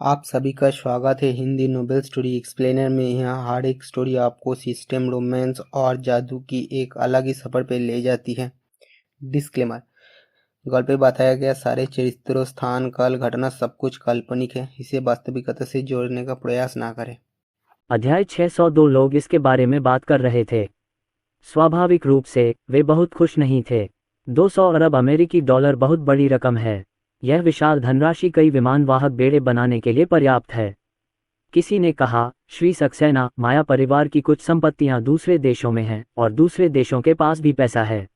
आप सभी का स्वागत है हिंदी नोबेल स्टोरी एक्सप्लेनर में। यहाँ हर एक स्टोरी आपको सिस्टम, रोमांस और जादू की एक अलग ही सफर पे ले जाती है। डिस्क्लेमर: गल्प में बताया गया सारे चरित्रों, स्थान, काल, घटना सब कुछ काल्पनिक है। इसे वास्तविकता से जोड़ने का प्रयास ना करें। अध्याय 602। लोग इसके बारे में बात कर रहे थे। स्वाभाविक रूप से वे बहुत खुश नहीं थे। 200 अरब अमेरिकी डॉलर बहुत बड़ी रकम है। यह विशाल धनराशि कई विमानवाहक बेड़े बनाने के लिए पर्याप्त है। किसी ने कहा, श्री सक्सेना, माया परिवार की कुछ संपत्तियां दूसरे देशों में हैं और दूसरे देशों के पास भी पैसा है।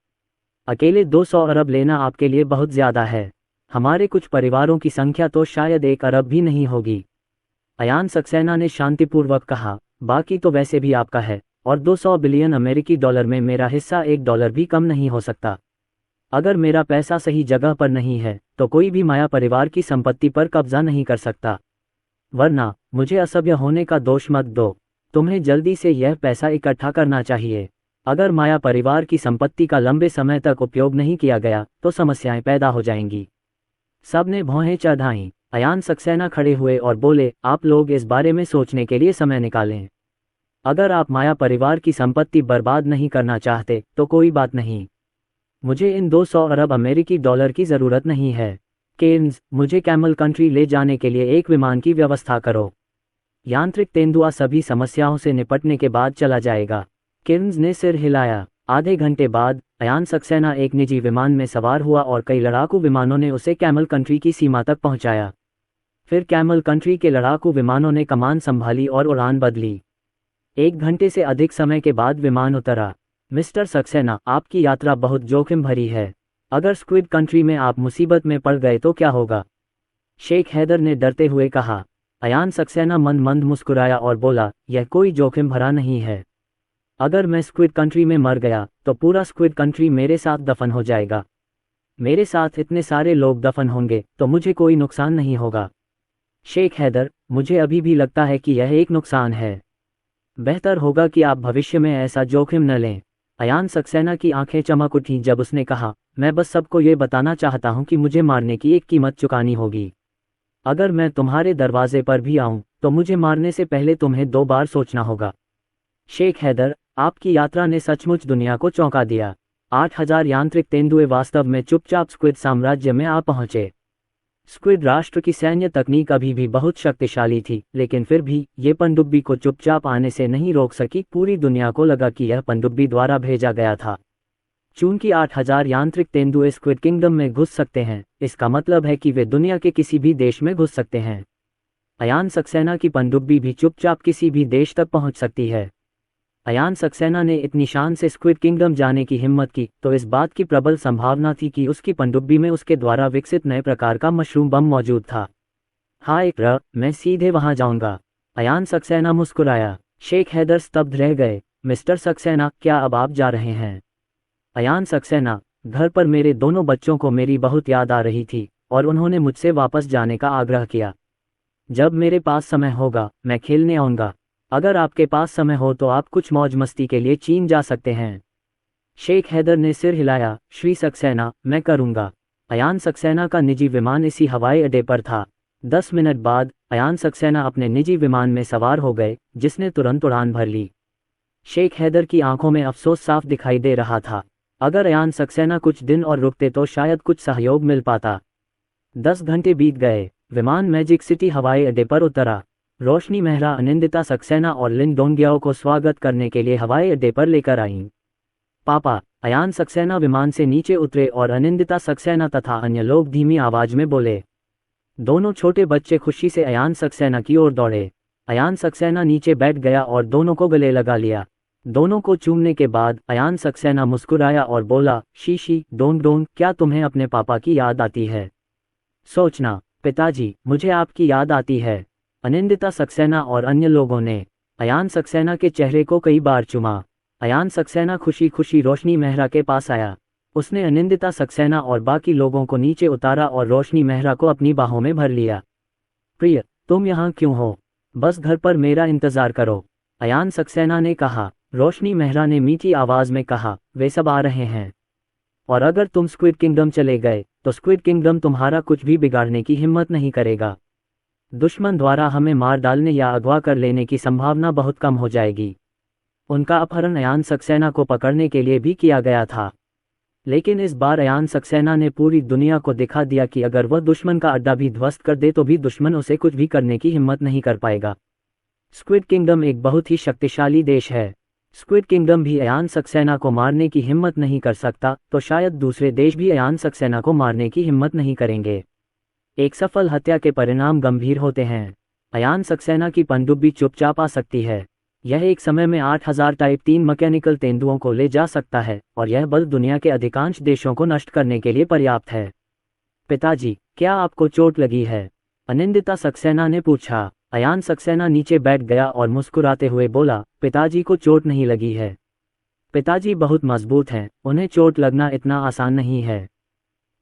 अकेले 200 अरब लेना आपके लिए बहुत ज्यादा है। हमारे कुछ परिवारों की संख्या तो शायद 1 अरब भी नहीं होगी। अयान सक्सेना ने शांतिपूर्वक कहा, बाकी तो वैसे भी आपका है, और 200 बिलियन अमेरिकी डॉलर में मेरा हिस्सा $1 भी कम नहीं हो सकता। अगर मेरा पैसा सही जगह पर नहीं है तो कोई भी माया परिवार की संपत्ति पर कब्जा नहीं कर सकता। वरना मुझे असभ्य होने का दोष मत दो। तुम्हें जल्दी से यह पैसा इकट्ठा करना चाहिए। अगर माया परिवार की संपत्ति का लंबे समय तक उपयोग नहीं किया गया तो समस्याएं पैदा हो जाएंगी। सबने भौहें चढ़ाईं। अयान सक्सेना खड़े हुए और बोले, आप लोग इस बारे में सोचने के लिए समय निकालें। अगर आप माया परिवार की संपत्ति बर्बाद नहीं करना चाहते तो कोई बात नहीं। मुझे इन 200 अरब अमेरिकी डॉलर की ज़रूरत नहीं है। केर्न्स, मुझे कैमल कंट्री ले जाने के लिए एक विमान की व्यवस्था करो। यांत्रिक तेंदुआ सभी समस्याओं से निपटने के बाद चला जाएगा। केर्न्स ने सिर हिलाया। आधे घंटे बाद अयान सक्सेना एक निजी विमान में सवार हुआ और कई लड़ाकू विमानों ने उसे कैमल कंट्री की सीमा तक पहुंचाया। फिर कैमल कंट्री के लड़ाकू विमानों ने कमान संभाली और उड़ान बदली। 1 घंटे से अधिक समय के बाद विमान उतरा। मिस्टर सक्सेना, आपकी यात्रा बहुत जोखिम भरी है। अगर स्क्विड कंट्री में आप मुसीबत में पड़ गए तो क्या होगा? शेख हैदर ने डरते हुए कहा। अयान सक्सेना मंद मुस्कुराया और बोला, यह कोई जोखिम भरा नहीं है। अगर मैं स्क्विड कंट्री में मर गया तो पूरा स्क्विड कंट्री मेरे साथ दफन हो जाएगा। मेरे साथ इतने सारे लोग दफन होंगे तो मुझे कोई नुकसान नहीं होगा। शेख हैदर, मुझे अभी भी लगता है कि यह एक नुकसान है। बेहतर होगा कि आप भविष्य में ऐसा जोखिम न लें। अयान सक्सेना की आंखें चमक उठीं जब उसने कहा, मैं बस सबको ये बताना चाहता हूं कि मुझे मारने की एक कीमत चुकानी होगी। अगर मैं तुम्हारे दरवाजे पर भी आऊं तो मुझे मारने से पहले तुम्हें 2 बार सोचना होगा। शेख हैदर, आपकी यात्रा ने सचमुच दुनिया को चौंका दिया। 8000 यांत्रिक तेंदुए वास्तव में चुपचाप स्क्विड साम्राज्य में आ पहुंचे। स्क्विड राष्ट्र की सैन्य तकनीक अभी भी बहुत शक्तिशाली थी, लेकिन फिर भी ये पनडुब्बी को चुपचाप आने से नहीं रोक सकी। पूरी दुनिया को लगा कि यह पनडुब्बी द्वारा भेजा गया था। चूंकि 8000 यांत्रिक तेंदुए स्क्विड किंगडम में घुस सकते हैं, इसका मतलब है कि वे दुनिया के किसी भी देश में घुस सकते हैं। अयान सक्सेना की पनडुब्बी भी चुपचाप किसी भी देश तक पहुंच सकती है। अयान सक्सेना ने इतनी शान से स्क्विड किंगडम जाने की हिम्मत की तो इस बात की प्रबल संभावना थी कि उसकी पनडुब्बी में उसके द्वारा विकसित नए प्रकार का मशरूम बम मौजूद था। मैं सीधे वहां जाऊंगा। अयान सक्सेना मुस्कुराया। शेख हैदर स्तब्ध रह गए। मिस्टर सक्सेना, क्या अब आप जा रहे हैं? अयान सक्सेना, घर पर मेरे दोनों बच्चों को मेरी बहुत याद आ रही थी और उन्होंने मुझसे वापस जाने का आग्रह किया। जब मेरे पास समय होगा मैं खेलने आऊंगा। अगर आपके पास समय हो तो आप कुछ मौज मस्ती के लिए चीन जा सकते हैं। शेख हैदर ने सिर हिलाया। श्री सक्सेना, मैं करूंगा। अयान सक्सेना का निजी विमान इसी हवाई अड्डे पर था। 10 मिनट बाद अयान सक्सेना अपने निजी विमान में सवार हो गए, जिसने तुरंत उड़ान भर ली। शेख हैदर की आंखों में अफसोस साफ दिखाई दे रहा था। अगर अयान सक्सेना कुछ दिन और रुकते तो शायद कुछ सहयोग मिल पाता। 10 घंटे बीत गए। विमान मैजिक सिटी हवाई अड्डे पर उतरा। रोशनी मेहरा अनिंदिता सक्सेना और लिन डोंगियाओ को स्वागत करने के लिए हवाई अड्डे पर लेकर आईं। पापा, अयान सक्सेना विमान से नीचे उतरे और अनिंदिता सक्सेना तथा अन्य लोग धीमी आवाज में बोले। दोनों छोटे बच्चे खुशी से अयान सक्सेना की ओर दौड़े। अयान सक्सेना नीचे बैठ गया और दोनों को गले लगा लिया। दोनों को चूमने के बाद अयान सक्सेना मुस्कुराया और बोला, शीशी डोंट, क्या तुम्हें अपने पापा की याद आती है? सोचना, पिताजी, मुझे आपकी याद आती है। अनिंदिता सक्सेना और अन्य लोगों ने अयान सक्सेना के चेहरे को कई बार चुमा। अयान सक्सेना खुशी खुशी रोशनी मेहरा के पास आया। उसने अनिंदिता सक्सेना और बाकी लोगों को नीचे उतारा और रोशनी मेहरा को अपनी बाहों में भर लिया। प्रिय, तुम यहाँ क्यों हो? बस घर पर मेरा इंतजार करो, अयान सक्सेना ने कहा। रोशनी मेहरा ने मीठी आवाज में कहा, वे सब आ रहे हैं। और अगर तुम स्क्विड किंगडम चले गए तो स्क्विड किंगडम तुम्हारा कुछ भी बिगाड़ने की हिम्मत नहीं करेगा। दुश्मन द्वारा हमें मार डालने या अगवा कर लेने की संभावना बहुत कम हो जाएगी। उनका अपहरण अयान सक्सेना को पकड़ने के लिए भी किया गया था, लेकिन इस बार अयान सक्सेना ने पूरी दुनिया को दिखा दिया कि अगर वह दुश्मन का अड्डा भी ध्वस्त कर दे तो भी दुश्मन उसे कुछ भी करने की हिम्मत नहीं कर पाएगा। स्क्विड किंगडम एक बहुत ही शक्तिशाली देश है। स्क्विड किंगडम भी अयान सक्सेना को मारने की हिम्मत नहीं कर सकता, तो शायद दूसरे देश भी अयान सक्सेना को मारने की हिम्मत नहीं करेंगे। एक सफल हत्या के परिणाम गंभीर होते हैं। अयान सक्सेना की पनडुब्बी चुपचाप आ सकती है। यह एक समय में 8000 टाइप 3 मैकेनिकल तेंदुओं को ले जा सकता है और यह बल दुनिया के अधिकांश देशों को नष्ट करने के लिए पर्याप्त है। पिताजी, क्या आपको चोट लगी है? अनिंदिता सक्सेना ने पूछा। अयान सक्सेना नीचे बैठ गया और मुस्कुराते हुए बोला, पिताजी को चोट नहीं लगी है। पिताजी बहुत मजबूत हैं, उन्हें चोट लगना इतना आसान नहीं है।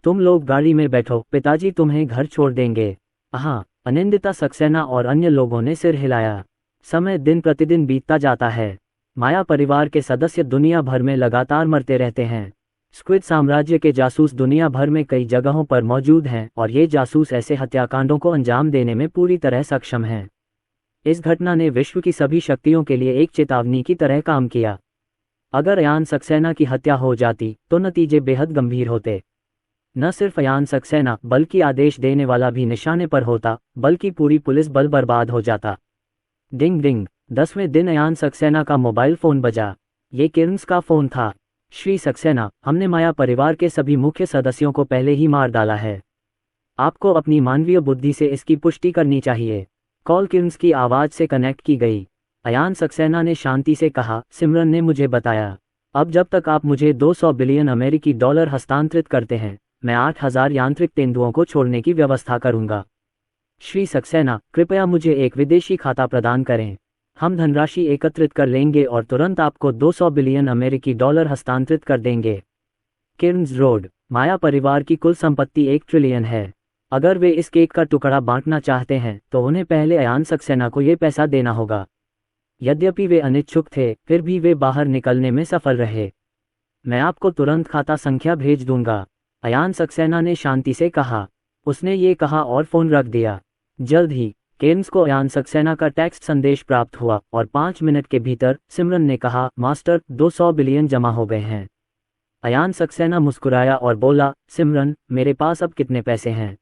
तुम लोग गाड़ी में बैठो, पिताजी तुम्हें घर छोड़ देंगे। हाँ, अनिंदिता सक्सेना और अन्य लोगों ने सिर हिलाया। समय दिन प्रतिदिन बीतता जाता है। माया परिवार के सदस्य दुनिया भर में लगातार मरते रहते हैं। स्क्विड साम्राज्य के जासूस दुनिया भर में कई जगहों पर मौजूद हैं और ये जासूस ऐसे हत्याकांडों को अंजाम देने में पूरी तरह सक्षम हैं। इस घटना ने विश्व की सभी शक्तियों के लिए एक चेतावनी की तरह काम किया। अगर अयान सक्सेना की हत्या हो जाती तो नतीजे बेहद गंभीर होते। न सिर्फ अयान सक्सेना बल्कि आदेश देने वाला भी निशाने पर होता, बल्कि पूरी पुलिस बल बर्बाद हो जाता। डिंग डिंग, 10वें दिन अयान सक्सेना का मोबाइल फोन बजा। ये किर्न्स का फोन था। श्री सक्सेना, हमने माया परिवार के सभी मुख्य सदस्यों को पहले ही मार डाला है। आपको अपनी मानवीय बुद्धि से इसकी पुष्टि करनी चाहिए। कॉल किर्न्स की आवाज़ से कनेक्ट की गई। अयान सक्सेना ने शांति से कहा, सिमरन ने मुझे बताया। अब जब तक आप मुझे 200 बिलियन अमेरिकी डॉलर हस्तांतरित करते हैं, मैं 8000 यांत्रिक तेंदुओं को छोड़ने की व्यवस्था करूंगा। श्री सक्सेना, कृपया मुझे एक विदेशी खाता प्रदान करें। हम धनराशि एकत्रित कर लेंगे और तुरंत आपको 200 बिलियन अमेरिकी डॉलर हस्तांतरित कर देंगे। किर्न्स रोड, माया परिवार की कुल संपत्ति 1 ट्रिलियन है। अगर वे इस केक का टुकड़ा बांटना चाहते हैं तो उन्हें पहले अयान सक्सेना को ये पैसा देना होगा। यद्यपि वे अनिच्छुक थे, फिर भी वे बाहर निकलने में सफल रहे। मैं आपको तुरंत खाता संख्या भेज दूंगा, अयान सक्सेना ने शांति से कहा। उसने ये कहा और फोन रख दिया। जल्द ही किर्न्स को अयान सक्सेना का टेक्स्ट संदेश प्राप्त हुआ और 5 मिनट के भीतर सिमरन ने कहा, मास्टर, 200 बिलियन जमा हो गए हैं। अयान सक्सेना मुस्कुराया और बोला, सिमरन, मेरे पास अब कितने पैसे हैं?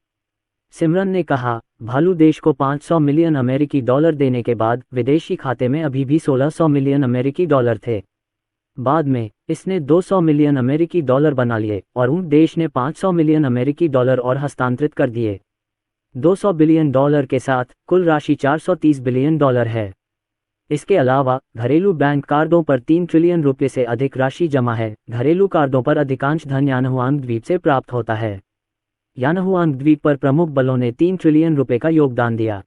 सिमरन ने कहा, भालू देश को 500 मिलियन अमेरिकी डॉलर देने के बाद विदेशी खाते में अभी भी 1600 मिलियन अमेरिकी डॉलर थे। बाद में इसने 200 मिलियन अमेरिकी डॉलर बना लिए और ऊंट देश ने 500 मिलियन अमेरिकी डॉलर और हस्तांतरित कर दिए। 200 बिलियन डॉलर के साथ कुल राशि 430 बिलियन डॉलर है। इसके अलावा घरेलू बैंक कार्डों पर 3 ट्रिलियन रुपये से अधिक राशि जमा है। घरेलू कार्डों पर अधिकांश धन यानहुआंग द्वीप से प्राप्त होता है। यानहुआंग द्वीप पर प्रमुख बलों ने 3 ट्रिलियन रुपये का योगदान दिया।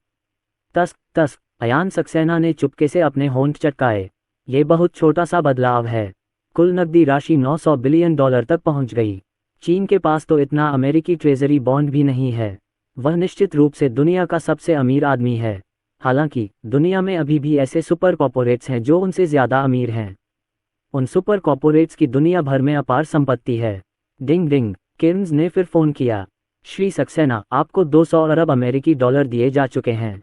तस्क तस्क, अयान सक्सेना ने चुपके से अपने होंठ चटकाए। ये बहुत छोटा सा बदलाव है। कुल नकदी राशि 900 बिलियन डॉलर तक पहुंच गई। चीन के पास तो इतना अमेरिकी ट्रेजरी बॉन्ड भी नहीं है। वह निश्चित रूप से दुनिया का सबसे अमीर आदमी है। हालांकि दुनिया में अभी भी ऐसे सुपर कॉर्पोरेट्स हैं जो उनसे ज़्यादा अमीर हैं। उन सुपर कॉर्पोरेट्स की दुनिया भर में अपार संपत्ति है। डिंग डिंग, किर्न्स ने फिर फ़ोन किया। श्री सक्सेना, आपको 200 अरब अमेरिकी डॉलर दिए जा चुके हैं।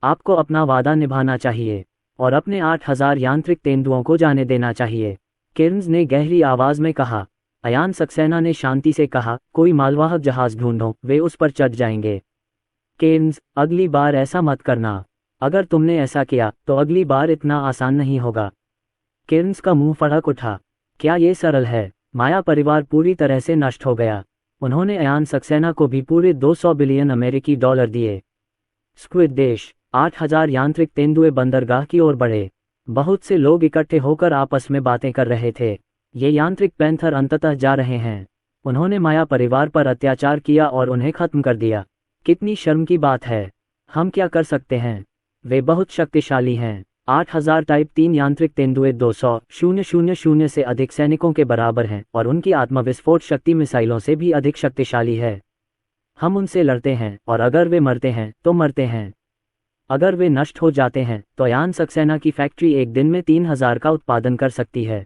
आपको अपना वादा निभाना चाहिए और अपने 8000 यांत्रिक तेंदुओं को जाने देना चाहिए, किर्न्स ने गहरी आवाज़ में कहा। अयान सक्सेना ने शांति से कहा, कोई मालवाहक जहाज ढूंढो, वे उस पर चढ़ जाएंगे। किर्न्स, अगली बार ऐसा मत करना। अगर तुमने ऐसा किया तो अगली बार इतना आसान नहीं होगा। किर्न्स का मुंह फड़क उठा। क्या ये सरल है? माया परिवार पूरी तरह से नष्ट हो गया। उन्होंने अयान सक्सेना को भी पूरे 200 बिलियन अमेरिकी डॉलर दिए। स्क्विड देश, 8000 यांत्रिक तेंदुए बंदरगाह की ओर बढ़े। बहुत से लोग इकट्ठे होकर आपस में बातें कर रहे थे। ये यांत्रिक पैंथर अंततः जा रहे हैं। उन्होंने माया परिवार पर अत्याचार किया और उन्हें खत्म कर दिया। कितनी शर्म की बात है। हम क्या कर सकते हैं? वे बहुत शक्तिशाली हैं। 8000 टाइप 3 यांत्रिक तेंदुए 200,000 से अधिक सैनिकों के बराबर हैं और उनकी आत्मविस्फोट शक्ति मिसाइलों से भी अधिक शक्तिशाली है। हम उनसे लड़ते हैं और अगर वे मरते हैं तो मरते हैं। अगर वे नष्ट हो जाते हैं तो अयान सक्सेना की फैक्ट्री एक दिन में 3000 का उत्पादन कर सकती है।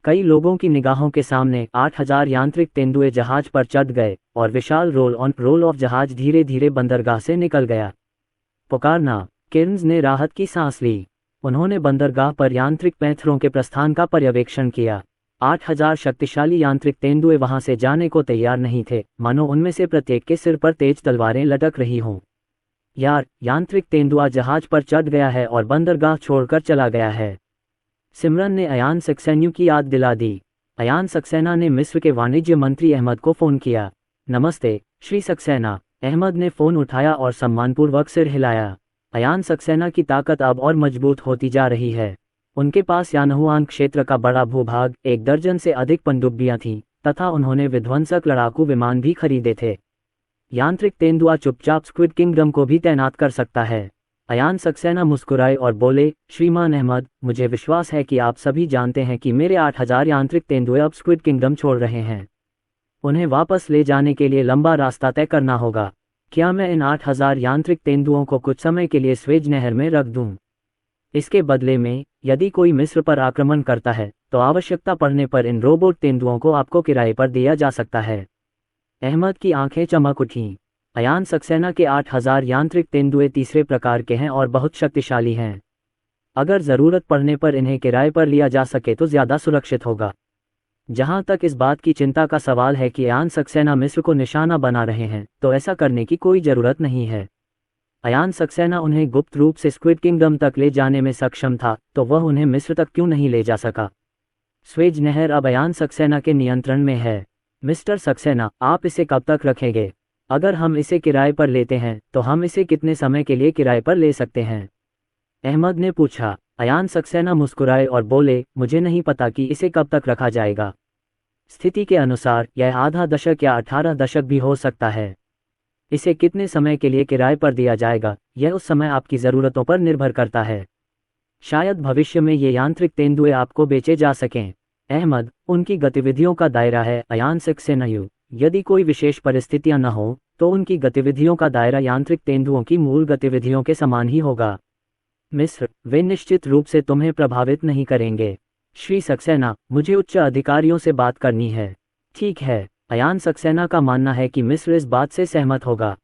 कई लोगों की निगाहों के सामने 8000 यांत्रिक तेंदुए जहाज पर चढ़ गए और विशाल रोल ऑन रोल ऑफ जहाज धीरे धीरे बंदरगाह से निकल गया। पुकारना। किर्न्स ने राहत की सांस ली। उन्होंने बंदरगाह पर यांत्रिक पैंथरों के प्रस्थान का पर्यवेक्षण किया। 8000 शक्तिशाली यांत्रिक तेंदुए वहां से जाने को तैयार नहीं थे, मानो उनमें से प्रत्येक के सिर पर तेज तलवारें लटक रही हों। यार, यांत्रिक तेंदुआ जहाज पर चढ़ गया है और बंदरगाह छोड़कर चला गया है। सिमरन ने अयान सक्सेना की याद दिला दी। अयान सक्सेना ने मिस्र के वाणिज्य मंत्री अहमद को फ़ोन किया। नमस्ते, श्री सक्सेना। अहमद ने फ़ोन उठाया और सम्मानपूर्वक सिर हिलाया। अयान सक्सेना की ताकत अब और मजबूत होती जा रही है। उनके पास यानहुआन क्षेत्र का बड़ा भूभाग, 1 दर्जन से अधिक पनडुब्बियां थीं, तथा उन्होंने विध्वंसक लड़ाकू विमान भी खरीदे थे। यांत्रिक तेंदुआ चुपचाप स्क्विड किंगडम को भी तैनात कर सकता है। अयान सक्सेना मुस्कुराए और बोले, श्रीमान अहमद, मुझे विश्वास है कि आप सभी जानते हैं कि मेरे 8000 यांत्रिक तेंदुए अब स्क्विड किंगडम छोड़ रहे हैं। उन्हें वापस ले जाने के लिए लंबा रास्ता तय करना होगा। क्या मैं इन 8000 यांत्रिक तेंदुओं को कुछ समय के लिए स्वेज नहर में रख दूं? इसके बदले में, यदि कोई मिस्र पर आक्रमण करता है, तो आवश्यकता पड़ने पर इन रोबोट तेंदुओं को आपको किराए पर दिया जा सकता है। अहमद की आंखें चमक उठीं। अयान सक्सेना के 8000 यांत्रिक तेंदुए तीसरे प्रकार के हैं और बहुत शक्तिशाली हैं। अगर ज़रूरत पड़ने पर इन्हें किराए पर लिया जा सके तो ज़्यादा सुरक्षित होगा। जहां तक इस बात की चिंता का सवाल है कि अयान सक्सेना मिस्र को निशाना बना रहे हैं, तो ऐसा करने की कोई ज़रूरत नहीं है। अयान सक्सेना उन्हें गुप्त रूप से स्क्विड किंगडम तक ले जाने में सक्षम था, तो वह उन्हें मिस्र तक क्यों नहीं ले जा सका? स्वेज नहर अब अयान सक्सेना के नियंत्रण में है। मिस्टर सक्सेना, आप इसे कब तक रखेंगे? अगर हम इसे किराए पर लेते हैं, तो हम इसे कितने समय के लिए किराए पर ले सकते हैं? अहमद ने पूछा। अयान सक्सेना मुस्कुराए और बोले, मुझे नहीं पता कि इसे कब तक रखा जाएगा। स्थिति के अनुसार यह आधा दशक या 18 दशक भी हो सकता है। इसे कितने समय के लिए किराए पर दिया जाएगा, यह उस समय आपकी ज़रूरतों पर निर्भर करता है। शायद भविष्य में ये यांत्रिक तेंदुए आपको बेचे जा सकें। अहमद, उनकी गतिविधियों का दायरा है। अयान सक्सेना, यदि कोई विशेष परिस्थितियां न हो, तो उनकी गतिविधियों का दायरा यांत्रिक तेंदुओं की मूल गतिविधियों के समान ही होगा। मिस्र, वे निश्चित रूप से तुम्हें प्रभावित नहीं करेंगे। श्री सक्सेना, मुझे उच्च अधिकारियों से बात करनी है। ठीक है। अयान सक्सेना का मानना है कि मिस्र इस बात से सहमत होगा।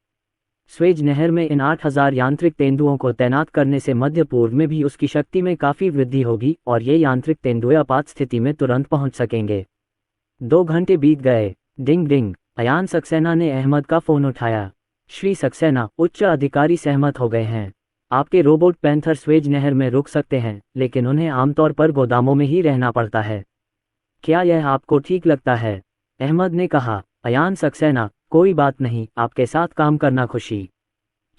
स्वेज नहर में इन 8000 यांत्रिक तेंदुओं को तैनात करने से मध्य पूर्व में भी उसकी शक्ति में काफ़ी वृद्धि होगी और ये यांत्रिक तेंदुए आपात स्थिति में तुरंत पहुंच सकेंगे। 2 घंटे बीत गए। डिंग डिंग। अयान सक्सेना ने अहमद का फ़ोन उठाया। श्री सक्सेना, उच्च अधिकारी सहमत हो गए हैं। आपके रोबोट पैंथर स्वेज नहर में रुक सकते हैं, लेकिन उन्हें आमतौर पर गोदामों में ही रहना पड़ता है। क्या यह आपको ठीक लगता है? अहमद ने कहा। अयान सक्सेना, कोई बात नहीं, आपके साथ काम करना खुशी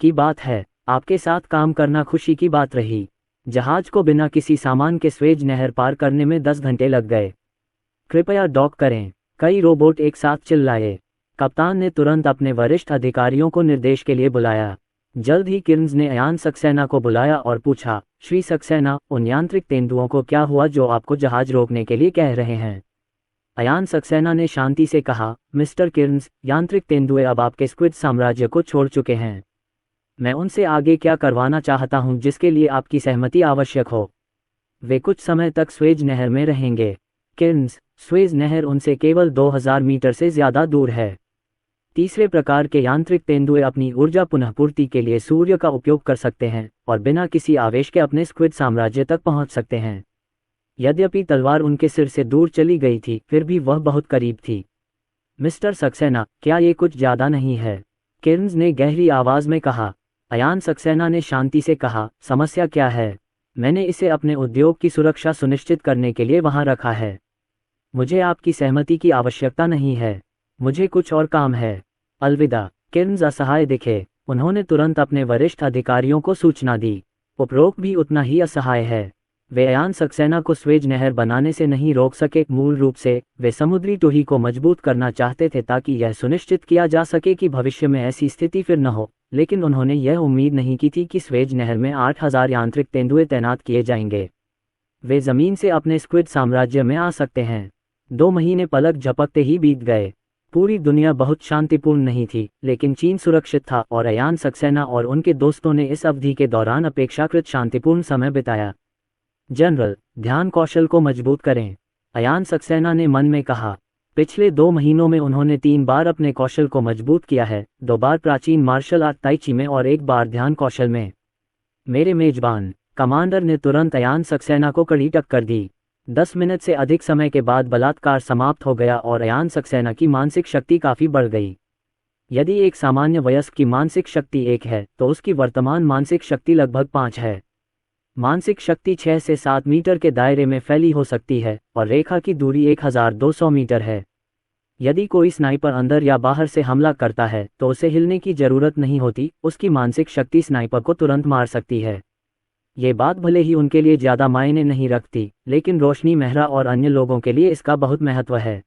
की बात है। आपके साथ काम करना खुशी की बात रही। जहाज को बिना किसी सामान के स्वेज नहर पार करने में 10 घंटे लग गए। कृपया डॉक करें। कई रोबोट एक साथ चिल्लाए। कप्तान ने तुरंत अपने वरिष्ठ अधिकारियों को निर्देश के लिए बुलाया। जल्द ही किर्न्स ने अयान सक्सेना को बुलाया और पूछा, श्री सक्सेना, उन यांत्रिक तेंदुओं को क्या हुआ जो आपको जहाज रोकने के लिए कह रहे हैं? अयान सक्सेना ने शांति से कहा, मिस्टर किर्न्स, यांत्रिक तेंदुए अब आपके स्क्विड साम्राज्य को छोड़ चुके हैं। मैं उनसे आगे क्या करवाना चाहता हूं जिसके लिए आपकी सहमति आवश्यक हो। वे कुछ समय तक स्वेज नहर में रहेंगे। किर्न्स, स्वेज नहर उनसे केवल 2000 मीटर से ज़्यादा दूर है। तीसरे प्रकार के यांत्रिक तेंदुए अपनी ऊर्जा पुनःपूर्ति के लिए सूर्य का उपयोग कर सकते हैं और बिना किसी आवेश के अपने स्क्विड साम्राज्य तक पहुंच सकते हैं। यद्यपि तलवार उनके सिर से दूर चली गई थी, फिर भी वह बहुत करीब थी। मिस्टर सक्सेना, क्या ये कुछ ज़्यादा नहीं है? किर्न्स ने गहरी आवाज़ में कहा। अयान सक्सेना ने शांति से कहा, समस्या क्या है? मैंने इसे अपने उद्योग की सुरक्षा सुनिश्चित करने के लिए वहां रखा है। मुझे आपकी सहमति की आवश्यकता नहीं है। मुझे कुछ और काम है। अलविदा। किर्न्स असहाय दिखे। उन्होंने तुरंत अपने वरिष्ठ अधिकारियों को सूचना दी। उपरोक्त भी उतना ही असहाय है। वे अयान सक्सेना को स्वेज नहर बनाने से नहीं रोक सके। मूल रूप से वे समुद्री टोही को मजबूत करना चाहते थे ताकि यह सुनिश्चित किया जा सके कि भविष्य में ऐसी स्थिति फिर न हो, लेकिन उन्होंने यह उम्मीद नहीं की थी कि स्वेज नहर में 8000 यांत्रिक तेंदुए तैनात किए जाएंगे। वे ज़मीन से अपने स्क्विड साम्राज्य में आ सकते हैं। 2 महीने पलक झपकते ही बीत गए। पूरी दुनिया बहुत शांतिपूर्ण नहीं थी, लेकिन चीन सुरक्षित था और अयान सक्सेना और उनके दोस्तों ने इस अवधि के दौरान अपेक्षाकृत शांतिपूर्ण समय बिताया। जनरल, ध्यान कौशल को मजबूत करें, अयान सक्सेना ने मन में कहा। पिछले 2 महीनों में उन्होंने 3 बार अपने कौशल को मजबूत किया है, 2 बार प्राचीन मार्शल आर्ट ताई ची में और 1 बार ध्यान कौशल में। मेरे मेजबान कमांडर ने तुरंत अयान सक्सेना को कड़ी टक्कर दी। 10 मिनट से अधिक समय के बाद बलात्कार समाप्त हो गया और अयान सक्सेना की मानसिक शक्ति काफ़ी बढ़ गई। यदि एक सामान्य वयस्क की मानसिक शक्ति 1 है तो उसकी वर्तमान मानसिक शक्ति लगभग 5 है। मानसिक शक्ति 6 से 7 मीटर के दायरे में फैली हो सकती है और रेखा की दूरी 1200 मीटर है। यदि कोई स्नाइपर अंदर या बाहर से हमला करता है तो उसे हिलने की जरूरत नहीं होती, उसकी मानसिक शक्ति स्नाइपर को तुरंत मार सकती है। ये बात भले ही उनके लिए ज़्यादा मायने नहीं रखती, लेकिन रोशनी मेहरा और अन्य लोगों के लिए इसका बहुत महत्व है।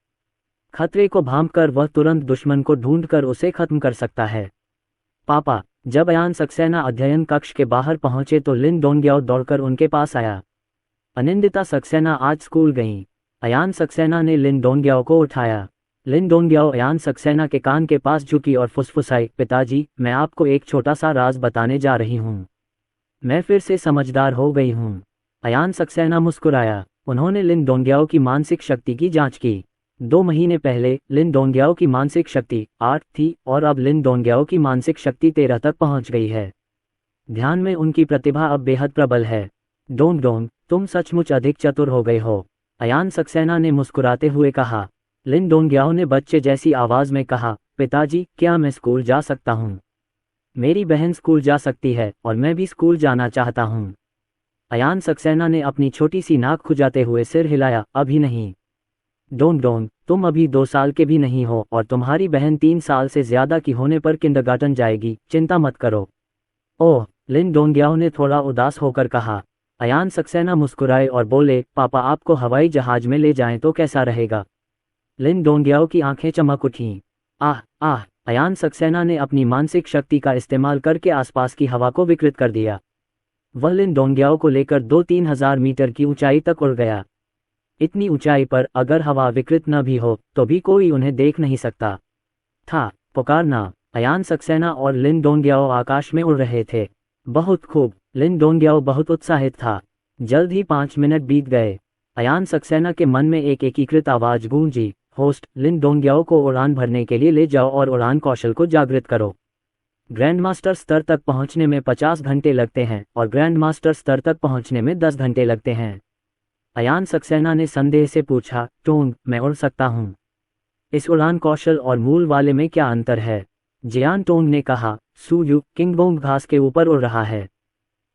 खतरे को भांपकर वह तुरंत दुश्मन को ढूंढकर उसे खत्म कर सकता है। पापा, जब अयान सक्सेना अध्ययन कक्ष के बाहर पहुंचे तो लिन डोंग्याओ दौड़कर उनके पास आया। अनिंदिता सक्सेना आज स्कूल गईं। अयान सक्सेना ने लिन डोंग्याओ को उठाया। लिन डोंग्याओ अयान सक्सेना के कान के पास झुकी और फुसफुसाई, पिताजी, मैं आपको एक छोटा सा राज बताने जा रही हूँ। मैं फिर से समझदार हो गई हूँ। अयान सक्सेना मुस्कुराया। उन्होंने लिन डोंग्याओ की मानसिक शक्ति की जांच की। 2 महीने पहले लिन डोंग्याओ की मानसिक शक्ति 8 थी और अब लिन डोंग्याओ की मानसिक शक्ति 13 तक पहुंच गई है। ध्यान में उनकी प्रतिभा अब बेहद प्रबल है। डोंग, तुम सचमुच अधिक चतुर हो गए हो, अयान सक्सेना ने मुस्कुराते हुए कहा। लिन डोंग्याओ ने बच्चे जैसी आवाज में कहा, पिताजी, क्या मैं स्कूल जा सकता हूँ? मेरी बहन स्कूल जा सकती है और मैं भी स्कूल जाना चाहता हूँ। अयान सक्सेना ने अपनी छोटी सी नाक खुजाते हुए सिर हिलाया, अभी नहीं। डोंग, तुम अभी 2 साल के भी नहीं हो और तुम्हारी बहन 3 साल से ज्यादा की होने पर किंडरगार्टन जाएगी, चिंता मत करो। ओह, लिन डोंग्याओ ने थोड़ा उदास होकर कहा। अयान सक्सेना मुस्कुराए और बोले, पापा, आपको हवाई जहाज में ले जाएं तो कैसा रहेगा? लिन डोंग्याओ की आंखें चमक उठीं। आह, अयान सक्सेना ने अपनी मानसिक शक्ति का इस्तेमाल करके आसपास की हवा को विकृत कर दिया। वह लिन डोंग्याओ को लेकर 2-3 हजार मीटर की ऊंचाई तक उड़ गया। इतनी ऊंचाई पर अगर हवा विकृत न भी हो तो भी कोई उन्हें देख नहीं सकता था। पुकारना। अयान सक्सेना और लिन डोंग्याओ आकाश में उड़ रहे थे। बहुत खूब। लिन डोंग्याओ बहुत उत्साहित था। जल्द ही 5 मिनट बीत गए। अयान सक्सेना के मन में एक एकीकृत आवाज गूंजी, होस्ट, लिन डोंग्याओ को उड़ान भरने के लिए ले जाओ और उड़ान कौशल को जागृत करो। ग्रैंड मास्टर स्तर तक पहुंचने में 50 घंटे लगते हैं और ग्रैंड मास्टर स्तर तक पहुंचने में 10 घंटे लगते हैं। अयान सक्सेना ने संदेह से पूछा, टोंग, मैं उड़ सकता हूँ? इस उड़ान कौशल और मूल वाले में क्या अंतर है? जियान टोंग ने कहा, सूयू, किंगबोंग घास के ऊपर उड़ रहा है।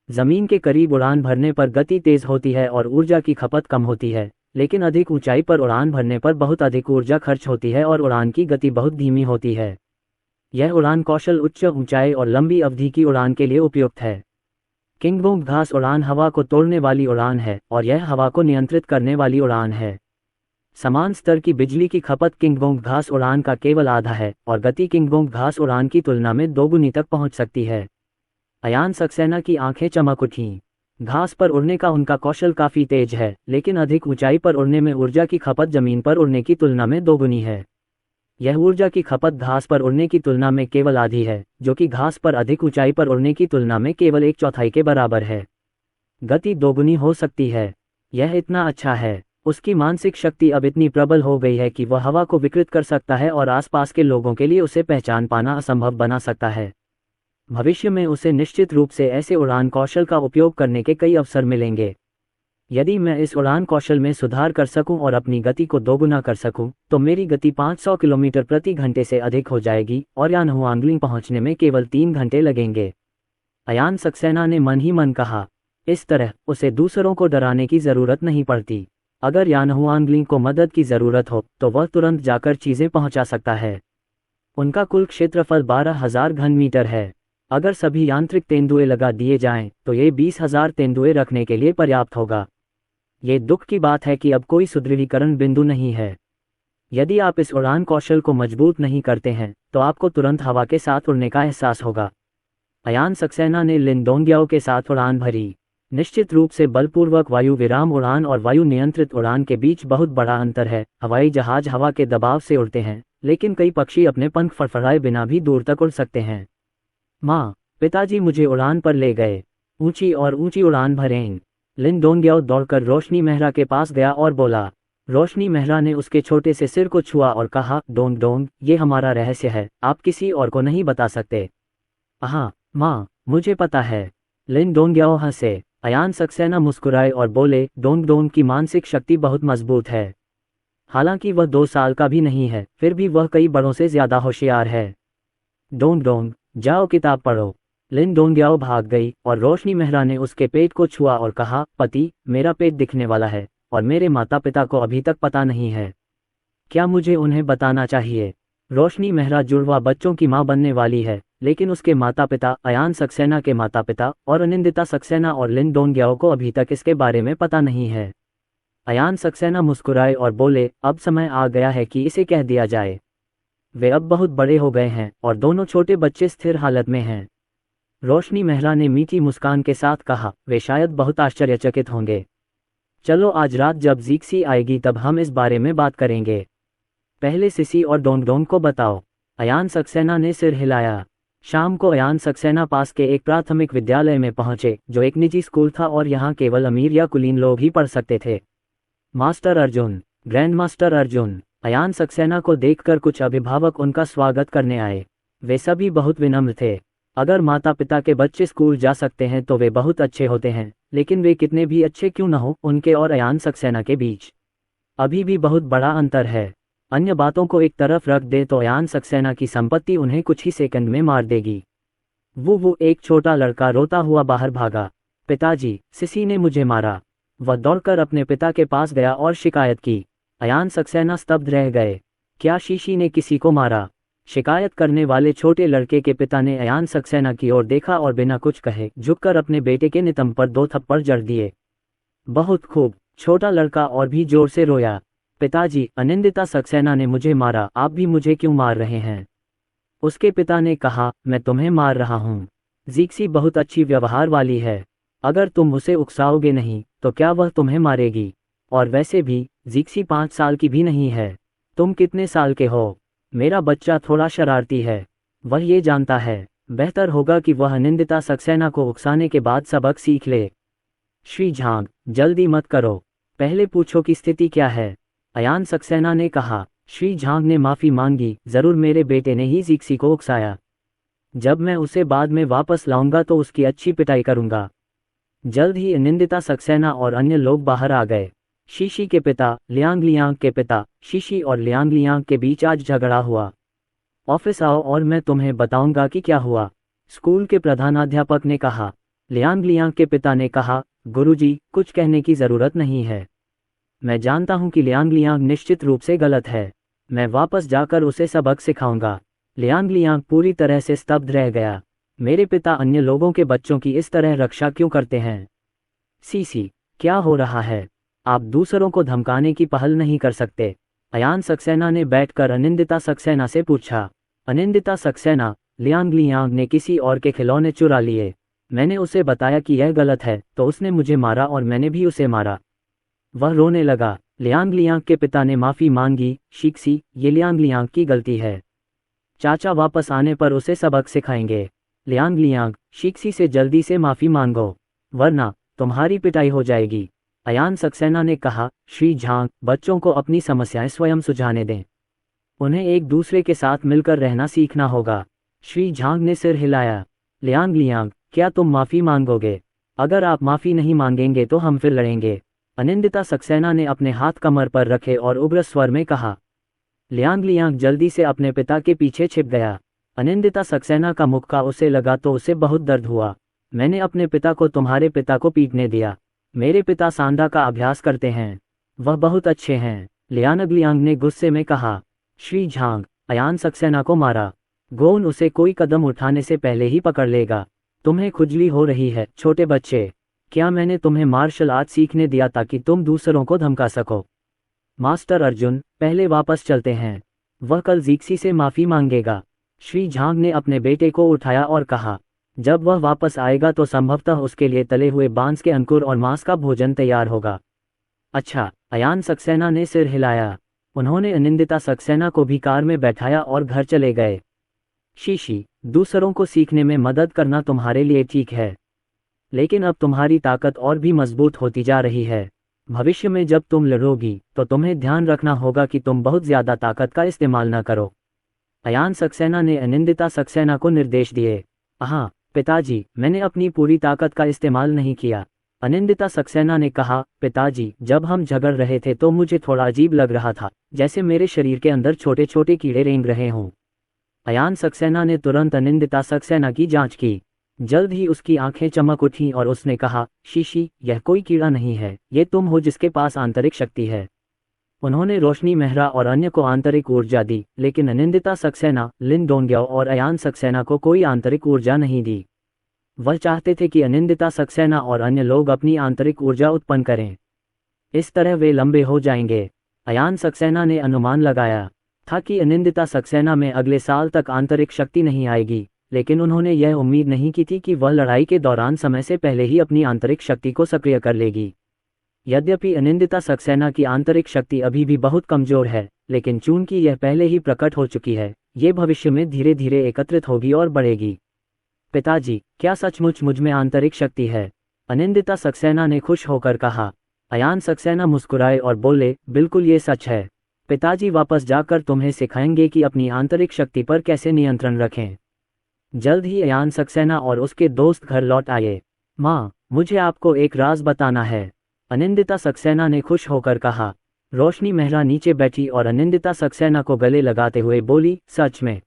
जमीन के करीब उड़ान भरने पर गति तेज होती है और ऊर्जा की खपत कम होती है, लेकिन अधिक ऊंचाई पर उड़ान भरने पर बहुत अधिक ऊर्जा खर्च होती है और उड़ान की गति बहुत धीमी होती है। यह उड़ान कौशल उच्च ऊंचाई और लंबी अवधि की उड़ान के लिए उपयुक्त है। किंगबोंग घास उड़ान हवा को तोड़ने वाली उड़ान है और यह हवा को नियंत्रित करने वाली उड़ान है। समान स्तर की बिजली की खपत किंगबोंग घास उड़ान का केवल आधा है और गति किंगबोंग घास उड़ान की तुलना में 2 गुनी तक पहुंच सकती है। अयान सक्सेना की आंखें चमक उठीं। घास पर उड़ने का उनका कौशल काफी तेज है, लेकिन अधिक ऊंचाई पर उड़ने में ऊर्जा की खपत जमीन पर उड़ने की तुलना में 2 गुनी है। यह ऊर्जा की खपत घास पर उड़ने की तुलना में केवल आधी है, जो कि घास पर अधिक ऊंचाई पर उड़ने की तुलना में केवल 1/4 के बराबर है। गति 2 गुनी हो सकती है। यह इतना अच्छा है। उसकी मानसिक शक्ति अब इतनी प्रबल हो गई है कि वह हवा को विकृत कर सकता है और आसपास के लोगों के लिए उसे पहचान पाना असंभव बना सकता है। भविष्य में उसे निश्चित रूप से ऐसे उड़ान कौशल का उपयोग करने के कई अवसर मिलेंगे। यदि मैं इस उड़ान कौशल में सुधार कर सकूं और अपनी गति को 2 गुना कर सकूं, तो मेरी गति 500 किलोमीटर प्रति घंटे से अधिक हो जाएगी और यानहुआंगलिंग पहुंचने में केवल 3 घंटे लगेंगे। अयान सक्सेना ने मन ही मन कहा। इस तरह उसे दूसरों को डराने की जरूरत नहीं पड़ती। अगर यानहुआंगलिंग को मदद की जरूरत हो तो वह तुरंत जाकर चीजें पहुंचा सकता है। उनका कुल क्षेत्रफल 12,000 घन मीटर है। अगर सभी यांत्रिक तेंदुए लगा दिए जाएं, तो ये 20,000 तेंदुए रखने के लिए पर्याप्त होगा। ये दुख की बात है कि अब कोई सुदृढ़ीकरण बिंदु नहीं है। यदि आप इस उड़ान कौशल को मजबूत नहीं करते हैं, तो आपको तुरंत हवा के साथ उड़ने का एहसास होगा। अयान सक्सेना ने लिन डोंग्याओ के साथ उड़ान भरी। निश्चित रूप से बलपूर्वक वायु विराम उड़ान और वायु नियंत्रित उड़ान के बीच बहुत बड़ा अंतर है। हवाई जहाज हवा के दबाव से उड़ते हैं, लेकिन कई पक्षी अपने पंख फड़फड़ाए बिना भी दूर तक उड़ सकते हैं। माँ, पिताजी मुझे उड़ान पर ले गए। ऊंची और ऊंची उड़ान भरें। लिन डोंग्याओ दौड़कर रोशनी मेहरा के पास गया और बोला। रोशनी मेहरा ने उसके छोटे से सिर को छुआ और कहा, डोंग डोंग, ये हमारा रहस्य है, आप किसी और को नहीं बता सकते। हाँ माँ, मुझे पता है। लिन डोंग्याओ हंसे। अयान सक्सेना मुस्कुराए और बोले, डोंग डोंग की मानसिक शक्ति बहुत मजबूत है। हालांकि वह 2 साल का भी नहीं है, फिर भी वह कई बड़ों से ज्यादा होशियार है। डोंग डोंग, जाओ किताब पढ़ो। लिन डोंग्याओ भाग गई और रोशनी मेहरा ने उसके पेट को छुआ और कहा, पति, मेरा पेट दिखने वाला है और मेरे माता पिता को अभी तक पता नहीं है। क्या मुझे उन्हें बताना चाहिए? रोशनी मेहरा जुड़वा बच्चों की मां बनने वाली है, लेकिन उसके माता पिता, अयान सक्सेना के माता पिता और अनिंदिता सक्सेना और लिन डोंग्याओ को अभी तक इसके बारे में पता नहीं है। अयान सक्सेना मुस्कुराए और बोले, अब समय आ गया है कि इसे कह दिया जाए। वे अब बहुत बड़े हो गए हैं और दोनों छोटे बच्चे स्थिर हालत में हैं। रोशनी मेहरा ने मीठी मुस्कान के साथ कहा, वे शायद बहुत आश्चर्यचकित होंगे। चलो आज रात जब जीक्सी आएगी तब हम इस बारे में बात करेंगे। पहले सिसी और डोंग डोंग को बताओ। अयान सक्सेना ने सिर हिलाया। शाम को अयान सक्सेना पास के एक प्राथमिक विद्यालय में पहुंचे, जो एक निजी स्कूल था और यहाँ केवल अमीर या कुलीन लोग ही पढ़ सकते थे। Master Arjun, grand master Arjun. Ayaan Saxena को देखकर कुछ अभिभावक उनका स्वागत करने आए। वे सभी बहुत विनम्र थे। अगर माता पिता के बच्चे स्कूल जा सकते हैं तो वे बहुत अच्छे होते हैं, लेकिन वे कितने भी अच्छे क्यों न हो, उनके और अयान सक्सेना के बीच अभी भी बहुत बड़ा अंतर है। अन्य बातों को एक तरफ रख दे तो अयान सक्सेना की संपत्ति उन्हें कुछ ही सेकंड में मार देगी। वो एक छोटा लड़का रोता हुआ बाहर भागा। पिताजी, सिसी ने मुझे मारा। वह दौड़कर अपने पिता के पास गया और शिकायत की। अयान सक्सेना स्तब्ध रह गए। क्या शीशी ने किसी को मारा? शिकायत करने वाले छोटे लड़के के पिता ने अयान सक्सेना की ओर देखा और बिना कुछ कहे झुककर अपने बेटे के नितंब पर 2 थप्पड़ जड़ दिए। बहुत खूब। छोटा लड़का और भी जोर से रोया। पिताजी, अनिंदिता सक्सेना ने मुझे मारा, आप भी मुझे क्यों मार रहे हैं? उसके पिता ने कहा, मैं तुम्हें मार रहा हूँ। जीक्सी बहुत अच्छी व्यवहार वाली है। अगर तुम उसे उकसाओगे नहीं तो क्या वह तुम्हें मारेगी? और वैसे भी जीक्सी 5 साल की भी नहीं है। तुम कितने साल के हो? मेरा बच्चा थोड़ा शरारती है। वह ये जानता है। बेहतर होगा कि वह अनिंदिता सक्सेना को उकसाने के बाद सबक सीख ले। श्री झांग, जल्दी मत करो, पहले पूछो कि स्थिति क्या है। अयान सक्सेना ने कहा। श्री झांग ने माफी मांगी, जरूर मेरे बेटे ने ही जीक्सी को उकसाया। जब मैं उसे बाद में वापस लाऊंगा तो उसकी अच्छी पिटाई करूंगा। जल्द ही अनिंदिता सक्सेना और अन्य लोग बाहर आ गए। शीशी के पिता, लियांग लियांग के पिता, शीशी और लियांग लियांग के बीच आज झगड़ा हुआ। ऑफिस आओ और मैं तुम्हें बताऊंगा कि क्या हुआ, स्कूल के प्रधानाध्यापक ने कहा। लियांग लियांग के पिता ने कहा, गुरुजी, कुछ कहने की जरूरत नहीं है। मैं जानता हूं कि लियांग लियांग निश्चित रूप से गलत है। मैं वापस जाकर उसे सबक सिखाऊंगा। लियांग लियांग पूरी तरह से स्तब्ध रह गया। मेरे पिता अन्य लोगों के बच्चों की इस तरह रक्षा क्यों करते हैं? सीसी, क्या हो रहा है? आप दूसरों को धमकाने की पहल नहीं कर सकते। अयान सक्सेना ने बैठकर अनिंदिता सक्सेना से पूछा। अनिंदिता सक्सेना, लियांग लियांग ने किसी और के खिलौने चुरा लिए। मैंने उसे बताया कि यह गलत है तो उसने मुझे मारा और मैंने भी उसे मारा। वह रोने लगा। लियांग लियांग के पिता ने माफी मांगी। शीक्सी, ये लियांग लियांग की गलती है। चाचा वापस आने पर उसे सबक सिखाएंगे। लियांग लियांग, शीक्सी से जल्दी से माफी मांगो, वरना तुम्हारी पिटाई हो जाएगी। अयान सक्सेना ने कहा। श्री झांग, बच्चों को अपनी समस्याएं स्वयं सुलझाने दें। उन्हें एक दूसरे के साथ मिलकर रहना सीखना होगा। श्री झांग ने सिर हिलाया। लियांग लियांग, क्या तुम माफी मांगोगे? अगर आप माफी नहीं मांगेंगे तो हम फिर लड़ेंगे। अनिंदिता सक्सेना ने अपने हाथ कमर पर रखे और उग्र स्वर में कहा। लियांग लियांग जल्दी से अपने पिता के पीछे छिप गया। अनिंदिता सक्सेना का मुक्का उसे लगा तो उसे बहुत दर्द हुआ। मैंने अपने पिता को तुम्हारे पिता को पीटने दिया। मेरे पिता सांडा का अभ्यास करते हैं। वह बहुत अच्छे हैं। लियांग लियांग ने गुस्से में कहा। श्री झांग, अयान सक्सेना को मारा। गोन उसे कोई कदम उठाने से पहले ही पकड़ लेगा। तुम्हें खुजली हो रही है, छोटे बच्चे। क्या मैंने तुम्हें मार्शल आर्ट सीखने दिया ताकि तुम दूसरों को धमका सको? मास्टर अर्जुन, पहले वापस चलते हैं। वह कल जीक्सी से माफी मांगेगा। श्री झांग ने अपने बेटे को उठाया और कहा। जब वह वापस आएगा तो संभवतः उसके लिए तले हुए बांस के अंकुर और मांस का भोजन तैयार होगा। अच्छा। अयान सक्सेना ने सिर हिलाया। उन्होंने अनिंदिता सक्सेना को भी कार में बैठाया और घर चले गए। शीशी, दूसरों को सीखने में मदद करना तुम्हारे लिए ठीक है, लेकिन अब तुम्हारी ताकत और भी मजबूत होती जा रही है। भविष्य में जब तुम लड़ोगी तो तुम्हें ध्यान रखना होगा कि तुम बहुत ज्यादा ताकत का इस्तेमाल न करो। अयान सक्सेना ने अनिंदिता सक्सेना को निर्देश दिए। हाँ पिताजी, मैंने अपनी पूरी ताकत का इस्तेमाल नहीं किया। अनिंदिता सक्सेना ने कहा, पिताजी जब हम झगड़ रहे थे तो मुझे थोड़ा अजीब लग रहा था, जैसे मेरे शरीर के अंदर छोटे छोटे कीड़े रेंग रहे हों। अयान सक्सेना ने तुरंत अनिंदिता सक्सेना की जांच की। जल्द ही उसकी आंखें चमक उठीं और उसने कहा, शीशी, यह कोई कीड़ा नहीं है, ये तुम हो जिसके पास आंतरिक शक्ति है। उन्होंने रोशनी मेहरा और अन्य को आंतरिक ऊर्जा दी, लेकिन अनिंदिता सक्सेना, लिन डोंग्याओ और अयान सक्सेना को कोई आंतरिक ऊर्जा नहीं दी। वह चाहते थे कि अनिंदिता सक्सेना और अन्य लोग अपनी आंतरिक ऊर्जा उत्पन्न करें। इस तरह वे लंबे हो जाएंगे। अयान सक्सेना ने अनुमान लगाया था कि अनिंदिता सक्सेना में अगले साल तक आंतरिक शक्ति नहीं आएगी, लेकिन उन्होंने यह उम्मीद नहीं की थी कि वह लड़ाई के दौरान समय से पहले ही अपनी आंतरिक शक्ति को सक्रिय कर लेगी। यद्यपि अनिंदिता सक्सेना की आंतरिक शक्ति अभी भी बहुत कमजोर है, लेकिन चूंकि यह पहले ही प्रकट हो चुकी है, ये भविष्य में धीरे धीरे एकत्रित होगी और बढ़ेगी। पिताजी, क्या सचमुच मुझ में आंतरिक शक्ति है? अनिंदिता सक्सेना ने खुश होकर कहा। अयान सक्सेना मुस्कुराए और बोले, बिल्कुल ये सच है। पिताजी वापस जाकर तुम्हें सिखाएंगे कि अपनी आंतरिक शक्ति पर कैसे नियंत्रण रखें। जल्द ही अयान सक्सेना और उसके दोस्त घर लौट आए। माँ, मुझे आपको एक राज बताना है, अनिंदिता सक्सेना ने खुश होकर कहा। रोशनी मेहरा नीचे बैठी और अनिंदिता सक्सेना को गले लगाते हुए बोली, सच में?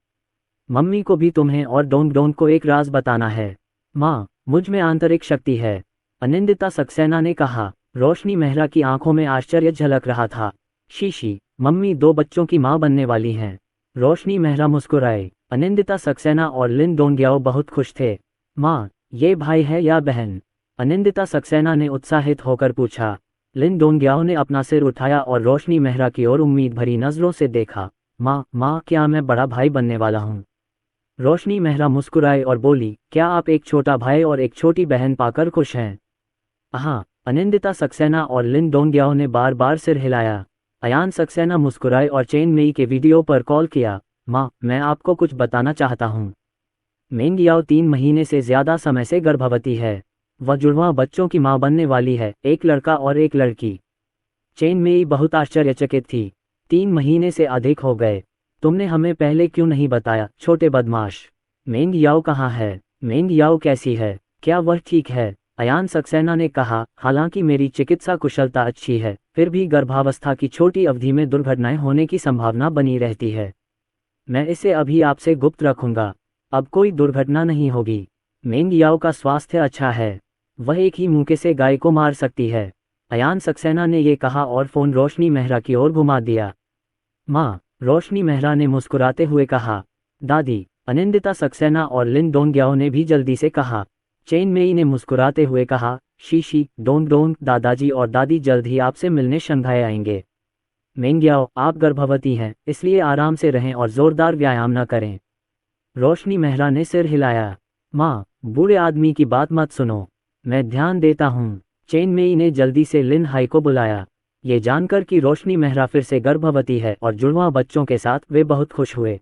मम्मी को भी तुम्हें और डोंग डोंग को एक राज बताना है। माँ, मुझ में आंतरिक शक्ति है, अनिंदिता सक्सेना ने कहा। रोशनी मेहरा की आंखों में आश्चर्य झलक रहा था। शीशी, मम्मी 2 बच्चों की माँ बनने वाली हैं। रोशनी मेहरा मुस्कुराए। अनिंदिता सक्सेना और लिन डोंग्याओ बहुत खुश थे। माँ, ये भाई है या बहन? अनिंदिता सक्सेना ने उत्साहित होकर पूछा। लिन डोंग्याओ ने अपना सिर उठाया और रोशनी मेहरा की ओर उम्मीद भरी नजरों से देखा। माँ, क्या मैं बड़ा भाई बनने वाला हूँ? रोशनी मेहरा मुस्कुराए और बोली, क्या आप एक छोटा भाई और एक छोटी बहन पाकर खुश हैं? हाँ, अनिंदिता सक्सेना और लिन डोंग्याओ ने बार बार सिर हिलाया। अयान सक्सेना मुस्कुराए और चेन मेई के वीडियो पर कॉल किया। माँ, मैं आपको कुछ बताना चाहता हूँ। मेंग याओ 3 महीने से ज्यादा समय से गर्भवती है। वह जुड़वां बच्चों की माँ बनने वाली है, एक लड़का और एक लड़की। चेन मेई बहुत आश्चर्यचकित थी। 3 महीने से अधिक हो गए। तुमने हमें पहले क्यों नहीं बताया, छोटे बदमाश? मेंग याओ कहाँ है? मेंग याओ कैसी है? क्या वह ठीक है? अयान सक्सेना ने कहा, हालांकि मेरी चिकित्सा कुशलता अच्छी है, फिर भी गर्भावस्था की छोटी अवधि में दुर्घटनाएं होने की संभावना बनी रहती है। मैं इसे अभी आपसे गुप्त रखूंगा। अब कोई दुर्घटना नहीं होगी। मेंग याओ का स्वास्थ्य अच्छा है। वह एक ही मुक्के से गाय को मार सकती है। अयान सक्सेना ने यह कहा और फोन रोशनी मेहरा की ओर घुमा दिया। माँ, रोशनी मेहरा ने मुस्कुराते हुए कहा। दादी, अनिंदिता सक्सेना और लिन डोंग्याओ ने भी जल्दी से कहा। चेन मेई ने मुस्कुराते हुए कहा, शीशी, डोंग डोंग, दादाजी और दादी जल्द ही आपसे मिलने शंघाई आएंगे। मेंग याओ, आप गर्भवती हैं, इसलिए आराम से रहें और जोरदार व्यायाम न करें। रोशनी मेहरा ने सिर हिलाया। माँ, बूढ़े आदमी की बात मत सुनो, मैं ध्यान देता हूँ। चेन मेई ने जल्दी से लिन हाई को बुलाया। ये जानकर कि रोशनी मेहरा फिर से गर्भवती है और जुड़वां बच्चों के साथ वे बहुत खुश हुए।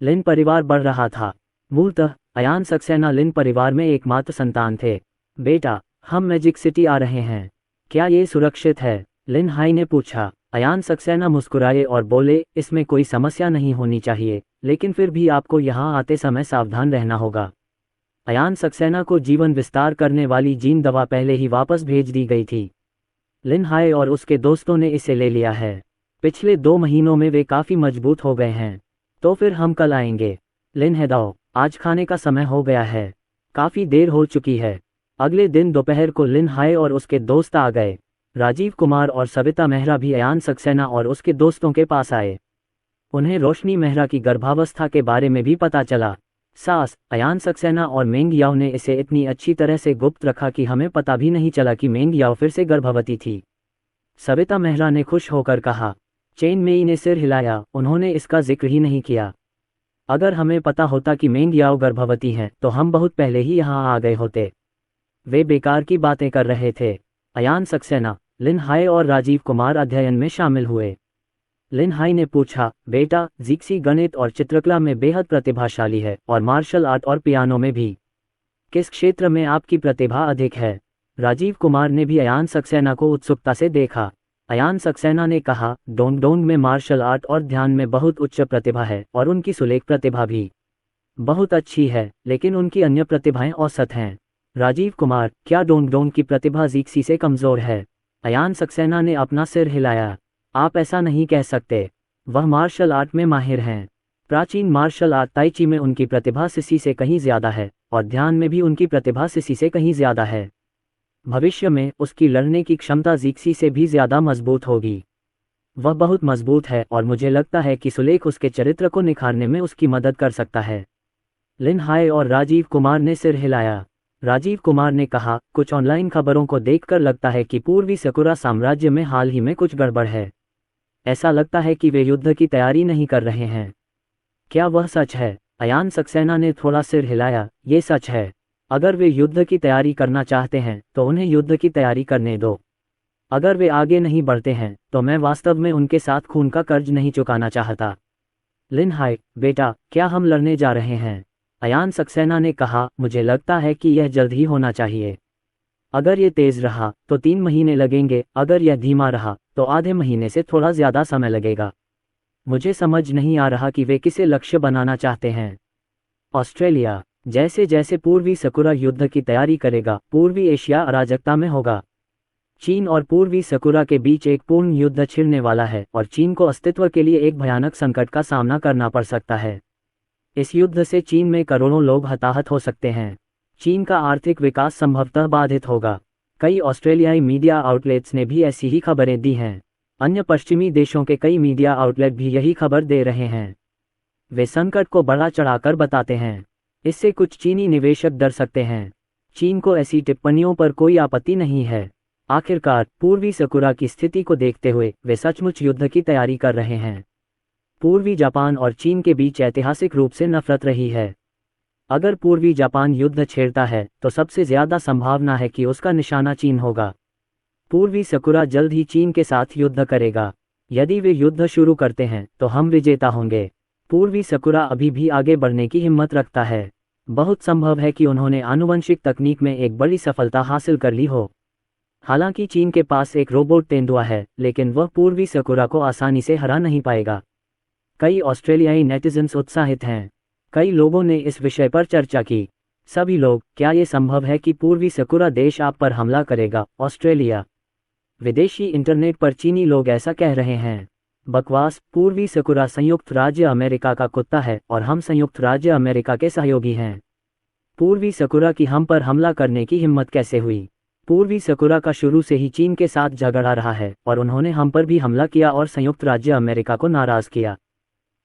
लिन परिवार बढ़ रहा था। मूलतः अयान सक्सेना लिन परिवार में एकमात्र संतान थे। बेटा, हम मैजिक सिटी आ रहे हैं, क्या ये सुरक्षित है? लिन हाई ने पूछा। अयान सक्सेना मुस्कुराए और बोले, इसमें कोई समस्या नहीं होनी चाहिए, लेकिन फिर भी आपको यहाँ आते समय सावधान रहना होगा। अयान सक्सेना को जीवन विस्तार करने वाली जीन दवा पहले ही वापस भेज दी गई थी। लिन हाई और उसके दोस्तों ने इसे ले लिया है। पिछले 2 महीनों में वे काफ़ी मजबूत हो गए हैं। तो फिर हम कल आएंगे। लिन हेदाओ, आज खाने का समय हो गया है, काफ़ी देर हो चुकी है। अगले दिन दोपहर को लिन हाई और उसके दोस्त आ गए। राजीव कुमार और सविता मेहरा भी अयान सक्सेना और उसके दोस्तों के पास आए। उन्हें रोशनी मेहरा की गर्भावस्था के बारे में भी पता चला। सास, अयान सक्सेना और मेंग याओ ने इसे इतनी अच्छी तरह से गुप्त रखा कि हमें पता भी नहीं चला कि मेंग याओ फिर से गर्भवती थी, सविता मेहरा ने खुश होकर कहा। चेन मेई ने सिर हिलाया, उन्होंने इसका जिक्र ही नहीं किया। अगर हमें पता होता कि मेंग याओ गर्भवती हैं तो हम बहुत पहले ही यहाँ आ गए होते। वे बेकार की बातें कर रहे थे। अयान सक्सेना, लिन हाई और राजीव कुमार अध्ययन में शामिल हुए। लिन हाई ने पूछा, बेटा, जीक्सी गणित और चित्रकला में बेहद प्रतिभाशाली है और मार्शल आर्ट और पियानो में भी। किस क्षेत्र में आपकी प्रतिभा अधिक है? राजीव कुमार ने भी अयान सक्सेना को उत्सुकता से देखा। अयान सक्सेना ने कहा, डोंग डोंग में मार्शल आर्ट और ध्यान में बहुत उच्च प्रतिभा है और उनकी सुलेख प्रतिभा भी बहुत अच्छी है, लेकिन उनकी अन्य प्रतिभाएं औसत हैं। राजीव कुमार, क्या डोंग डोंग की प्रतिभा जीक्सी से कमजोर है? अयान सक्सेना ने अपना सिर हिलाया। आप ऐसा नहीं कह सकते। वह मार्शल आर्ट में माहिर हैं। प्राचीन मार्शल आर्ट ताई ची में उनकी प्रतिभा सिसी से कहीं ज्यादा है और ध्यान में भी उनकी प्रतिभा सिसी से कहीं ज्यादा है। भविष्य में उसकी लड़ने की क्षमता जीक्सी से भी ज्यादा मजबूत होगी। वह बहुत मजबूत है और मुझे लगता है कि सुलेख उसके चरित्र को निखारने में उसकी मदद कर सकता है। लिन हाय और राजीव कुमार ने सिर हिलाया। राजीव कुमार ने कहा, कुछ ऑनलाइन खबरों को देखकर लगता है कि पूर्वी सकुरा साम्राज्य में हाल ही में कुछ गड़बड़ है। ऐसा लगता है कि वे युद्ध की तैयारी नहीं कर रहे हैं। क्या वह सच है? अयान सक्सेना ने थोड़ा सिर हिलाया। ये सच है। अगर वे युद्ध की तैयारी करना चाहते हैं तो उन्हें युद्ध की तैयारी करने दो। अगर वे आगे नहीं बढ़ते हैं तो मैं वास्तव में उनके साथ खून का कर्ज नहीं चुकाना चाहता। लिन हाय, बेटा, क्या हम लड़ने जा रहे हैं? अयान सक्सेना ने कहा, मुझे लगता है कि यह जल्द ही होना चाहिए। अगर ये तेज रहा तो 3 महीने लगेंगे, अगर यह धीमा रहा तो आधे महीने से थोड़ा ज्यादा समय लगेगा। मुझे समझ नहीं आ रहा कि वे किसे लक्ष्य बनाना चाहते हैं। ऑस्ट्रेलिया, जैसे जैसे पूर्वी सकुरा युद्ध की तैयारी करेगा, पूर्वी एशिया अराजकता में होगा। चीन और पूर्वी सकुरा के बीच एक पूर्ण युद्ध छिड़ने वाला है और चीन को अस्तित्व के लिए एक भयानक संकट का सामना करना पड़ सकता है। इस युद्ध से चीन में करोड़ों लोग हताहत हो सकते हैं। चीन का आर्थिक विकास संभवतः बाधित होगा। कई ऑस्ट्रेलियाई मीडिया आउटलेट्स ने भी ऐसी ही खबरें दी हैं। अन्य पश्चिमी देशों के कई मीडिया आउटलेट भी यही खबर दे रहे हैं। वे संकट को बढ़ा चढ़ाकर बताते हैं। इससे कुछ चीनी निवेशक डर सकते हैं। चीन को ऐसी टिप्पणियों पर कोई आपत्ति नहीं है। आखिरकार, पूर्वी सकुरा की स्थिति को देखते हुए वे सचमुच युद्ध की तैयारी कर रहे हैं। पूर्वी जापान और चीन के बीच ऐतिहासिक रूप से नफरत रही है। अगर पूर्वी जापान युद्ध छेड़ता है तो सबसे ज्यादा संभावना है कि उसका निशाना चीन होगा। पूर्वी सकुरा जल्द ही चीन के साथ युद्ध करेगा। यदि वे युद्ध शुरू करते हैं तो हम विजेता होंगे। पूर्वी सकुरा अभी भी आगे बढ़ने की हिम्मत रखता है। बहुत संभव है कि उन्होंने आनुवंशिक तकनीक में एक बड़ी सफलता हासिल कर ली हो। हालांकि चीन के पास एक रोबोट तेंदुआ है, लेकिन वह पूर्वी सकुरा को आसानी से हरा नहीं पाएगा। कई ऑस्ट्रेलियाई नेटिजन्स उत्साहित हैं। कई लोगों ने इस विषय पर चर्चा की। सभी लोग, क्या ये संभव है कि पूर्वी सकुरा देश आप पर हमला करेगा? ऑस्ट्रेलिया। विदेशी इंटरनेट पर चीनी लोग ऐसा कह रहे हैं। बकवास। पूर्वी सकुरा संयुक्त राज्य अमेरिका का कुत्ता है और हम संयुक्त राज्य अमेरिका के सहयोगी हैं। पूर्वी सकुरा की हम पर हमला करने की हिम्मत कैसे हुई? पूर्वी सकुरा का शुरू से ही चीन के साथ झगड़ा रहा है और उन्होंने हम पर भी हमला किया और संयुक्त राज्य अमेरिका को नाराज किया।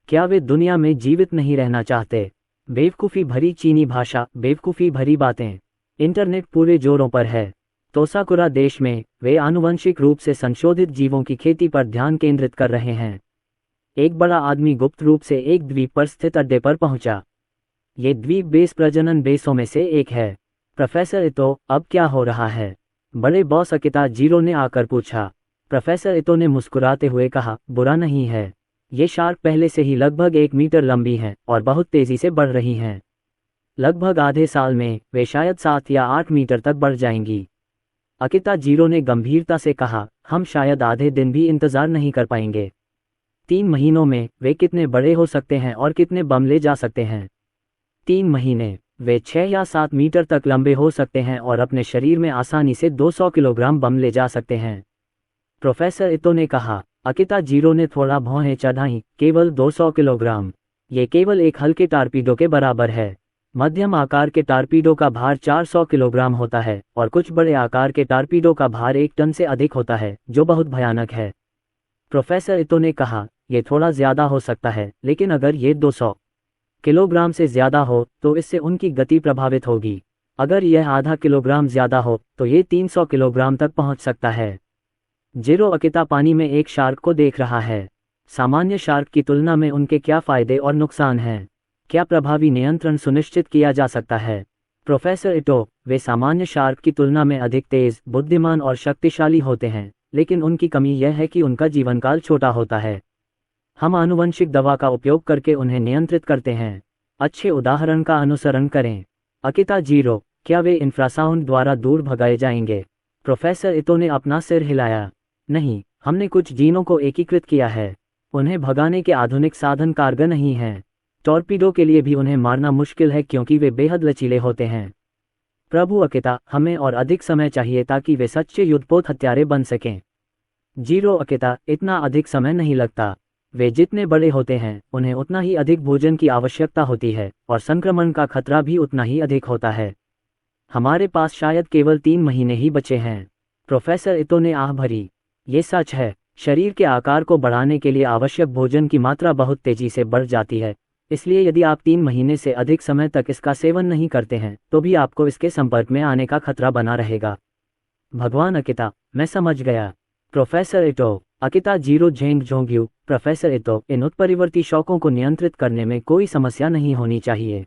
क्या वे दुनिया में जीवित नहीं रहना चाहते? बेवकूफ़ी भरी चीनी भाषा, बेवकूफ़ी भरी बातें। इंटरनेट पूरे जोरों पर है। तोसाकुरा देश में वे आनुवंशिक रूप से संशोधित जीवों की खेती पर ध्यान केंद्रित कर रहे हैं। एक बड़ा आदमी गुप्त रूप से एक द्वीप पर स्थित अड्डे पर पहुंचा। ये द्वीप बेस प्रजनन बेसों में से एक है। प्रोफेसर इतो, अब क्या हो रहा है? बड़े बॉस अकिता जीरो ने आकर पूछा। प्रोफेसर इतो ने मुस्कुराते हुए कहा, बुरा नहीं है। ये शार्क पहले से ही लगभग 1 मीटर लंबी हैं और बहुत तेजी से बढ़ रही हैं। लगभग आधे साल में वे शायद 7 या 8 मीटर तक बढ़ जाएंगी। अकिता जीरो ने गंभीरता से कहा, हम शायद आधे दिन भी इंतजार नहीं कर पाएंगे। 3 महीनों में वे कितने बड़े हो सकते हैं और कितने बम ले जा सकते हैं? 3 महीने, वे 6 या 7 मीटर तक लंबे हो सकते हैं और अपने शरीर में आसानी से 200 किलोग्राम बम ले जा सकते हैं। प्रोफेसर इतो ने कहा। अकिता जीरो ने थोड़ा भौहें चढ़ाईं। केवल 200 किलोग्राम? ये केवल एक हल्के टारपीडो के बराबर है। मध्यम आकार के टारपीडो का भार 400 किलोग्राम होता है और कुछ बड़े आकार के टारपीडो का भार 1 टन से अधिक होता है, जो बहुत भयानक है। प्रोफेसर इतो ने कहा, यह थोड़ा ज्यादा हो सकता है, लेकिन अगर ये 200 किलोग्राम से ज्यादा हो तो इससे उनकी गति प्रभावित होगी। अगर यह आधा किलोग्राम ज्यादा हो तो ये 300 किलोग्राम तक पहुंच सकता है। जीरो अकिता पानी में एक शार्क को देख रहा है। सामान्य शार्क की तुलना में उनके क्या फायदे और नुकसान हैं? क्या प्रभावी नियंत्रण सुनिश्चित किया जा सकता है? प्रोफेसर इटो, वे सामान्य शार्क की तुलना में अधिक तेज, बुद्धिमान और शक्तिशाली होते हैं, लेकिन उनकी कमी यह है कि उनका जीवनकाल छोटा होता है। हम आनुवंशिक दवा का उपयोग करके उन्हें नियंत्रित करते हैं। अच्छे उदाहरण का अनुसरण करें। अकिता जीरो, क्या वे इंफ्रासाउंड द्वारा दूर भगाए जाएंगे? प्रोफेसर इतो ने अपना सिर हिलाया। नहीं, हमने कुछ जीनों को एकीकृत किया है। उन्हें भगाने के आधुनिक साधन कारगर नहीं हैं। टॉर्पीडो के लिए भी उन्हें मारना मुश्किल है क्योंकि वे बेहद लचीले होते हैं। प्रभु अकिता, हमें और अधिक समय चाहिए ताकि वे सच्चे युद्धपोत हत्यारे बन सकें। जीरो अकिता, इतना अधिक समय नहीं लगता। वे जितने बड़े होते हैं उन्हें उतना ही अधिक भोजन की आवश्यकता होती है और संक्रमण का खतरा भी उतना ही अधिक होता है। हमारे पास शायद केवल 3 महीने ही बचे हैं। प्रोफेसर इतो ने आह भरी। ये सच है। शरीर के आकार को बढ़ाने के लिए आवश्यक भोजन की मात्रा बहुत तेजी से बढ़ जाती है, इसलिए यदि आप 3 महीने से अधिक समय तक इसका सेवन नहीं करते हैं तो भी आपको इसके संपर्क में आने का खतरा बना रहेगा। भगवान अकिता, मैं समझ गया। Professor Ito. Akita Jiro Zheng Zhongyu. Professor Ito, इन उत्परिवर्ती शौकों को नियंत्रित करने में कोई समस्या नहीं होनी चाहिए,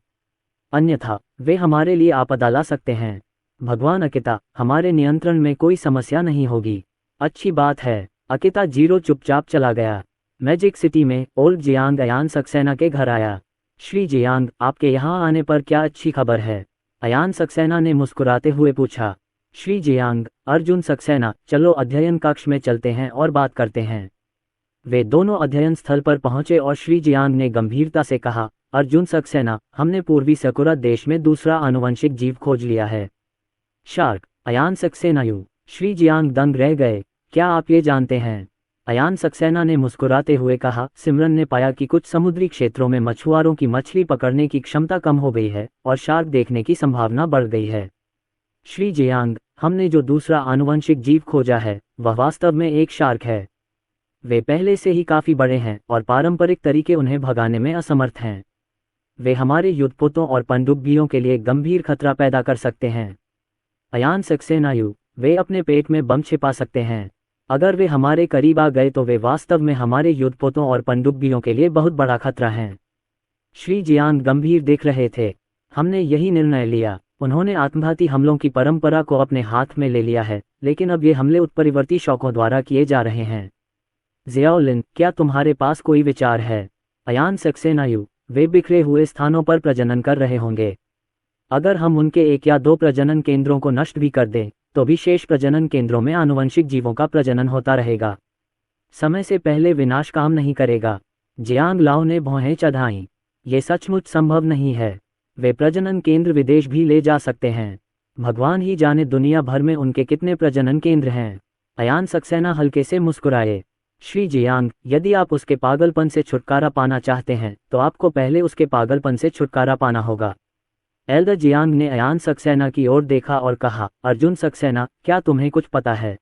अन्यथा वे हमारे लिए आपदा ला सकते हैं। भगवान अकिता, हमारे नियंत्रण में कोई समस्या नहीं होगी। अच्छी बात है। अकिता जीरो चुपचाप चला गया। मैजिक सिटी में ओल्ड जियांग अयान सक्सेना के घर आया। श्री जियांग, आपके यहाँ आने पर क्या अच्छी खबर है? अयान सक्सेना ने मुस्कुराते हुए पूछा। श्री जियांग, अर्जुन सक्सेना, चलो अध्ययन कक्ष में चलते हैं और बात करते हैं। वे दोनों अध्ययन स्थल पर पहुंचे और श्री जियांग ने गंभीरता से कहा, अर्जुन सक्सेना, हमने पूर्वी सकुरा देश में दूसरा आनुवंशिक जीव खोज लिया है। शार्क। अयान सक्सेनायु। श्री जियांग दंग रह गए। क्या आप ये जानते हैं? अयान सक्सेना ने मुस्कुराते हुए कहा, सिमरन ने पाया कि कुछ समुद्री क्षेत्रों में मछुआरों की मछली पकड़ने की क्षमता कम हो गई है और शार्क देखने की संभावना बढ़ गई है। श्री जियांग, हमने जो दूसरा आनुवंशिक जीव खोजा है वह वास्तव में एक शार्क है। वे पहले से ही काफी बड़े हैं और पारंपरिक तरीके उन्हें भगाने में असमर्थ हैं। वे हमारे युद्धपोतों और पनडुब्बियों के लिए गंभीर खतरा पैदा कर सकते हैं। अयान सक्सेनायु, वे अपने पेट में बम छिपा सकते हैं। अगर वे हमारे करीब आ गए तो वे वास्तव में हमारे युद्धपोतों और पनडुब्बियों के लिए बहुत बड़ा खतरा हैं। श्री जियांग गंभीर देख रहे थे। हमने यही निर्णय लिया। उन्होंने आत्मघाती हमलों की परंपरा को अपने हाथ में ले लिया है, लेकिन अब ये हमले उत्परिवर्ती शौकों द्वारा किए जा रहे हैं। ज़ियाओलिन, क्या तुम्हारे पास कोई विचार है? अयान सक्सेनायु, वे बिखरे हुए स्थानों पर प्रजनन कर रहे होंगे। अगर हम उनके 1 या 2 प्रजनन केंद्रों को नष्ट भी कर दें तो भी शेष प्रजनन केंद्रों में आनुवंशिक जीवों का प्रजनन होता रहेगा। समय से पहले विनाश काम नहीं करेगा। जियांग लाओ ने भौहें चढ़ाईं। ये सचमुच संभव नहीं है। वे प्रजनन केंद्र विदेश भी ले जा सकते हैं। भगवान ही जाने दुनिया भर में उनके कितने प्रजनन केंद्र हैं। अयान सक्सेना हल्के से मुस्कुराए। श्री जियांग, यदि आप उसके पागलपन से छुटकारा पाना चाहते हैं तो आपको पहले उसके पागलपन से छुटकारा पाना होगा। एल्डर जियांग ने अयान सक्सेना की ओर देखा और कहा, अर्जुन सक्सेना, क्या तुम्हें कुछ पता है?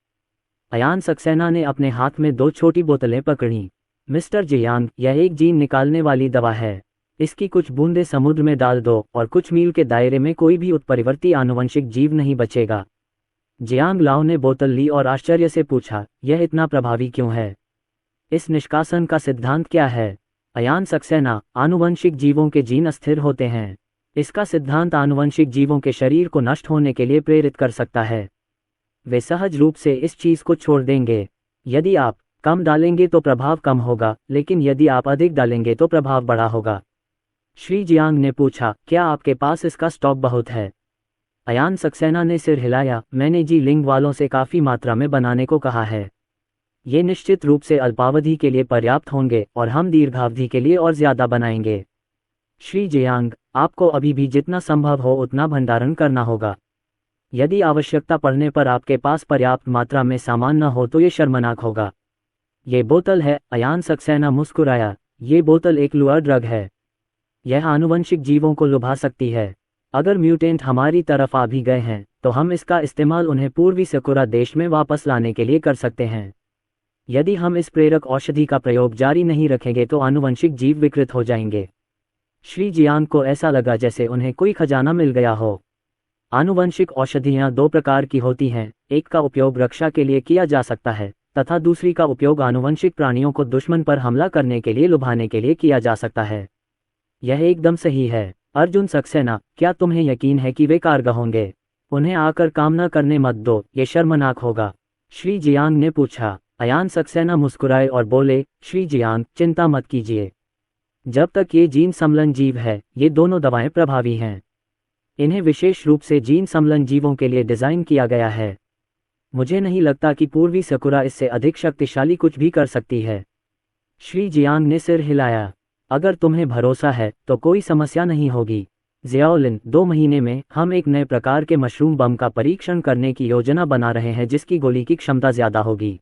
अयान सक्सेना ने अपने हाथ में 2 छोटी बोतलें पकड़ी। मिस्टर जियांग, यह एक जीन निकालने वाली दवा है। इसकी कुछ बूंदें समुद्र में डाल दो और कुछ मील के दायरे में कोई भी उत्परिवर्ती आनुवंशिक जीव नहीं बचेगा। जियांग लाओ ने बोतल ली और आश्चर्य से पूछा, यह इतना प्रभावी क्यों है? इस निष्कासन का सिद्धांत क्या है? अयान सक्सेना, आनुवंशिक जीवों के जीन अस्थिर होते हैं। इसका सिद्धांत आनुवंशिक जीवों के शरीर को नष्ट होने के लिए प्रेरित कर सकता है। वे सहज रूप से इस चीज को छोड़ देंगे। यदि आप कम डालेंगे तो प्रभाव कम होगा, लेकिन यदि आप अधिक डालेंगे तो प्रभाव बड़ा होगा। श्री जियांग ने पूछा, क्या आपके पास इसका स्टॉक बहुत है? अयान सक्सेना ने सिर हिलाया। मैंने जी लिंग वालों से काफी मात्रा में बनाने को कहा है। ये निश्चित रूप से अल्पावधि के लिए पर्याप्त होंगे और हम दीर्घावधि के लिए और ज्यादा बनाएंगे। श्री जियांग, आपको अभी भी जितना संभव हो उतना भंडारण करना होगा। यदि आवश्यकता पड़ने पर आपके पास पर्याप्त मात्रा में सामान न हो तो ये शर्मनाक होगा। ये बोतल है। अयान सक्सेना मुस्कुराया। ये बोतल एक लुआ ड्रग है। यह आनुवंशिक जीवों को लुभा सकती है। अगर म्यूटेंट हमारी तरफ आ भी गए हैं तो हम इसका इस्तेमाल उन्हें पूर्वी सकुरा देश में वापस लाने के लिए कर सकते हैं। यदि हम इस प्रेरक औषधि का प्रयोग जारी नहीं रखेंगे तो आनुवंशिक जीव विकृत हो जाएंगे। श्री जियांग को ऐसा लगा जैसे उन्हें कोई खजाना मिल गया हो। आनुवंशिक औषधियां 2 प्रकार की होती हैं, एक का उपयोग रक्षा के लिए किया जा सकता है तथा दूसरी का उपयोग आनुवंशिक प्राणियों को दुश्मन पर हमला करने के लिए लुभाने के लिए किया जा सकता है। यह एकदम सही है। अर्जुन सक्सेना, क्या तुम्हें यकीन है कि वे कारगर होंगे? उन्हें आकर काम न करने मत दो, ये शर्मनाक होगा। श्री जियांग ने पूछा। अयान सक्सेना मुस्कुराए और बोले, श्री जियांग, चिंता मत कीजिए। जब तक ये जीन सम्लन जीव है ये दोनों दवाएं प्रभावी हैं। इन्हें विशेष रूप से जीन सम्मिलन जीवों के लिए डिज़ाइन किया गया है। मुझे नहीं लगता कि पूर्वी सकुरा इससे अधिक शक्तिशाली कुछ भी कर सकती है। श्री जियांग ने सिर हिलाया। अगर तुम्हें भरोसा है तो कोई समस्या नहीं होगी। ज़ियाओलिन, 2 महीने में हम एक नए प्रकार के मशरूम बम का परीक्षण करने की योजना बना रहे हैं जिसकी गोली की क्षमता ज़्यादा होगी।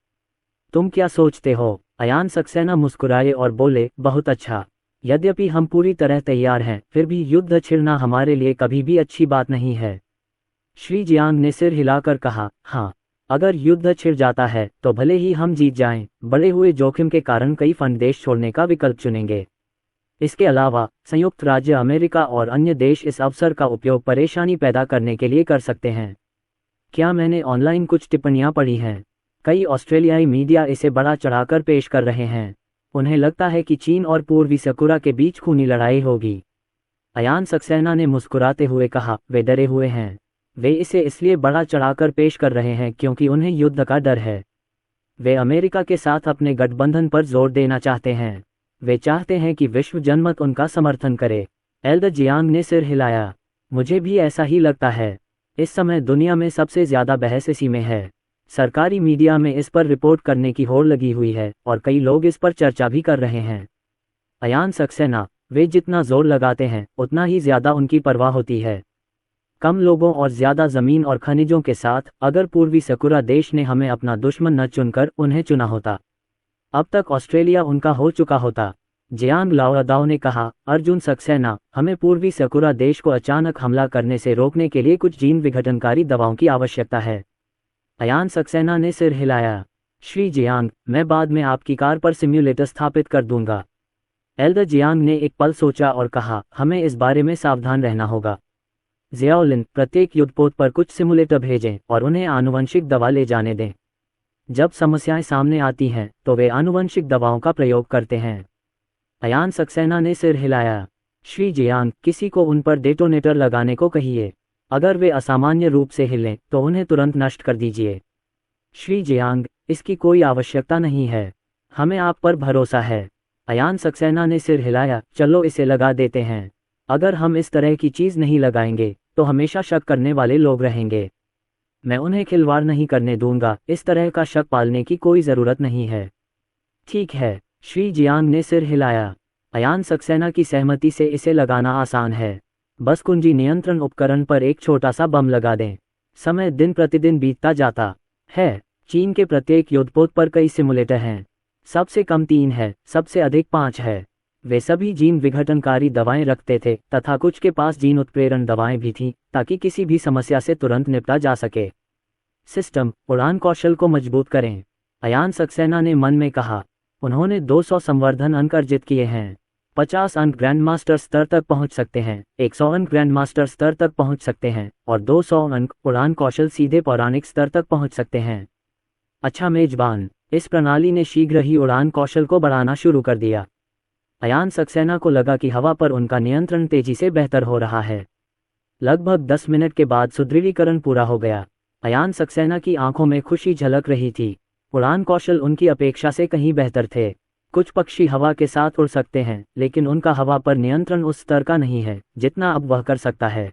तुम क्या सोचते हो? अयान सक्सेना मुस्कुराए और बोले, बहुत अच्छा। यद्यपि हम पूरी तरह तैयार हैं, फिर भी युद्ध छिड़ना हमारे लिए कभी भी अच्छी बात नहीं है। श्री जियांग ने सिर हिलाकर कहा, हाँ, अगर युद्ध छिड़ जाता है तो भले ही हम जीत जाएं, बढ़े हुए जोखिम के कारण कई फंड देश छोड़ने का विकल्प चुनेंगे। इसके अलावा संयुक्त राज्य अमेरिका और अन्य देश इस अवसर का उपयोग परेशानी पैदा करने के लिए कर सकते हैं। क्या मैंने ऑनलाइन कुछ टिप्पणियां पढ़ी हैं? कई ऑस्ट्रेलियाई मीडिया इसे बड़ा चढ़ाकर पेश कर रहे हैं। उन्हें लगता है कि चीन और पूर्वी सकुरा के बीच खूनी लड़ाई होगी। अयान सक्सेना ने मुस्कुराते हुए कहा, वे डरे हुए हैं। वे इसे इसलिए बड़ा चढ़ाकर पेश कर रहे हैं क्योंकि उन्हें युद्ध का डर है। वे अमेरिका के साथ अपने गठबंधन पर जोर देना चाहते हैं। वे चाहते हैं कि विश्व जनमत उनका समर्थन करे। एल्डर जियांग ने सिर हिलाया। मुझे भी ऐसा ही लगता है। इस समय दुनिया में सबसे ज़्यादा बहस इसी में है। सरकारी मीडिया में इस पर रिपोर्ट करने की होड़ लगी हुई है और कई लोग इस पर चर्चा भी कर रहे हैं। अयान सक्सेना, वे जितना जोर लगाते हैं उतना ही ज़्यादा उनकी परवाह होती है। कम लोगों और ज़्यादा ज़मीन और खनिजों के साथ, अगर पूर्वी सकुरा देश ने हमें अपना दुश्मन न चुनकर उन्हें चुना होता, अब तक ऑस्ट्रेलिया उनका हो चुका होता। जियांग लाओदाओ ने कहा, अर्जुन सक्सेना, हमें पूर्वी सकुरा देश को अचानक हमला करने से रोकने के लिए कुछ जीन विघटनकारी दवाओं की आवश्यकता है। अयान सक्सेना ने सिर हिलाया। श्री जियांग, मैं बाद में आपकी कार पर सिम्युलेटर स्थापित कर दूंगा। एल्डर जियांग ने एक पल सोचा और कहा, हमें इस बारे में सावधान रहना होगा। ज़ियाओलिन, प्रत्येक युद्धपोत पर कुछ सिमुलेटर भेजें और उन्हें आनुवंशिक दवा ले जाने दें। जब समस्याएं सामने आती हैं तो वे आनुवंशिक दवाओं का प्रयोग करते हैं। अयान सक्सेना ने सिर हिलाया। श्री जियांग, किसी को उन पर डेटोनेटर लगाने को कहिए। अगर वे असामान्य रूप से हिलें तो उन्हें तुरंत नष्ट कर दीजिए। श्री जियांग, इसकी कोई आवश्यकता नहीं है। हमें आप पर भरोसा है। अयान सक्सेना ने सिर हिलाया। चलो इसे लगा देते हैं। अगर हम इस तरह की चीज़ नहीं लगाएंगे तो हमेशा शक करने वाले लोग रहेंगे। मैं उन्हें खिलवाड़ नहीं करने दूंगा। इस तरह का शक पालने की कोई ज़रूरत नहीं है। ठीक है, श्री जियांग ने सिर हिलाया। अयान सक्सेना की सहमति से इसे लगाना आसान है। बस कुंजी नियंत्रण उपकरण पर एक छोटा सा बम लगा दें। समय दिन प्रतिदिन बीतता जाता है। चीन के प्रत्येक युद्धपोत पर कई सिमुलेटर हैं। सबसे कम 3 है, सबसे अधिक 5 है। वे सभी जीन विघटनकारी दवाएं रखते थे तथा कुछ के पास जीन उत्प्रेरण दवाएं भी थीं ताकि किसी भी समस्या से तुरंत निपटा जा सके। सिस्टम, उड़ान कौशल को मजबूत करें, अयान सक्सेना ने मन में कहा। उन्होंने 200 संवर्धन अंक अर्जित किए हैं। 50 अंक ग्रैंड मास्टर स्तर तक पहुंच सकते हैं, 100 अंक ग्रैंड मास्टर स्तर तक पहुंच सकते हैं और 200 अंक उड़ान कौशल सीधे पौराणिक स्तर तक पहुंच सकते हैं। अच्छा मेजबान, इस प्रणाली ने शीघ्र ही उड़ान कौशल को बढ़ाना शुरू कर दिया। अयान सक्सेना को लगा कि हवा पर उनका नियंत्रण तेजी से बेहतर हो रहा है। लगभग 10 मिनट के बाद सुदृढ़ीकरण पूरा हो गया। अयान सक्सेना की आंखों में खुशी झलक रही थी। उड़ान कौशल उनकी अपेक्षा से कहीं बेहतर थे। कुछ पक्षी हवा के साथ उड़ सकते हैं, लेकिन उनका हवा पर नियंत्रण उस स्तर का नहीं है जितना अब वह कर सकता है।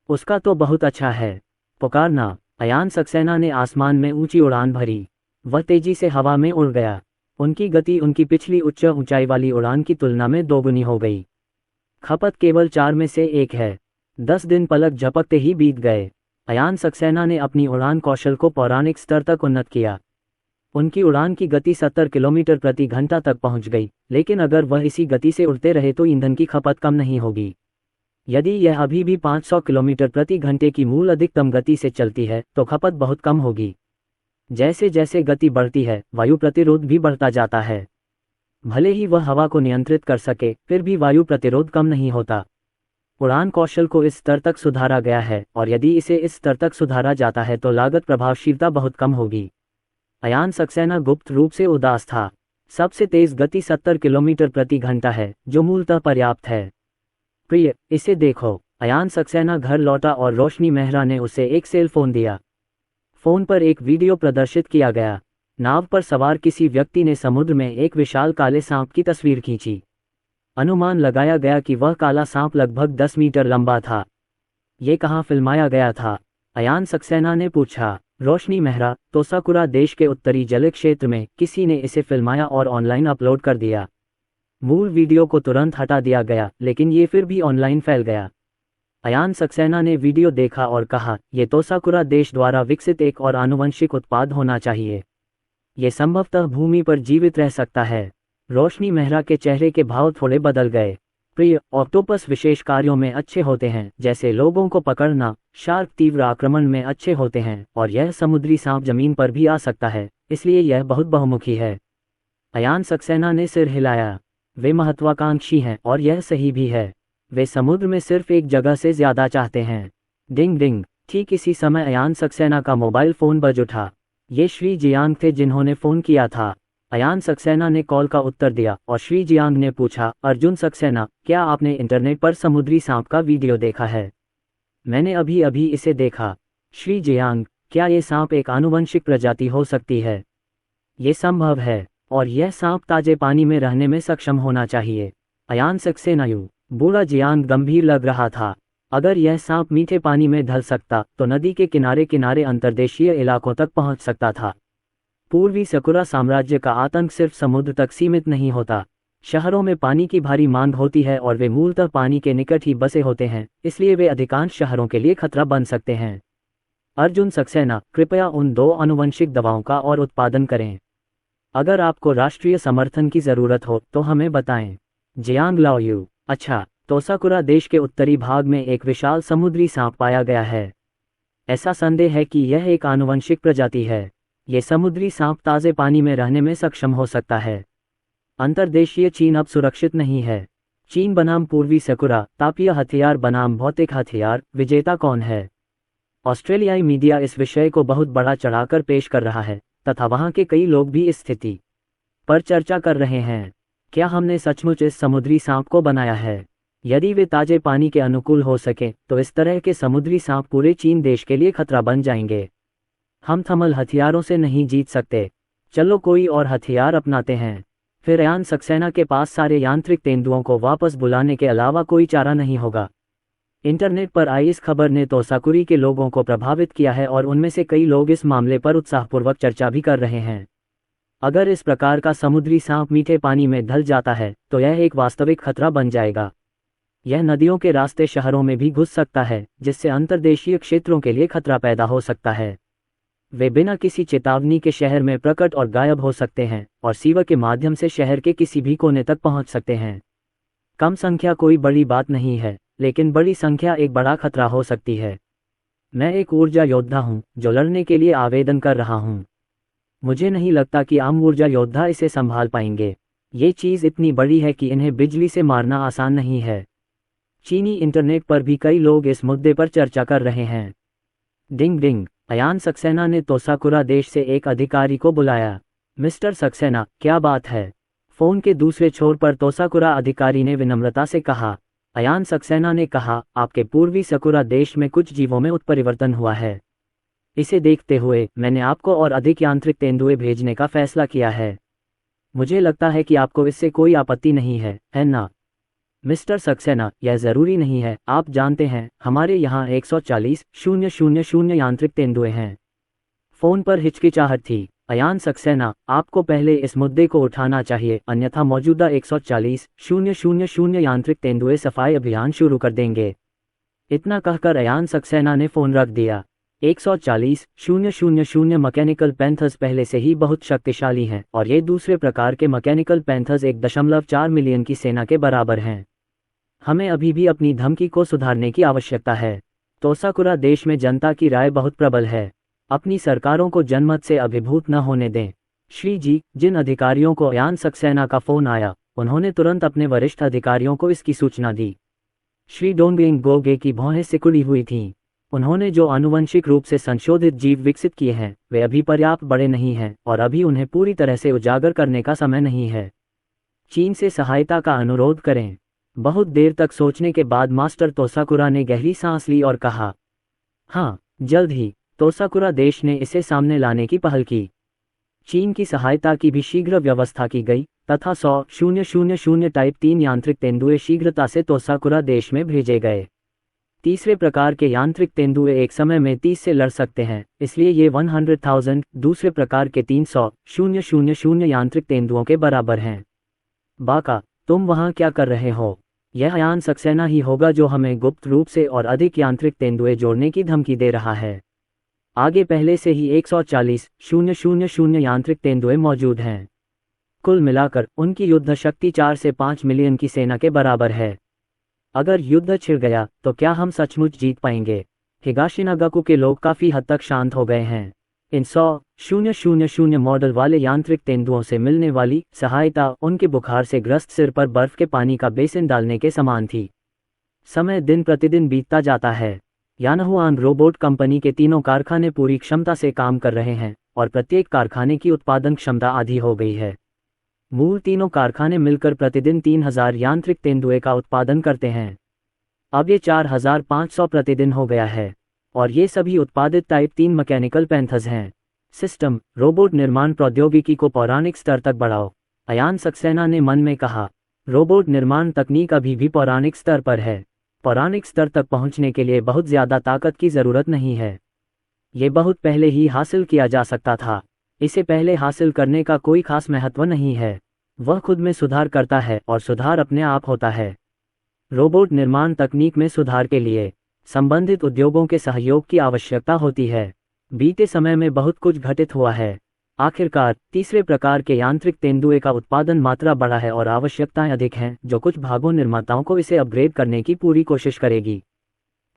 उसका तो बहुत अच्छा है। पुकारना, अयान सक्सेना ने आसमान में ऊंची उड़ान भरी। वह तेजी से हवा में उड़ गया। उनकी गति उनकी पिछली उच्च ऊंचाई वाली उड़ान की तुलना में दोगुनी हो गई। खपत केवल 4 में से 1 है। 10 दिन पलक झपकते ही बीत गए। अयान सक्सेना ने अपनी उड़ान कौशल को पौराणिक स्तर तक उन्नत किया। उनकी उड़ान की गति 70 किलोमीटर प्रति घंटा तक पहुंच गई, लेकिन अगर वह इसी गति से उड़ते रहे तो ईंधन की खपत कम नहीं होगी। यदि यह अभी भी 500 किलोमीटर प्रति घंटे की मूल अधिकतम गति से चलती है तो खपत बहुत कम होगी। जैसे जैसे गति बढ़ती है, वायु प्रतिरोध भी बढ़ता जाता है। भले ही वह हवा को नियंत्रित कर सके, फिर भी वायु प्रतिरोध कम नहीं होता। उड़ान कौशल को इस स्तर तक सुधारा गया है और यदि इसे इस स्तर तक सुधारा जाता है तो लागत प्रभावशीलता बहुत कम होगी। अयान सक्सेना गुप्त रूप से उदास था। सबसे तेज गति 70 किलोमीटर प्रति घंटा है, जो मूलतः पर्याप्त है। प्रिय, इसे देखो। अयान सक्सेना घर लौटा और रोशनी मेहरा ने उसे एक सेल फोन दिया। फोन पर एक वीडियो प्रदर्शित किया गया। नाव पर सवार किसी व्यक्ति ने समुद्र में एक विशाल काले सांप की तस्वीर खींची। अनुमान लगाया गया कि वह काला सांप लगभग 10 मीटर लंबा था। ये कहाँ फिल्माया गया था? अयान सक्सेना ने पूछा। रोशनी मेहरा, तोसाकुरा देश के उत्तरी जल क्षेत्र में किसी ने इसे फिल्माया और ऑनलाइन अपलोड कर दिया। मूल वीडियो को तुरंत हटा दिया गया, लेकिन ये फिर भी ऑनलाइन फैल गया। अयान सक्सेना ने वीडियो देखा और कहा, ये तोसाकुरा देश द्वारा विकसित एक और आनुवंशिक उत्पाद होना चाहिए। ये संभवतः भूमि पर जीवित रह सकता है। रोशनी मेहरा के चेहरे के भाव थोड़े बदल गए। प्रिय, ऑक्टोपस विशेष कार्यों में अच्छे होते हैं, जैसे लोगों को पकड़ना। शार्क तीव्र आक्रमण में अच्छे होते हैं, और यह समुद्री सांप जमीन पर भी आ सकता है, इसलिए यह बहुत बहुमुखी है। अयान सक्सेना ने सिर हिलाया। वे महत्वाकांक्षी हैं, और यह सही भी है। वे समुद्र में सिर्फ एक जगह से ज्यादा चाहते हैं। डिंग डिंग। ठीक इसी समय अयान सक्सेना का मोबाइल फोन बज उठा। ये श्री जियांग थे जिन्होंने फोन किया था। अयान सक्सेना ने कॉल का उत्तर दिया और श्री जियांग ने पूछा, अर्जुन सक्सेना, क्या आपने इंटरनेट पर समुद्री सांप का वीडियो देखा है? मैंने अभी अभी इसे देखा। श्री जियांग, क्या ये सांप एक आनुवंशिक प्रजाति हो सकती है? ये संभव है, और यह सांप ताजे पानी में रहने में सक्षम होना चाहिए। अयान सक्सेना। बूढ़ा जियांग गंभीर लग रहा था। अगर यह सांप मीठे पानी में ढल सकता तो नदी के किनारे किनारे अंतर्देशीय इलाकों तक पहुंच सकता था। पूर्वी सकुरा साम्राज्य का आतंक सिर्फ समुद्र तक सीमित नहीं होता। शहरों में पानी की भारी मांग होती है और वे मूलतः पानी के निकट ही बसे होते हैं, इसलिए वे अधिकांश शहरों के लिए खतरा बन सकते हैं। अर्जुन सक्सेना, कृपया उन 2 आनुवंशिक दवाओं का और उत्पादन करें। अगर आपको राष्ट्रीय समर्थन की जरूरत हो तो हमें बताएं। जियांग लाओयू, अच्छा, तोसाकुरा देश के उत्तरी भाग में एक विशाल समुद्री सांप पाया गया है। ऐसा संदेह है कि यह एक आनुवंशिक प्रजाति है। ये समुद्री सांप ताज़े पानी में रहने में सक्षम हो सकता है। अंतर्देशीय चीन अब सुरक्षित नहीं है। चीन बनाम पूर्वी सकुरा, तापीय हथियार बनाम भौतिक हथियार, विजेता कौन है? ऑस्ट्रेलियाई मीडिया इस विषय को बहुत बढ़ा चढ़ाकर पेश कर रहा है, तथा वहां के कई लोग भी इस स्थिति पर चर्चा कर रहे हैं। क्या हमने सचमुच इस समुद्री सांप को बनाया है? यदि वे ताजे पानी के अनुकूल हो सके तो इस तरह के समुद्री सांप पूरे चीन देश के लिए खतरा बन जाएंगे। हम थर्मल हथियारों से नहीं जीत सकते। चलो कोई और हथियार अपनाते हैं। फिर अयान सक्सेना के पास सारे यांत्रिक तेंदुओं को वापस बुलाने के अलावा कोई चारा नहीं होगा। इंटरनेट पर आई इस खबर ने तोसाकुरी के लोगों को प्रभावित किया है और उनमें से कई लोग इस मामले पर उत्साहपूर्वक चर्चा भी कर रहे हैं। अगर इस प्रकार का समुद्री सांप मीठे पानी में ढल जाता है तो यह एक वास्तविक खतरा बन जाएगा। यह नदियों के रास्ते शहरों में भी घुस सकता है, जिससे अंतर्देशीय क्षेत्रों के लिए खतरा पैदा हो सकता है। वे बिना किसी चेतावनी के शहर में प्रकट और गायब हो सकते हैं और सीवर के माध्यम से शहर के किसी भी कोने तक पहुंच सकते हैं। कम संख्या कोई बड़ी बात नहीं है, लेकिन बड़ी संख्या एक बड़ा खतरा हो सकती है। मैं एक ऊर्जा योद्धा हूं जो लड़ने के लिए आवेदन कर रहा हूं। मुझे नहीं लगता कि आम ऊर्जा योद्धा इसे संभाल पाएंगे। ये चीज़ इतनी बड़ी है कि इन्हें बिजली से मारना आसान नहीं है। चीनी इंटरनेट पर भी कई लोग इस मुद्दे पर चर्चा कर रहे हैं। डिंग डिंग। अयान सक्सेना ने तोसाकुरा देश से एक अधिकारी को बुलाया। मिस्टर सक्सेना, क्या बात है? फोन के दूसरे छोर पर तोसाकुरा अधिकारी ने विनम्रता से कहा। अयान सक्सेना ने कहा, आपके पूर्वी सकुरा देश में कुछ जीवों में उत्परिवर्तन हुआ है। इसे देखते हुए मैंने आपको और अधिक यांत्रिक तेंदुए भेजने का फैसला किया है। मुझे लगता है कि आपको इससे कोई आपत्ति नहीं है ना? मिस्टर सक्सेना, यह जरूरी नहीं है। आप जानते हैं, हमारे यहाँ 140,000 यांत्रिक तेंदुए हैं। फोन पर हिचकिचाहट थी। अयान सक्सेना, आपको पहले इस मुद्दे को उठाना चाहिए, अन्यथा मौजूदा 140,000 यांत्रिक तेंदुए सफाई अभियान शुरू कर देंगे। इतना कहकर अयान सक्सेना ने फोन रख दिया। 140,000 मैकेनिकल पैंथर्स पहले से ही बहुत शक्तिशाली हैं, और ये दूसरे प्रकार के मैकेनिकल पैंथर्स 1.4 मिलियन की सेना के बराबर हैं। हमें अभी भी अपनी धमकी को सुधारने की आवश्यकता है। तोसाकुरा देश में जनता की राय बहुत प्रबल है। अपनी सरकारों को जनमत से अभिभूत न होने दें। श्री जी, जिन अधिकारियों को अयान सक्सेना का फोन आया, उन्होंने तुरंत अपने वरिष्ठ अधिकारियों को इसकी सूचना दी। श्री डोंगबिंग गोगे की भौहें सिकुड़ी हुई थीं। उन्होंने जो आनुवंशिक रूप से संशोधित जीव विकसित किए हैं, वे अभी पर्याप्त बड़े नहीं हैं और अभी उन्हें पूरी तरह से उजागर करने का समय नहीं है। चीन से सहायता का अनुरोध करें। बहुत देर तक सोचने के बाद मास्टर तोसाकुरा ने गहरी सांस ली और कहा, हाँ, जल्द ही। तोसाकुरा देश ने इसे सामने लाने की पहल की। चीन की सहायता की भी शीघ्र व्यवस्था की गई तथा 100,000 टाइप 3 यांत्रिक तेंदुए शीघ्रता से तोसाकुरा देश में भेजे गए। तीसरे प्रकार के यांत्रिक तेंदुए एक समय में 30 से लड़ सकते हैं, इसलिए ये 100,000 दूसरे प्रकार के 300,000 यांत्रिक तेंदुओं के बराबर हैं। बाका, तुम वहाँ क्या कर रहे हो? यह अयान सक्सेना ही होगा जो हमें गुप्त रूप से और अधिक यांत्रिक तेंदुए जोड़ने की धमकी दे रहा है। आगे पहले से ही 140,000 यांत्रिक तेंदुए मौजूद हैं। कुल मिलाकर उनकी युद्ध शक्ति 4 से 5 मिलियन की सेना के बराबर है। अगर युद्ध छिड़ गया तो क्या हम सचमुच जीत पाएंगे? हिगाशिनागाकू के लोग काफी हद तक शांत हो गए हैं। इन 100,000 मॉडल वाले यांत्रिक तेंदुओं से मिलने वाली सहायता उनके बुखार से ग्रस्त सिर पर बर्फ के पानी का बेसिन डालने के समान थी। समय दिन प्रतिदिन बीतता जाता है। यानहुआन रोबोट कंपनी के तीनों कारखाने पूरी क्षमता से काम कर रहे हैं और प्रत्येक कारखाने की उत्पादन क्षमता आधी हो गई है। मूल तीनों कारखाने मिलकर प्रतिदिन 3,000 यांत्रिक तेंदुए का उत्पादन करते हैं। अब ये 4,500 प्रतिदिन हो गया है और ये सभी उत्पादित टाइप 3 मैकेनिकल पैंथर्स हैं। सिस्टम रोबोट निर्माण प्रौद्योगिकी को पौराणिक स्तर तक बढ़ाओ, अयान सक्सेना ने मन में कहा। रोबोट निर्माण तकनीक अभी भी पौराणिक स्तर पर है। पौराणिक स्तर तक पहुंचने के लिए बहुत ज़्यादा ताकत की ज़रूरत नहीं है। ये बहुत पहले ही हासिल किया जा सकता था। इसे पहले हासिल करने का कोई खास महत्व नहीं है। वह खुद में सुधार करता है और सुधार अपने आप होता है। रोबोट निर्माण तकनीक में सुधार के लिए संबंधित उद्योगों के सहयोग की आवश्यकता होती है। बीते समय में बहुत कुछ घटित हुआ है। आखिरकार तीसरे प्रकार के यांत्रिक तेंदुए का उत्पादन मात्रा बढ़ा है और आवश्यकताएं अधिक हैं, जो कुछ भागों निर्माताओं को इसे अपग्रेड करने की पूरी कोशिश करेगी।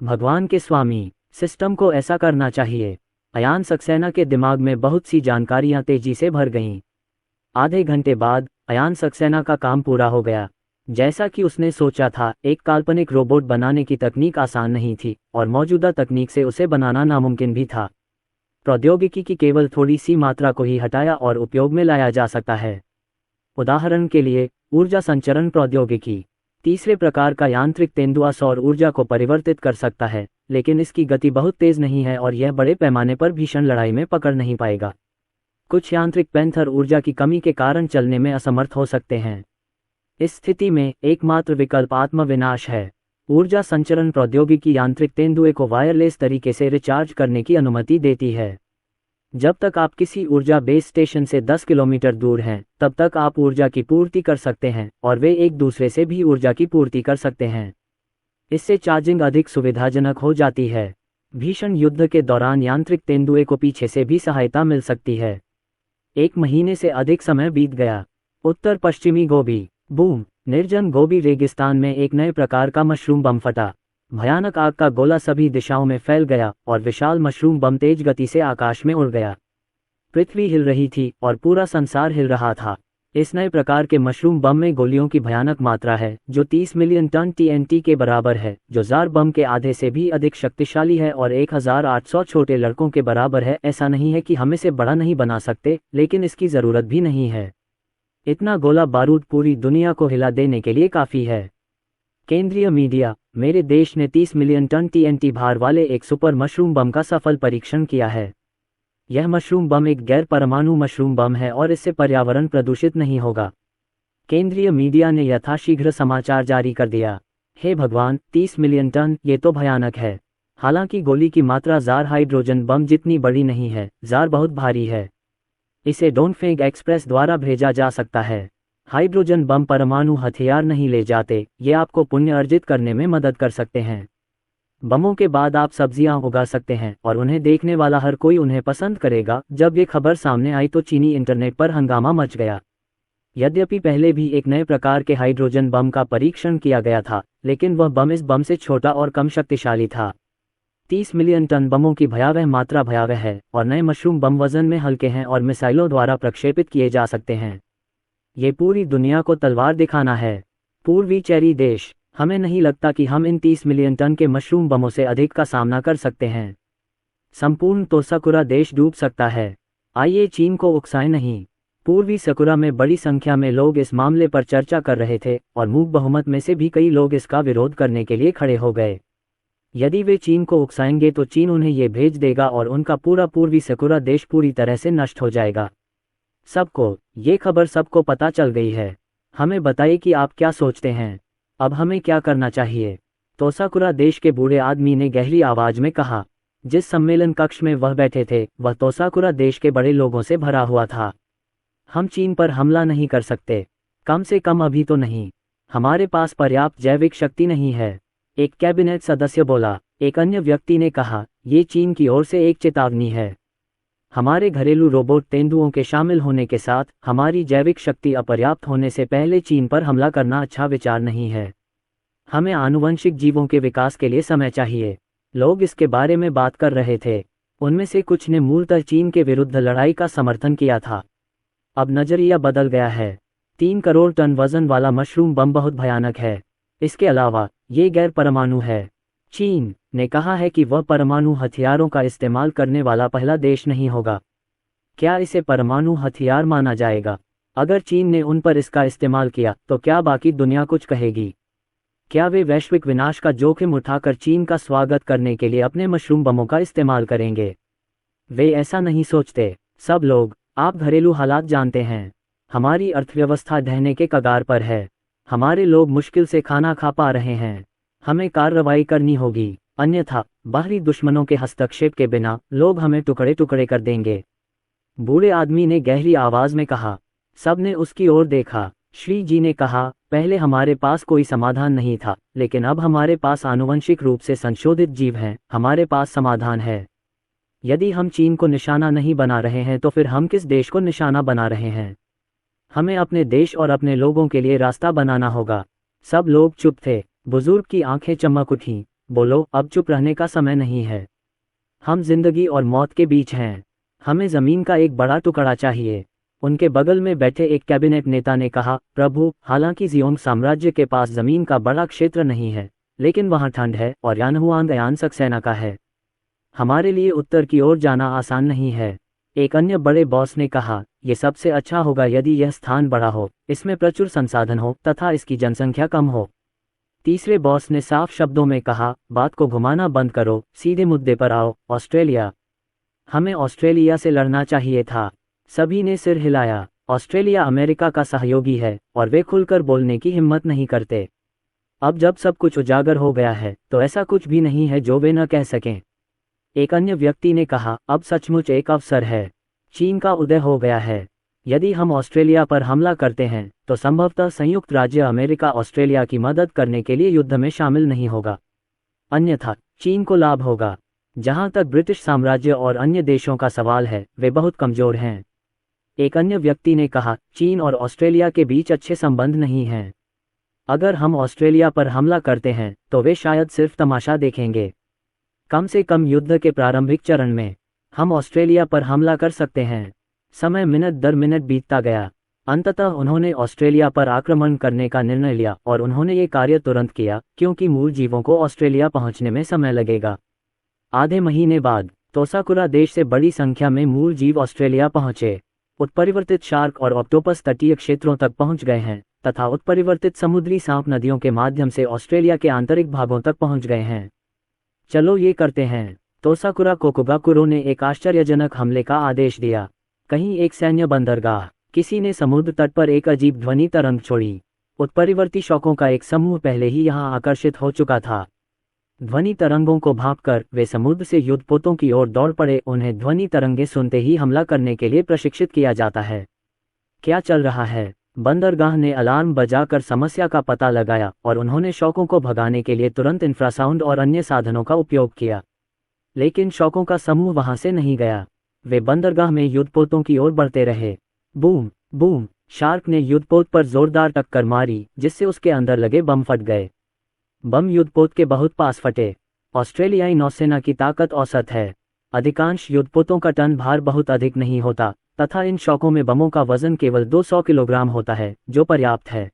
भगवान के स्वामी, सिस्टम को ऐसा करना चाहिए। अयान सक्सेना के दिमाग में बहुत सी जानकारियां तेजी से भर गईं। आधे घंटे बाद अयान सक्सेना का काम पूरा हो गया। जैसा कि उसने सोचा था, एक काल्पनिक रोबोट बनाने की तकनीक आसान नहीं थी और मौजूदा तकनीक से उसे बनाना नामुमकिन भी था। प्रौद्योगिकी की केवल थोड़ी सी मात्रा को ही हटाया और उपयोग में लाया जा सकता है। उदाहरण के लिए, ऊर्जा संचरण प्रौद्योगिकी। तीसरे प्रकार का यांत्रिक तेंदुआ सौर ऊर्जा को परिवर्तित कर सकता है, लेकिन इसकी गति बहुत तेज नहीं है और यह बड़े पैमाने पर भीषण लड़ाई में पकड़ नहीं पाएगा। कुछ यांत्रिक पैंथर ऊर्जा की कमी के कारण चलने में असमर्थ हो सकते हैं। इस स्थिति में एकमात्र विकल्प आत्मविनाश है। ऊर्जा संचरण प्रौद्योगिकी यांत्रिक तेंदुए को वायरलेस तरीके से रिचार्ज करने की अनुमति देती है। जब तक आप किसी ऊर्जा बेस स्टेशन से 10 किलोमीटर दूर हैं, तब तक आप ऊर्जा की पूर्ति कर सकते हैं और वे एक दूसरे से भी ऊर्जा की पूर्ति कर सकते हैं। इससे चार्जिंग अधिक सुविधाजनक हो जाती है। भीषण युद्ध के दौरान यांत्रिक तेंदुए को पीछे से भी सहायता मिल सकती है। 1 महीने से अधिक समय बीत गया। उत्तर पश्चिमी गोबी बूम, निर्जन गोबी रेगिस्तान में एक नए प्रकार का मशरूम बम फटा। भयानक आग का गोला सभी दिशाओं में फैल गया और विशाल मशरूम बम तेज गति से आकाश में उड़ गया। पृथ्वी हिल रही थी और पूरा संसार हिल रहा था। इस नए प्रकार के मशरूम बम में गोलियों की भयानक मात्रा है, जो 30 मिलियन टन TNT के बराबर है, जो जार बम के आधे से भी अधिक शक्तिशाली है और 1,800 छोटे लड़कों के बराबर है। ऐसा नहीं है कि हम इसे बड़ा नहीं बना सकते, लेकिन इसकी ज़रूरत भी नहीं है। इतना गोला बारूद पूरी दुनिया को हिला देने के लिए काफ़ी है। केंद्रीय मीडिया, मेरे देश ने 30 मिलियन टन TNT भार वाले एक सुपर मशरूम बम का सफल परीक्षण किया है। यह मशरूम बम एक गैर परमाणु मशरूम बम है और इससे पर्यावरण प्रदूषित नहीं होगा। केंद्रीय मीडिया ने यथाशीघ्र समाचार जारी कर दिया। हे भगवान, 30 मिलियन टन, ये तो भयानक है। हालांकि गोली की मात्रा जार हाइड्रोजन बम जितनी बड़ी नहीं है, जार बहुत भारी है। इसे डोनफेंग एक्सप्रेस द्वारा भेजा जा सकता है। हाइड्रोजन बम परमाणु हथियार नहीं ले जाते, ये आपको पुण्य अर्जित करने में मदद कर सकते हैं। बमों के बाद आप सब्जियां उगा सकते हैं और उन्हें देखने वाला हर कोई उन्हें पसंद करेगा। जब ये खबर सामने आई तो चीनी इंटरनेट पर हंगामा मच गया। यद्यपि पहले भी एक नए प्रकार के हाइड्रोजन बम का परीक्षण किया गया था, लेकिन वह बम इस बम से छोटा और कम शक्तिशाली था। 30 मिलियन टन बमों की भयावह मात्रा भयावह है और नए मशरूम बम वजन में हल्के हैं और मिसाइलों द्वारा प्रक्षेपित किए जा सकते हैं। ये पूरी दुनिया को तलवार दिखाना है। पूर्वी चेरी देश, हमें नहीं लगता कि हम इन 30 मिलियन टन के मशरूम बमों से अधिक का सामना कर सकते हैं। संपूर्ण तोसाकुरा देश डूब सकता है। आइए चीन को उकसाएं नहीं। पूर्वी सकुरा में बड़ी संख्या में लोग इस मामले पर चर्चा कर रहे थे और मूक बहुमत में से भी कई लोग इसका विरोध करने के लिए खड़े हो गए। यदि वे चीन को उकसाएंगे तो चीन उन्हें ये भेज देगा और उनका पूरा पूर्वी सकुरा देश पूरी तरह से नष्ट हो जाएगा। ये खबर सबको पता चल गई है। हमें बताइए कि आप क्या सोचते हैं। अब हमें क्या करना चाहिए? तोसाकुरा देश के बूढ़े आदमी ने गहरी आवाज में कहा। जिस सम्मेलन कक्ष में वह बैठे थे वह तोसाकुरा देश के बड़े लोगों से भरा हुआ था। हम चीन पर हमला नहीं कर सकते, कम से कम अभी तो नहीं। हमारे पास पर्याप्त जैविक शक्ति नहीं है, एक कैबिनेट सदस्य बोला। एक अन्य व्यक्ति ने कहा, ये चीन की ओर से एक चेतावनी है। हमारे घरेलू रोबोट तेंदुओं के शामिल होने के साथ हमारी जैविक शक्ति अपर्याप्त होने से पहले चीन पर हमला करना अच्छा विचार नहीं है। हमें आनुवंशिक जीवों के विकास के लिए समय चाहिए। लोग इसके बारे में बात कर रहे थे। उनमें से कुछ ने मूलतः चीन के विरुद्ध लड़ाई का समर्थन किया था। अब नजरिया बदल गया है। 3 करोड़ टन वजन वाला मशरूम बम बहुत भयानक है। इसके अलावा ये गैर परमाणु है। चीन ने कहा है कि वह परमाणु हथियारों का इस्तेमाल करने वाला पहला देश नहीं होगा। क्या इसे परमाणु हथियार माना जाएगा? अगर चीन ने उन पर इसका इस्तेमाल किया तो क्या बाकी दुनिया कुछ कहेगी? क्या वे वैश्विक विनाश का जोखिम उठाकर चीन का स्वागत करने के लिए अपने मशरूम बमों का इस्तेमाल करेंगे? वे ऐसा नहीं सोचते। सब लोग, आप घरेलू हालात जानते हैं। हमारी अर्थव्यवस्था ढहने के कगार पर है। हमारे लोग मुश्किल से खाना खा पा रहे हैं। हमें कार्रवाई करनी होगी, अन्यथा बाहरी दुश्मनों के हस्तक्षेप के बिना लोग हमें टुकड़े टुकड़े कर देंगे। बूढ़े आदमी ने गहरी आवाज में कहा। सबने उसकी ओर देखा। श्री जी ने कहा, पहले हमारे पास कोई समाधान नहीं था, लेकिन अब हमारे पास आनुवंशिक रूप से संशोधित जीव हैं। हमारे पास समाधान है। यदि हम चीन को निशाना नहीं बना रहे हैं तो फिर हम किस देश को निशाना बना रहे हैं? हमें अपने देश और अपने लोगों के लिए रास्ता बनाना होगा। सब लोग चुप थे। बुजुर्ग की आंखें चमक उठीं। बोलो, अब चुप रहने का समय नहीं है। हम जिंदगी और मौत के बीच हैं। हमें जमीन का एक बड़ा टुकड़ा चाहिए। उनके बगल में बैठे एक कैबिनेट नेता ने कहा, प्रभु, हालांकि जियोंग साम्राज्य के पास जमीन का बड़ा क्षेत्र नहीं है, लेकिन वहां ठंड है और यानहुआंग अयान सक्सेना का है। हमारे लिए उत्तर की ओर जाना आसान नहीं है। एक अन्य बड़े बॉस ने कहा, यह सबसे अच्छा होगा यदि यह स्थान बड़ा हो, इसमें प्रचुर संसाधन हो तथा इसकी जनसंख्या कम हो। तीसरे बॉस ने साफ शब्दों में कहा, बात को घुमाना बंद करो, सीधे मुद्दे पर आओ। ऑस्ट्रेलिया। हमें ऑस्ट्रेलिया से लड़ना चाहिए था। सभी ने सिर हिलाया। ऑस्ट्रेलिया अमेरिका का सहयोगी है और वे खुलकर बोलने की हिम्मत नहीं करते। अब जब सब कुछ उजागर हो गया है तो ऐसा कुछ भी नहीं है जो वे न कह सकें। एक अन्य व्यक्ति ने कहा, अब सचमुच एक अवसर है। चीन का उदय हो गया है। यदि हम ऑस्ट्रेलिया पर हमला करते हैं तो संभवतः संयुक्त राज्य अमेरिका ऑस्ट्रेलिया की मदद करने के लिए युद्ध में शामिल नहीं होगा। अन्यथा चीन को लाभ होगा। जहां तक ब्रिटिश साम्राज्य और अन्य देशों का सवाल है, वे बहुत कमजोर हैं। एक अन्य व्यक्ति ने कहा, चीन और ऑस्ट्रेलिया के बीच अच्छे संबंध नहीं हैं। अगर हम ऑस्ट्रेलिया पर हमला करते हैं तो वे शायद सिर्फ तमाशा देखेंगे। कम से कम युद्ध के प्रारंभिक चरण में हम ऑस्ट्रेलिया पर हमला कर सकते हैं। समय मिनट दर मिनट बीतता गया। अंततः उन्होंने ऑस्ट्रेलिया पर आक्रमण करने का निर्णय लिया और उन्होंने ये कार्य तुरंत किया क्योंकि मूल जीवों को ऑस्ट्रेलिया पहुंचने में समय लगेगा। आधे महीने बाद तोसाकुरा देश से बड़ी संख्या में मूल जीव ऑस्ट्रेलिया पहुंचे। उत्परिवर्तित शार्क और ऑक्टोपस तटीय क्षेत्रों तक पहुंच गए हैं तथा उत्परिवर्तित समुद्री सांप नदियों के माध्यम से ऑस्ट्रेलिया के आंतरिक भागों तक पहुंच गए हैं। चलो ये करते हैं। तोसाकुरा कोकुगाकुरो ने एक आश्चर्यजनक हमले का आदेश दिया। कहीं एक सैन्य बंदरगाह। किसी ने समुद्र तट पर एक अजीब ध्वनि तरंग छोड़ी। उत्परिवर्ती शौकों का एक समूह पहले ही यहां आकर्षित हो चुका था। ध्वनि तरंगों को भांपकर वे समुद्र से युद्धपोतों की ओर दौड़ पड़े। उन्हें ध्वनि तरंगे सुनते ही हमला करने के लिए प्रशिक्षित किया जाता है। क्या चल रहा है? बंदरगाह ने अलार्म बजाकर समस्या का पता लगाया और उन्होंने शौकों को भगाने के लिए तुरंत इंफ्रासाउंड और अन्य साधनों का उपयोग किया। लेकिन शौकों का समूह वहां से नहीं गया। वे बंदरगाह में युद्धपोतों की ओर बढ़ते रहे। Boom boom. शार्क ने युद्धपोत पर जोरदार टक्कर मारी जिससे उसके अंदर लगे बम फट गए। बम युद्धपोत के बहुत पास फटे। ऑस्ट्रेलियाई नौसेना की ताकत औसत है। अधिकांश युद्धपोतों का टन भार बहुत अधिक नहीं होता तथा इन शौकों में बमों का वजन केवल 200 किलोग्राम होता है, जो पर्याप्त है।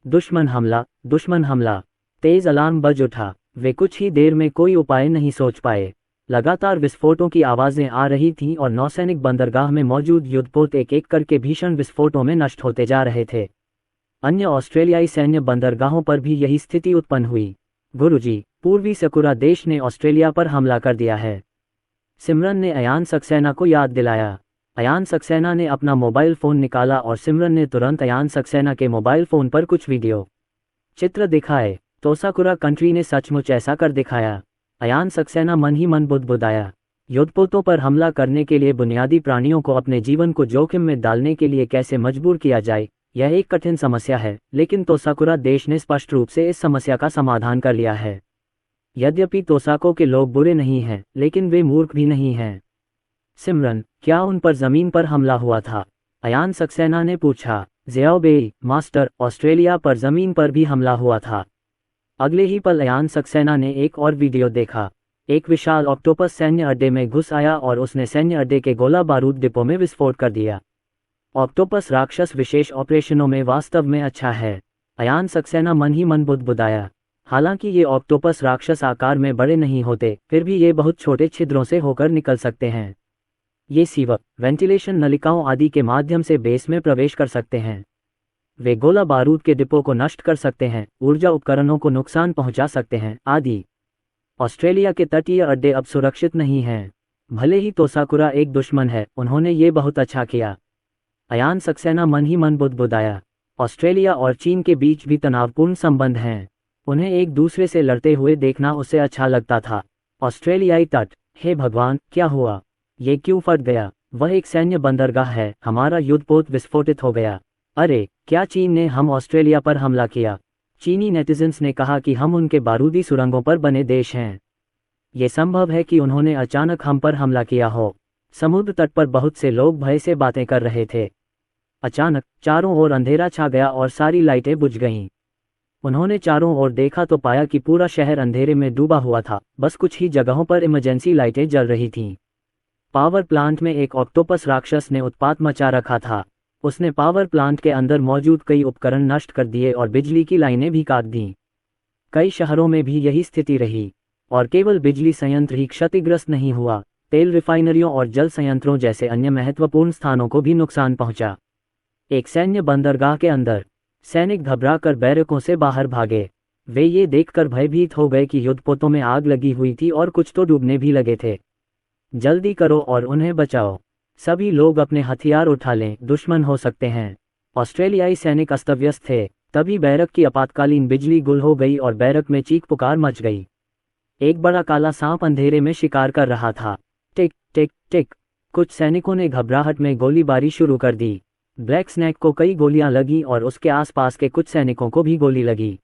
दुश्मन हमला, दुश्मन हमला। तेज अलार्म बज उठा। वे कुछ ही देर में कोई उपाय नहीं सोच पाए। लगातार विस्फोटों की आवाजें आ रही थीं और नौसैनिक बंदरगाह में मौजूद युद्धपोत एक एक करके भीषण विस्फोटों में नष्ट होते जा रहे थे। अन्य ऑस्ट्रेलियाई सैन्य बंदरगाहों पर भी यही स्थिति उत्पन्न हुई। गुरुजी, पूर्वी सकुरा देश ने ऑस्ट्रेलिया पर हमला कर दिया है। सिमरन ने अयान सक्सेना को याद दिलाया। अयान सक्सेना ने अपना मोबाइल फ़ोन निकाला और सिमरन ने तुरंत अयान सक्सेना के मोबाइल फ़ोन पर कुछ वीडियो चित्र दिखाए। तोसाकुरा कंट्री ने सचमुच ऐसा कर दिखाया। अयान सक्सेना मन ही मन बुदबुदाया। युद्धपोतों पर हमला करने के लिए बुनियादी प्राणियों को अपने जीवन को जोखिम में डालने के लिए कैसे मजबूर किया जाए, यह एक कठिन समस्या है, लेकिन तोसाकुरा देश ने स्पष्ट रूप से इस समस्या का समाधान कर लिया है। यद्यपि तोसाको के लोग बुरे नहीं हैं, लेकिन वे मूर्ख भी नहीं हैं। सिमरन, क्या उन पर जमीन पर हमला हुआ था? अयान सक्सेना ने पूछा। ज़ियाओबेई, मास्टर, ऑस्ट्रेलिया पर जमीन पर भी हमला हुआ था। अगले ही पल अयान सक्सेना ने एक और वीडियो देखा। एक विशाल ऑक्टोपस सैन्य अड्डे में घुस आया और उसने सैन्य अड्डे के गोला बारूद डिपो में विस्फोट कर दिया। ऑक्टोपस राक्षस विशेष ऑपरेशनों में वास्तव में अच्छा है। अयान सक्सेना मन ही मन बुदबुदाया। हालांकि ये ऑक्टोपस राक्षस आकार में बड़े नहीं होते, फिर भी ये बहुत छोटे छिद्रों से होकर निकल सकते हैं। ये सीवक, वेंटिलेशन नलिकाओं आदि के माध्यम से बेस में प्रवेश कर सकते हैं। वे गोला बारूद के डिपो को नष्ट कर सकते हैं, ऊर्जा उपकरणों को नुकसान पहुंचा सकते हैं, आदि। ऑस्ट्रेलिया के तटीय अड्डे अब सुरक्षित नहीं हैं। भले ही तोसाकुरा एक दुश्मन है, उन्होंने ये बहुत अच्छा किया। अयान सक्सेना मन ही मन बुदबुदाया। ऑस्ट्रेलिया और चीन के बीच भी तनावपूर्ण संबंध हैं। उन्हें एक दूसरे से लड़ते हुए देखना उसे अच्छा लगता था। ऑस्ट्रेलियाई तट, हे भगवान, क्या हुआ? ये क्यों फट गया? वह एक सैन्य बंदरगाह है, हमारा युद्धपोत विस्फोटित हो गया। अरे, क्या चीन ने हम ऑस्ट्रेलिया पर हमला किया? चीनी नेटिजन्स ने कहा कि हम उनके बारूदी सुरंगों पर बने देश हैं। ये संभव है कि उन्होंने अचानक हम पर हमला किया हो। समुद्र तट पर बहुत से लोग भय से बातें कर रहे थे। अचानक चारों ओर अंधेरा छा गया और सारी लाइटें बुझ गईं। उन्होंने चारों ओर देखा तो पाया कि पूरा शहर अंधेरे में डूबा हुआ था, बस कुछ ही जगहों पर इमरजेंसी लाइटें जल रही थीं। पावर प्लांट में एक ऑक्टोपस राक्षस ने उत्पात मचा रखा था। उसने पावर प्लांट के अंदर मौजूद कई उपकरण नष्ट कर दिए और बिजली की लाइनें भी काट दीं। कई शहरों में भी यही स्थिति रही, और केवल बिजली संयंत्र ही क्षतिग्रस्त नहीं हुआ, तेल रिफाइनरियों और जल संयंत्रों जैसे अन्य महत्वपूर्ण स्थानों को भी नुकसान पहुंचा। एक सैन्य बंदरगाह के अंदर सैनिक घबराकर बैरकों से बाहर भागे। वे ये देखकर भयभीत हो गए कि युद्धपोतों में आग लगी हुई थी और कुछ तो डूबने भी लगे थे। जल्दी करो और उन्हें बचाओ। सभी लोग अपने हथियार उठा लें, दुश्मन हो सकते हैं। ऑस्ट्रेलियाई सैनिक अस्तव्यस्त थे। तभी बैरक की आपातकालीन बिजली गुल हो गई और बैरक में चीख पुकार मच गई। एक बड़ा काला सांप अंधेरे में शिकार कर रहा था। टिक टिक टिक। कुछ सैनिकों ने घबराहट में गोलीबारी शुरू कर दी। ब्लैक स्नैक को कई गोलियां लगी और उसके आसपास के कुछ सैनिकों को भी गोली लगी।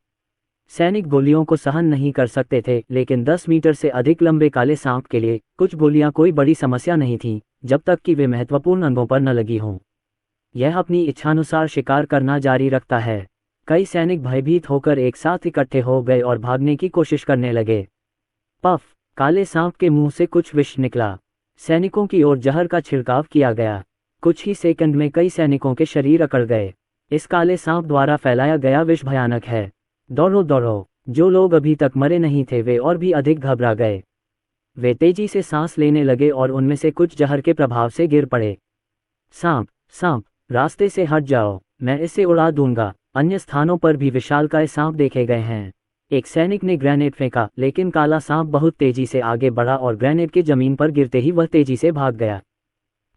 सैनिक गोलियों को सहन नहीं कर सकते थे, लेकिन 10 मीटर से अधिक लंबे काले सांप के लिए कुछ गोलियां कोई बड़ी समस्या नहीं थी, जब तक कि वे महत्वपूर्ण अंगों पर न लगी हों। यह अपनी इच्छानुसार शिकार करना जारी रखता है। कई सैनिक भयभीत होकर एक साथ इकट्ठे हो गए और भागने की कोशिश करने लगे। पफ, काले सांप के मुंह से कुछ विष निकला। सैनिकों की ओर जहर का छिड़काव किया गया। कुछ ही सेकंड में कई सैनिकों के शरीर अकड़ गए। इस काले सांप द्वारा फैलाया गया विष भयानक है। दौड़ो दौड़ो। जो लोग अभी तक मरे नहीं थे वे और भी अधिक घबरा गए। वे तेजी से सांस लेने लगे और उनमें से कुछ जहर के प्रभाव से गिर पड़े। सांप, सांप, रास्ते से हट जाओ, मैं इसे उड़ा दूंगा। अन्य स्थानों पर भी विशालकाय सांप देखे गए हैं। एक सैनिक ने ग्रेनेड फेंका, लेकिन काला सांप बहुत तेजी से आगे बढ़ा और ग्रेनेड के जमीन पर गिरते ही वह तेजी से भाग गया।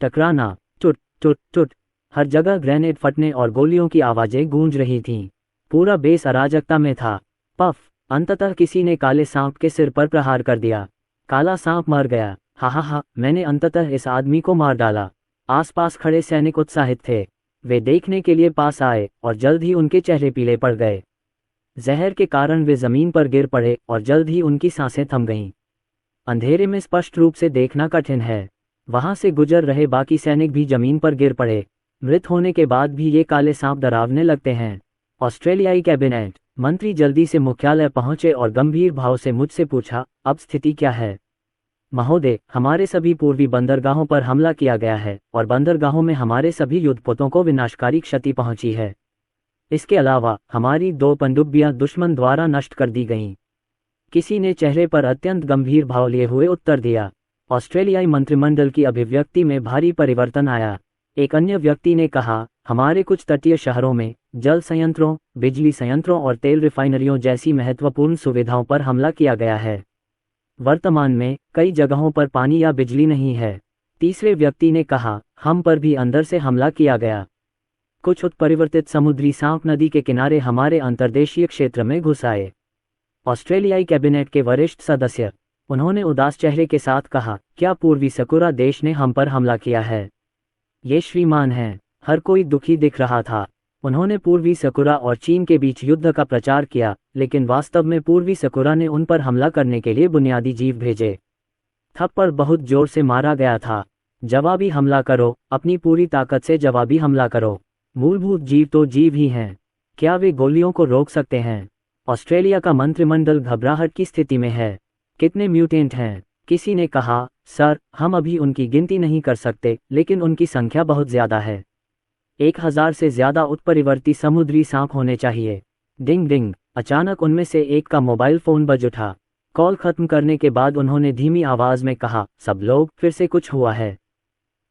टकराना, टुट टुट टुट। हर जगह ग्रेनेड फटने और गोलियों की आवाजें गूंज रही थीं। पूरा बेस अराजकता में था। पफ, अंततः किसी ने काले सांप के सिर पर प्रहार कर दिया। काला सांप मर गया। हा हा हा, मैंने अंततः इस आदमी को मार डाला। आसपास खड़े सैनिक उत्साहित थे। वे देखने के लिए पास आए और जल्द ही उनके चेहरे पीले पड़ गए। जहर के कारण वे जमीन पर गिर पड़े और जल्द ही उनकी सांसें थम गईं। अंधेरे में स्पष्ट रूप से देखना कठिन है। वहां से गुजर रहे बाकी सैनिक भी जमीन पर गिर पड़े। मृत होने के बाद भी ये काले सांप डरावने लगते हैं। ऑस्ट्रेलियाई कैबिनेट मंत्री जल्दी से मुख्यालय पहुंचे और गंभीर भाव से मुझसे पूछा, अब स्थिति क्या है? महोदय, हमारे सभी पूर्वी बंदरगाहों पर हमला किया गया है और बंदरगाहों में हमारे सभी युद्धपोतों को विनाशकारी क्षति पहुंची है। इसके अलावा हमारी 2 पनडुब्बियां दुश्मन द्वारा नष्ट कर दी गईं। किसी ने चेहरे पर अत्यंत गंभीर भाव लिए हुए उत्तर दिया। ऑस्ट्रेलियाई मंत्रिमंडल की अभिव्यक्ति में भारी परिवर्तन आया। एक अन्य व्यक्ति ने कहा, हमारे कुछ तटीय शहरों में जल संयंत्रों, बिजली संयंत्रों और तेल रिफाइनरियों जैसी महत्वपूर्ण सुविधाओं पर हमला किया गया है। वर्तमान में कई जगहों पर पानी या बिजली नहीं है। तीसरे व्यक्ति ने कहा, हम पर भी अंदर से हमला किया गया। कुछ उत्परिवर्तित समुद्री सांप नदी के किनारे हमारे अंतर्देशीय क्षेत्र में घुस आए। ऑस्ट्रेलियाई कैबिनेट के वरिष्ठ सदस्य। उन्होंने उदास चेहरे के साथ कहा, क्या पूर्वी सकुरा देश ने हम पर हमला किया है? ये श्रीमान हैं। हर कोई दुखी दिख रहा था। उन्होंने पूर्वी सकुरा और चीन के बीच युद्ध का प्रचार किया, लेकिन वास्तव में पूर्वी सकुरा ने उन पर हमला करने के लिए बुनियादी जीव भेजे। थप्पड़ बहुत जोर से मारा गया था। जवाबी हमला करो, अपनी पूरी ताकत से जवाबी हमला करो। मूलभूत जीव तो जीव ही हैं। क्या वे गोलियों को रोक सकते हैं? ऑस्ट्रेलिया का मंत्रिमंडल घबराहट की स्थिति में है। कितने म्यूटेंट हैं? किसी ने कहा, सर, हम अभी उनकी गिनती नहीं कर सकते, लेकिन उनकी संख्या बहुत ज्यादा है। 1000 से ज्यादा उत्परिवर्ती समुद्री सांप होने चाहिए। डिंग डिंग। अचानक उनमें से एक का मोबाइल फोन बज उठा। कॉल खत्म करने के बाद उन्होंने धीमी आवाज में कहा, सब लोग, फिर से कुछ हुआ है।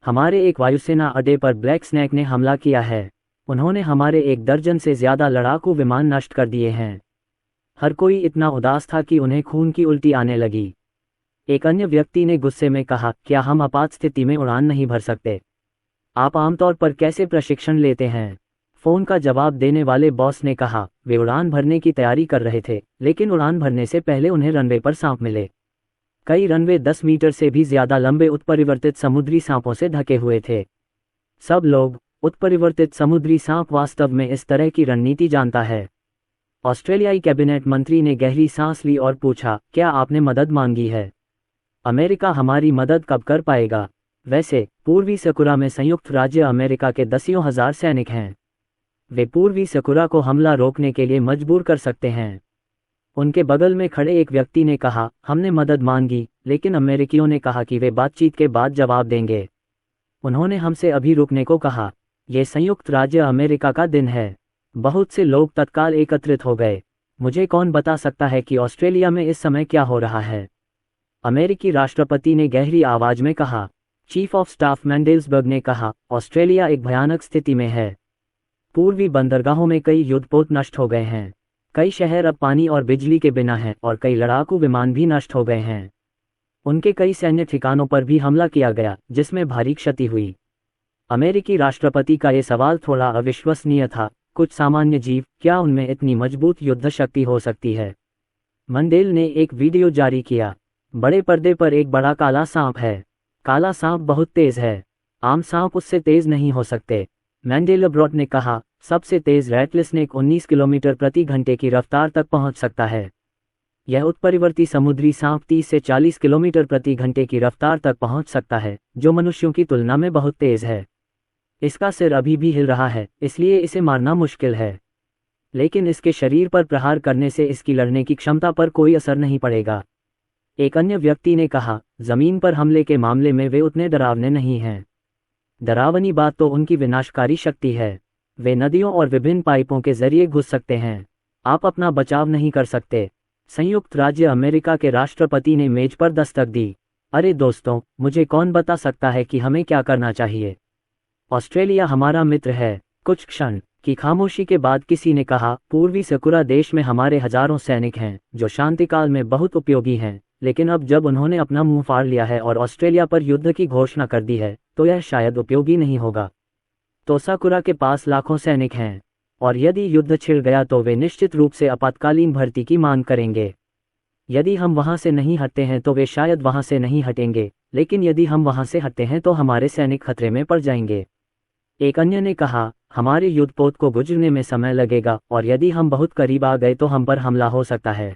हमारे एक वायुसेना अड्डे पर ब्लैक स्नैक ने हमला किया है। उन्होंने हमारे 1 दर्जन से ज्यादा लड़ाकू विमान नष्ट कर दिए हैं। हर कोई इतना उदास था कि उन्हें खून की उल्टी आने लगी। एक अन्य व्यक्ति ने गुस्से में कहा, क्या हम आपात स्थिति में उड़ान नहीं भर सकते? आप आमतौर पर कैसे प्रशिक्षण लेते हैं? फोन का जवाब देने वाले बॉस ने कहा, वे उड़ान भरने की तैयारी कर रहे थे, लेकिन उड़ान भरने से पहले उन्हें रनवे पर सांप मिले। कई रनवे 10 मीटर से भी ज्यादा लंबे उत्परिवर्तित समुद्री सांपों से ढके हुए थे। सब लोग, उत्परिवर्तित समुद्री सांप वास्तव में इस तरह की रणनीति जानता है। ऑस्ट्रेलियाई कैबिनेट मंत्री ने गहरी सांस ली और पूछा, क्या आपने मदद मांगी है? अमेरिका हमारी मदद कब कर पाएगा? वैसे, पूर्वी सकुरा में संयुक्त राज्य अमेरिका के दसियों हजार सैनिक हैं। वे पूर्वी सकुरा को हमला रोकने के लिए मजबूर कर सकते हैं। उनके बगल में खड़े एक व्यक्ति ने कहा, हमने मदद मांगी, लेकिन अमेरिकियों ने कहा कि वे बातचीत के बाद जवाब देंगे। उन्होंने हमसे अभी रुकने को कहा। यह संयुक्त राज्य अमेरिका का दिन है। बहुत से लोग तत्काल एकत्रित हो गए। मुझे कौन बता सकता है कि ऑस्ट्रेलिया में इस समय क्या हो रहा है? अमेरिकी राष्ट्रपति ने गहरी आवाज में कहा। चीफ ऑफ स्टाफ मैंडेल्सबर्ग ने कहा, ऑस्ट्रेलिया एक भयानक स्थिति में है। पूर्वी बंदरगाहों में कई युद्धपोत नष्ट हो गए हैं। कई शहर अब पानी और बिजली के बिना हैं और कई लड़ाकू विमान भी नष्ट हो गए हैं। उनके कई सैन्य ठिकानों पर भी हमला किया गया, जिसमें भारी क्षति हुई। अमेरिकी राष्ट्रपति का ये सवाल थोड़ा अविश्वसनीय था। कुछ सामान्य जीव, क्या उनमें इतनी मजबूत युद्ध शक्ति हो सकती है? मंडेल ने एक वीडियो जारी किया। बड़े पर्दे पर एक बड़ा काला सांप है। काला सांप बहुत तेज है। आम सांप उससे तेज नहीं हो सकते। मैंडेलब्रॉट ने कहा, सबसे तेज रैटलस्नेक 19 किलोमीटर प्रति घंटे की रफ्तार तक पहुंच सकता है। यह उत्परिवर्ती समुद्री सांप 30 से 40 किलोमीटर प्रति घंटे की रफ्तार तक पहुंच सकता है, जो मनुष्यों की तुलना में बहुत तेज है। इसका सिर अभी भी हिल रहा है, इसलिए इसे मारना मुश्किल है। लेकिन इसके शरीर पर प्रहार करने से इसकी लड़ने की क्षमता पर कोई असर नहीं पड़ेगा। एक अन्य व्यक्ति ने कहा, जमीन पर हमले के मामले में वे उतने डरावने नहीं हैं। डरावनी बात तो उनकी विनाशकारी शक्ति है। वे नदियों और विभिन्न पाइपों के जरिए घुस सकते हैं। आप अपना बचाव नहीं कर सकते। संयुक्त राज्य अमेरिका के राष्ट्रपति ने मेज पर दस्तक दी। अरे दोस्तों, मुझे कौन बता सकता है कि हमें क्या करना चाहिए? ऑस्ट्रेलिया हमारा मित्र है। कुछ क्षण की खामोशी के बाद किसी ने कहा, पूर्वी सकुरा देश में हमारे हजारों सैनिक हैं, जो शांतिकाल में बहुत उपयोगी हैं, लेकिन अब जब उन्होंने अपना मुंह फाड़ लिया है और ऑस्ट्रेलिया पर युद्ध की घोषणा कर दी है, तो यह शायद उपयोगी नहीं होगा। तो सकुरा के पास लाखों सैनिक हैं, और यदि युद्ध छिड़ गया तो वे निश्चित रूप से आपातकालीन भर्ती की मांग करेंगे। यदि हम वहां से नहीं हटते हैं तो वे शायद वहां से नहीं हटेंगे, लेकिन यदि हम वहां से हटते हैं तो हमारे सैनिक खतरे में पड़ जाएंगे। एक अन्य ने कहा, हमारे युद्धपोत को गुजरने में समय लगेगा, और यदि हम बहुत करीब आ गए तो हम पर हमला हो सकता है।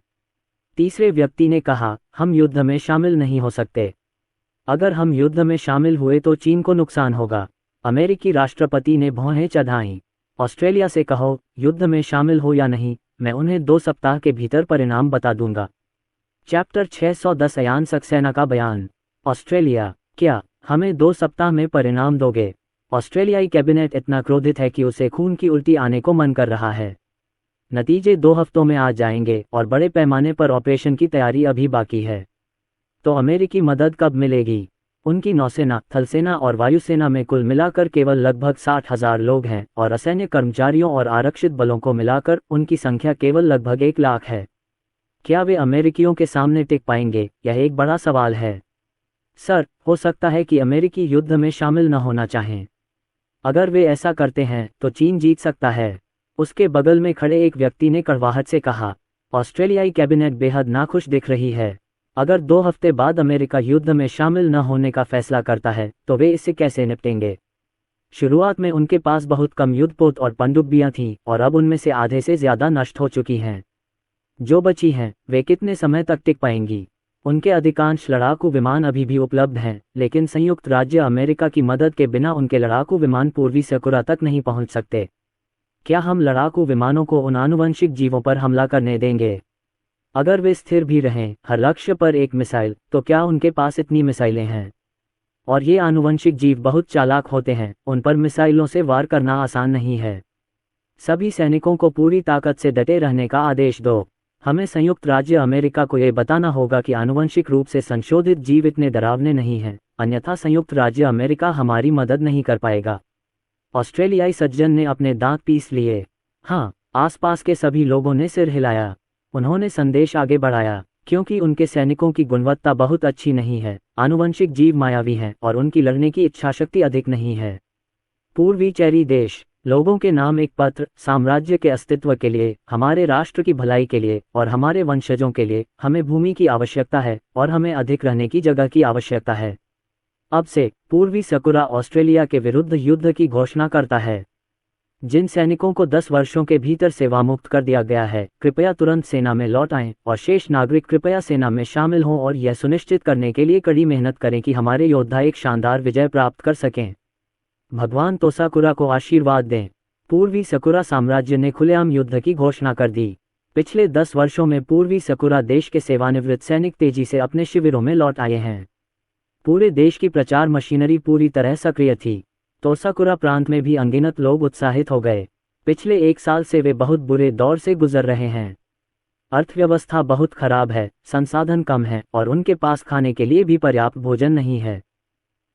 तीसरे व्यक्ति ने कहा, हम युद्ध में शामिल नहीं हो सकते। अगर हम युद्ध में शामिल हुए तो चीन को नुकसान होगा। अमेरिकी राष्ट्रपति ने भौहें चढ़ाईं। ऑस्ट्रेलिया से कहो, युद्ध में शामिल हो या नहीं, मैं उन्हें 2 सप्ताह के भीतर परिणाम बता दूंगा। चैप्टर 610 अयान सक्सेना का बयान। ऑस्ट्रेलिया, क्या हमें 2 सप्ताह में परिणाम दोगे? ऑस्ट्रेलियाई कैबिनेट इतना क्रोधित है कि उसे खून की उल्टी आने को मन कर रहा है। नतीजे 2 हफ्तों में आ जाएंगे और बड़े पैमाने पर ऑपरेशन की तैयारी अभी बाकी है। तो अमेरिकी मदद कब मिलेगी? उनकी नौसेना, थलसेना और वायुसेना में कुल मिलाकर केवल लगभग 60,000 लोग हैं, और असैन्य कर्मचारियों और आरक्षित बलों को मिलाकर उनकी संख्या केवल लगभग 1 लाख है। क्या वे अमेरिकियों के सामने टिक पाएंगे? यह एक बड़ा सवाल है। सर, हो सकता है कि अमेरिकी युद्ध में शामिल न होना चाहें। अगर वे ऐसा करते हैं तो चीन जीत सकता है। उसके बगल में खड़े एक व्यक्ति ने कड़वाहट से कहा। ऑस्ट्रेलियाई कैबिनेट बेहद नाखुश दिख रही है। अगर 2 हफ्ते बाद अमेरिका युद्ध में शामिल न होने का फैसला करता है तो वे इससे कैसे निपटेंगे? शुरुआत में उनके पास बहुत कम युद्धपोत और पनडुब्बियां थीं और अब उनमें से आधे से ज़्यादा नष्ट हो चुकी हैं। जो बची हैं वे कितने समय तक टिक पाएंगी? उनके अधिकांश लड़ाकू विमान अभी भी उपलब्ध हैं, लेकिन संयुक्त राज्य अमेरिका की मदद के बिना उनके लड़ाकू विमान पूर्वी सकुरा तक नहीं पहुंच सकते। क्या हम लड़ाकू विमानों को उन आनुवंशिक जीवों पर हमला करने देंगे? अगर वे स्थिर भी रहें हर लक्ष्य पर एक मिसाइल, तो क्या उनके पास इतनी मिसाइलें हैं? और ये आनुवंशिक जीव बहुत चालाक होते हैं, उन पर मिसाइलों से वार करना आसान नहीं है। सभी सैनिकों को पूरी ताकत से डटे रहने का आदेश दो। हमें संयुक्त राज्य अमेरिका को यह बताना होगा कि आनुवंशिक रूप से संशोधित जीव इतने डरावने नहीं हैं, अन्यथा संयुक्त राज्य अमेरिका हमारी मदद नहीं कर पाएगा। ऑस्ट्रेलियाई सज्जन ने अपने दांत पीस लिए। हाँ, आसपास के सभी लोगों ने सिर हिलाया। उन्होंने संदेश आगे बढ़ाया, क्योंकि उनके सैनिकों की गुणवत्ता बहुत अच्छी नहीं है, आनुवंशिक जीव मायावी हैं और उनकी लड़ने की इच्छाशक्ति अधिक नहीं है। पूर्वी चेरी देश, लोगों के नाम एक पत्र, साम्राज्य के अस्तित्व के लिए, हमारे राष्ट्र की भलाई के लिए और हमारे वंशजों के लिए हमें भूमि की आवश्यकता है और हमें अधिक रहने की जगह की आवश्यकता है। अब से पूर्वी सकुरा ऑस्ट्रेलिया के विरुद्ध युद्ध की घोषणा करता है। जिन सैनिकों को 10 वर्षों के भीतर सेवामुक्त कर दिया गया है, कृपया तुरंत सेना में लौट आएं और शेष नागरिक कृपया सेना में शामिल हों और यह सुनिश्चित करने के लिए कड़ी मेहनत करें कि हमारे योद्धा एक शानदार विजय प्राप्त कर सकें। भगवान तोसाकुरा को आशीर्वाद दें। पूर्वी सकुरा साम्राज्य ने खुलेआम युद्ध की घोषणा कर दी। पिछले 10 वर्षों में पूर्वी सकुरा देश के सेवानिवृत्त सैनिक तेजी से अपने शिविरों में लौट आए हैं। पूरे देश की प्रचार मशीनरी पूरी तरह सक्रिय थी। तोसाकुरा प्रांत में भी अनगिनत लोग उत्साहित हो गए। पिछले 1 साल से वे बहुत बुरे दौर से गुजर रहे हैं। अर्थव्यवस्था बहुत खराब है, संसाधन कम है और उनके पास खाने के लिए भी पर्याप्त भोजन नहीं है।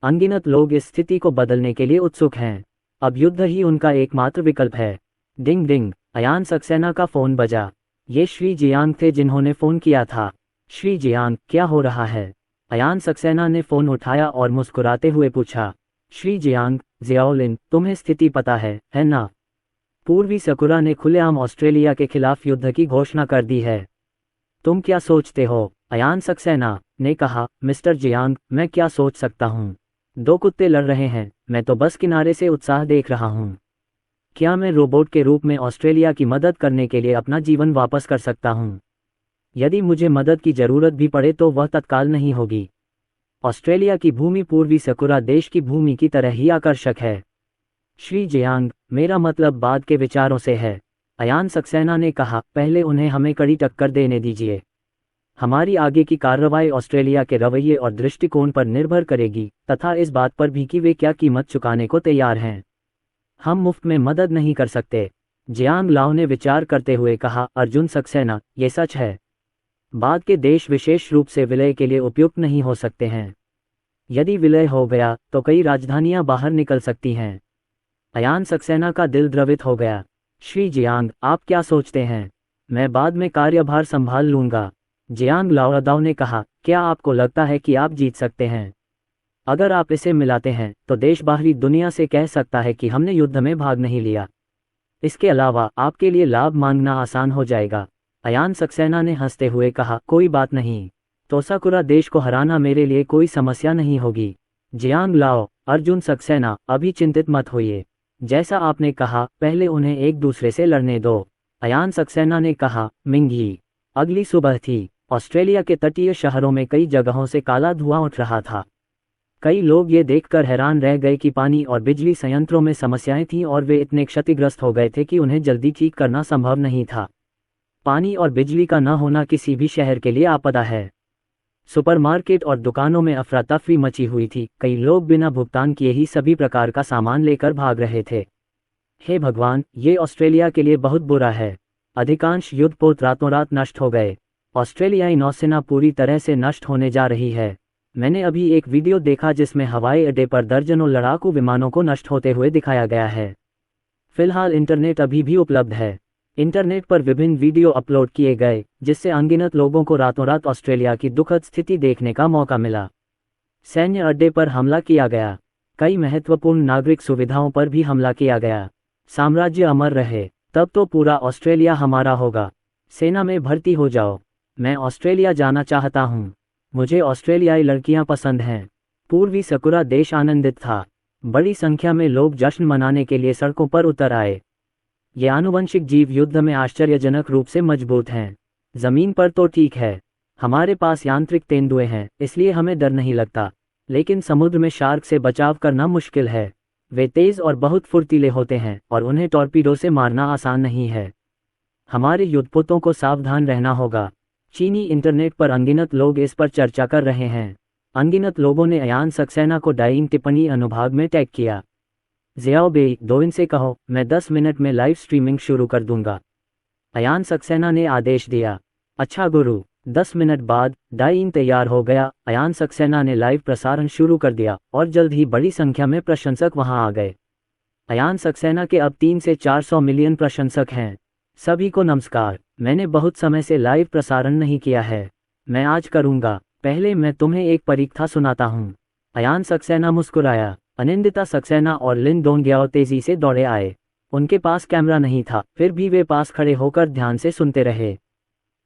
अनगिनत लोग इस स्थिति को बदलने के लिए उत्सुक हैं। अब युद्ध ही उनका एकमात्र विकल्प है। डिंग डिंग, अयान सक्सेना का फोन बजा। ये श्री जियांग थे जिन्होंने फोन किया था। श्री जियांग, क्या हो रहा है? अयान सक्सेना ने फोन उठाया और मुस्कुराते हुए पूछा। श्री जियांग, जियाओलिन, तुम्हें स्थिति पता है ना? पूर्वी सकुरा ने खुलेआम ऑस्ट्रेलिया के खिलाफ युद्ध की घोषणा कर दी है। तुम क्या सोचते हो? अयान सक्सेना ने कहा। मिस्टर जियांग, मैं क्या सोच सकता हूँ? 2 कुत्ते लड़ रहे हैं, मैं तो बस किनारे से उत्साह देख रहा हूँ। क्या मैं रोबोट के रूप में ऑस्ट्रेलिया की मदद करने के लिए अपना जीवन वापस कर सकता हूँ? यदि मुझे मदद की जरूरत भी पड़े तो वह तत्काल नहीं होगी। ऑस्ट्रेलिया की भूमि पूर्वी सकुरा देश की भूमि की तरह ही आकर्षक है। श्री जियांग, मेरा मतलब बाद के विचारों से है, अयान सक्सेना ने कहा। पहले उन्हें हमें कड़ी टक्कर देने दीजिए। हमारी आगे की कार्रवाई ऑस्ट्रेलिया के रवैये और दृष्टिकोण पर निर्भर करेगी, तथा इस बात पर भी कि वे क्या कीमत चुकाने को तैयार हैं। हम मुफ्त में मदद नहीं कर सकते। जियांग लाओ ने विचार करते हुए कहा। अर्जुन सक्सेना, ये सच है। बाद के देश विशेष रूप से विलय के लिए उपयुक्त नहीं हो सकते हैं। यदि विलय हो गया तो कई राजधानियां बाहर निकल सकती हैं। अयान सक्सेना का दिल द्रवित हो गया। श्री जियांग, आप क्या सोचते हैं? मैं बाद में कार्यभार संभाल लूंगा। जियांग लाओदाओ ने कहा। क्या आपको लगता है कि आप जीत सकते हैं? अगर आप इसे मिलाते हैं तो देश बाहरी दुनिया से कह सकता है कि हमने युद्ध में भाग नहीं लिया। इसके अलावा आपके लिए लाभ मांगना आसान हो जाएगा। अयान सक्सेना ने हंसते हुए कहा। कोई बात नहीं, तोसाकुरा देश को हराना मेरे लिए कोई समस्या नहीं होगी। जियांग लाओ, अर्जुन सक्सेना, अभी चिंतित मत होइए। जैसा आपने कहा, पहले उन्हें एक दूसरे से लड़ने दो, अयान सक्सेना ने कहा। मिंगी। अगली सुबह थी। ऑस्ट्रेलिया के तटीय शहरों में कई जगहों से काला धुआं उठ रहा था। कई लोग ये देखकर हैरान रह गए कि पानी और बिजली संयंत्रों में समस्याएं थीं और वे इतने क्षतिग्रस्त हो गए थे कि उन्हें जल्दी ठीक करना संभव नहीं था। पानी और बिजली का न होना किसी भी शहर के लिए आपदा है। सुपरमार्केट और दुकानों में अफरा तफरी मची हुई थी। कई लोग बिना भुगतान किए ही सभी प्रकार का सामान लेकर भाग रहे थे। हे भगवान, ये ऑस्ट्रेलिया के लिए बहुत बुरा है। अधिकांश युद्धपोत रातों रात नष्ट हो गए। ऑस्ट्रेलियाई नौसेना पूरी तरह से नष्ट होने जा रही है। मैंने अभी एक वीडियो देखा जिसमें हवाई अड्डे पर दर्जनों लड़ाकू विमानों को नष्ट होते हुए दिखाया गया है। फिलहाल इंटरनेट अभी भी उपलब्ध है। इंटरनेट पर विभिन्न वीडियो अपलोड किए गए, जिससे अनगिनत लोगों को रातों रात ऑस्ट्रेलिया की दुखद स्थिति देखने का मौका मिला। सैन्य अड्डे पर हमला किया गया। कई महत्वपूर्ण नागरिक सुविधाओं पर भी हमला किया गया। साम्राज्य अमर रहे, तब तो पूरा ऑस्ट्रेलिया हमारा होगा। सेना में भर्ती हो जाओ। मैं ऑस्ट्रेलिया जाना चाहता हूँ। मुझे ऑस्ट्रेलियाई लड़कियां पसंद हैं। पूर्वी सकुरा देश आनंदित था। बड़ी संख्या में लोग जश्न मनाने के लिए सड़कों पर उतर आए। ये आनुवंशिक जीव युद्ध में आश्चर्यजनक रूप से मजबूत हैं। जमीन पर तो ठीक है, हमारे पास यांत्रिक तेंदुए हैं, इसलिए हमें डर नहीं लगता, लेकिन समुद्र में शार्क से बचाव करना मुश्किल है। वे तेज और बहुत फुर्तीले होते हैं और उन्हें टॉर्पीडो से मारना आसान नहीं है। हमारे युद्धपोतों को सावधान रहना होगा। चीनी इंटरनेट पर अनगिनत लोग इस पर चर्चा कर रहे हैं। अनगिनत लोगों ने अयान सक्सेना को डाइंग टिप्पणी अनुभाग में टैग किया। ज़ियाओ बेई, डोइन से कहो, मैं 10 मिनट में लाइव स्ट्रीमिंग शुरू कर दूंगा। अयान सक्सेना ने आदेश दिया। अच्छा गुरु। 10 मिनट बाद डाइन तैयार हो गया। अयान सक्सेना ने लाइव प्रसारण शुरू कर दिया और जल्द ही बड़ी संख्या में प्रशंसक वहां आ गए। अयान सक्सेना के अब 300 से 400 मिलियन प्रशंसक हैं। सभी को नमस्कार। मैंने बहुत समय से लाइव प्रसारण नहीं किया है। मैं आज करूंगा। पहले मैं तुम्हें एक परीक्षा सुनाता हूं। अयान सक्सेना मुस्कुराया। अनिंदिता सक्सेना और लिन डोंगियाओ तेजी से दौड़े आए। उनके पास कैमरा नहीं था, फिर भी वे पास खड़े होकर ध्यान से सुनते रहे।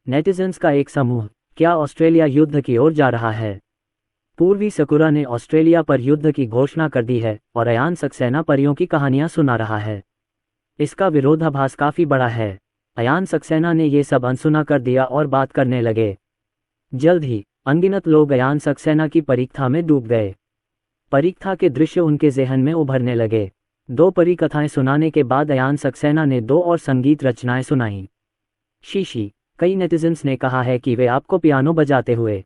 नेटिजन्स का एक समूह, क्या ऑस्ट्रेलिया युद्ध की ओर जा रहा है? पूर्वी सकुरा ने ऑस्ट्रेलिया पर युद्ध की घोषणा कर दी है और अयान सक्सेना परियों की कहानियां सुना रहा है। इसका विरोधाभास काफी बड़ा है। अयान सक्सेना ने ये सब अनसुना कर दिया और बात करने लगे। जल्द ही अनगिनत लोग अयान सक्सेना की परीक्षा में डूब गए। परीक्षा के दृश्य उनके ज़हन में उभरने लगे। 2 परी कथाएं सुनाने के बाद अयान सक्सेना ने 2 और संगीत रचनाएं सुनाईं। शीशी, कई नेटिजन्स ने कहा है कि वे आपको पियानो बजाते हुए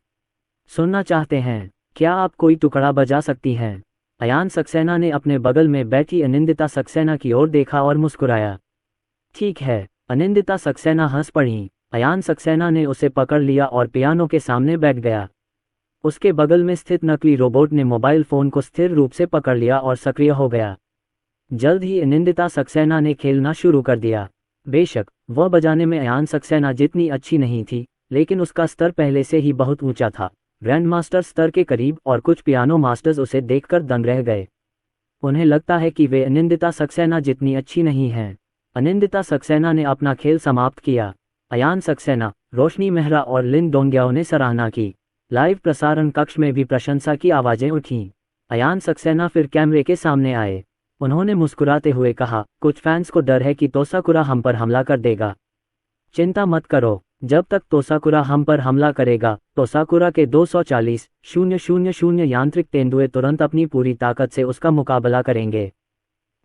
सुनना चाहते हैं। क्या आप कोई टुकड़ा बजा सकती हैं? अयान सक्सेना ने अपने बगल में बैठी अनिंदिता सक्सेना की ओर देखा और मुस्कुराया। ठीक है। अनिंदिता सक्सेना हंस पड़ी। अयान सक्सेना ने उसे पकड़ लिया और पियानो के सामने बैठ गया। उसके बगल में स्थित नकली रोबोट ने मोबाइल फोन को स्थिर रूप से पकड़ लिया और सक्रिय हो गया। जल्द ही अनिंदिता सक्सेना ने खेलना शुरू कर दिया। बेशक वह बजाने में अयान सक्सेना जितनी अच्छी नहीं थी, लेकिन उसका स्तर पहले से ही बहुत ऊंचा था, ग्रैंड मास्टर स्तर के करीब, और कुछ पियानो मास्टर्स उसे देखकर दंग रह गए। उन्हें लगता है कि वे अनिंदिता सक्सेना जितनी अच्छी नहीं हैं। अनिंदिता सक्सेना ने अपना खेल समाप्त किया। अयान सक्सेना, रोशनी मेहरा और लिन डोंगियाओ ने सराहना की। लाइव प्रसारण कक्ष में भी प्रशंसा की आवाजें उठीं। अयान सक्सेना फिर कैमरे के सामने आए। उन्होंने मुस्कुराते हुए कहा, कुछ फैंस को डर है कि तोसाकुरा हम पर हमला कर देगा। चिंता मत करो, जब तक तोसाकुरा हम पर हमला करेगा, तोसाकुरा के 240,000 यांत्रिक तेंदुए तुरंत अपनी पूरी ताकत से उसका मुकाबला करेंगे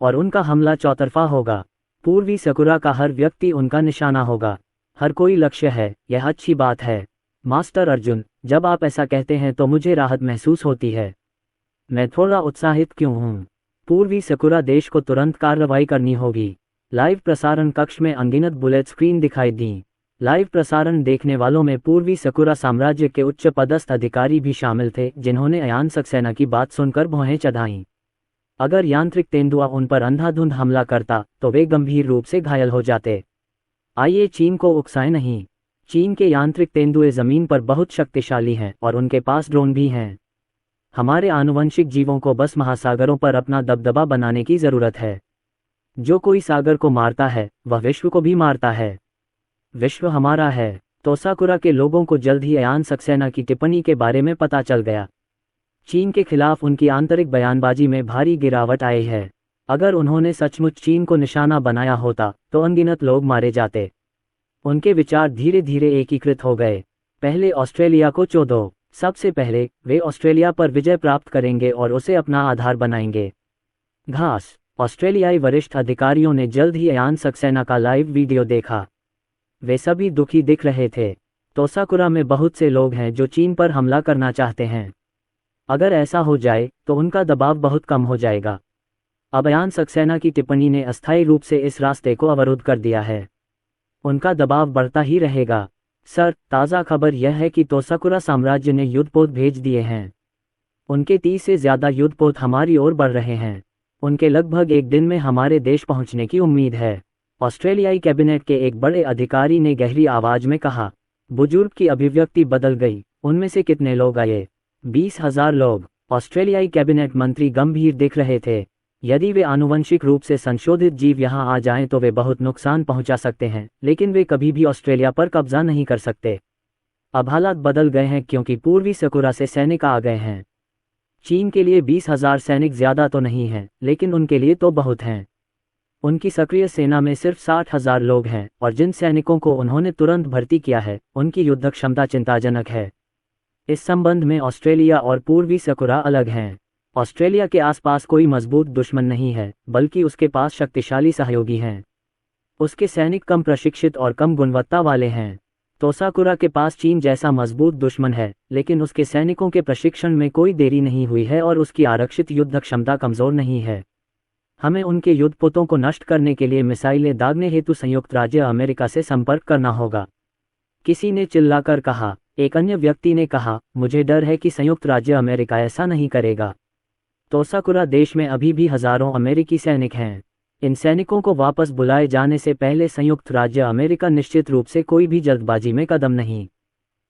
और उनका हमला चौतरफा होगा। पूर्वी सकुरा का हर व्यक्ति उनका निशाना होगा। हर कोई लक्ष्य है। यह अच्छी बात है। मास्टर अर्जुन, जब आप ऐसा कहते हैं तो मुझे राहत महसूस होती है। मैं थोड़ा उत्साहित क्यों हूँ? पूर्वी सकुरा देश को तुरंत कार्रवाई करनी होगी। लाइव प्रसारण कक्ष में अनगिनत बुलेट स्क्रीन दिखाई दी। लाइव प्रसारण देखने वालों में पूर्वी सकुरा साम्राज्य के उच्च पदस्थ अधिकारी भी शामिल थे, जिन्होंने अयान सक्सेना की बात सुनकर भौहें चढ़ाईं। अगर यांत्रिक तेंदुआ उन पर अंधाधुंध हमला करता तो वे गंभीर रूप से घायल हो जाते। आइए चीन को उकसाएं नहीं। चीन के यांत्रिक तेंदुए जमीन पर बहुत शक्तिशाली हैं और उनके पास ड्रोन भी हैं। हमारे आनुवंशिक जीवों को बस महासागरों पर अपना दबदबा बनाने की जरूरत है। जो कोई सागर को मारता है वह विश्व को भी मारता है। विश्व हमारा है। तोसाकुरा के लोगों को जल्द ही अयान सक्सेना की टिप्पणी के बारे में पता चल गया। चीन के खिलाफ उनकी आंतरिक बयानबाजी में भारी गिरावट आई है। अगर उन्होंने सचमुच चीन को निशाना बनाया होता तो अनगिनत लोग मारे जाते। उनके विचार धीरे धीरे एकीकृत हो गए। पहले ऑस्ट्रेलिया को चौंधो। सबसे पहले वे ऑस्ट्रेलिया पर विजय प्राप्त करेंगे और उसे अपना आधार बनाएंगे। घास। ऑस्ट्रेलियाई वरिष्ठ अधिकारियों ने जल्द ही अयान सक्सेना का लाइव वीडियो देखा। वे सभी दुखी दिख रहे थे। तोसाकुरा में बहुत से लोग हैं जो चीन पर हमला करना चाहते हैं। अगर ऐसा हो जाए तो उनका दबाव बहुत कम हो जाएगा। अब अयान सक्सेना की टिप्पणी ने अस्थायी रूप से इस रास्ते को अवरुद्ध कर दिया है। उनका दबाव बढ़ता ही रहेगा। सर, ताज़ा खबर यह है कि तोसाकुरा साम्राज्य ने युद्धपोत भेज दिए हैं। उनके 30 से ज़्यादा युद्धपोत हमारी ओर बढ़ रहे हैं। उनके लगभग एक दिन में हमारे देश पहुंचने की उम्मीद है। ऑस्ट्रेलियाई कैबिनेट के एक बड़े अधिकारी ने गहरी आवाज में कहा। बुजुर्ग की अभिव्यक्ति बदल गई। उनमें से कितने लोग आए? 20,000 लोग। ऑस्ट्रेलियाई कैबिनेट मंत्री गंभीर दिख रहे थे। यदि वे आनुवंशिक रूप से संशोधित जीव यहाँ आ जाएं तो वे बहुत नुकसान पहुंचा सकते हैं, लेकिन वे कभी भी ऑस्ट्रेलिया पर कब्जा नहीं कर सकते। अब हालात बदल गए हैं क्योंकि पूर्वी सकुरा से सैनिक आ गए हैं। चीन के लिए 20,000 सैनिक ज़्यादा तो नहीं हैं, लेकिन उनके लिए तो बहुत हैं। उनकी सक्रिय सेना में सिर्फ 60,000 लोग हैं, और जिन सैनिकों को उन्होंने तुरंत भर्ती किया है उनकी युद्ध क्षमता चिंताजनक है। इस संबंध में ऑस्ट्रेलिया और पूर्वी सकुरा अलग हैं। ऑस्ट्रेलिया के आसपास कोई मजबूत दुश्मन नहीं है, बल्कि उसके पास शक्तिशाली सहयोगी हैं। उसके सैनिक कम प्रशिक्षित और कम गुणवत्ता वाले हैं। तोसाकुरा के पास चीन जैसा मजबूत दुश्मन है, लेकिन उसके सैनिकों के प्रशिक्षण में कोई देरी नहीं हुई है और उसकी आरक्षित युद्ध क्षमता कमजोर नहीं है। हमें उनके युद्धपोतों को नष्ट करने के लिए मिसाइलें दागने हेतु संयुक्त राज्य अमेरिका से संपर्क करना होगा, किसी ने चिल्लाकर कहा। एक अन्य व्यक्ति ने कहा, मुझे डर है कि संयुक्त राज्य अमेरिका ऐसा नहीं करेगा। तोसाकुरा देश में अभी भी हजारों अमेरिकी सैनिक हैं। इन सैनिकों को वापस बुलाए जाने से पहले संयुक्त राज्य अमेरिका निश्चित रूप से कोई भी जल्दबाजी में कदम नहीं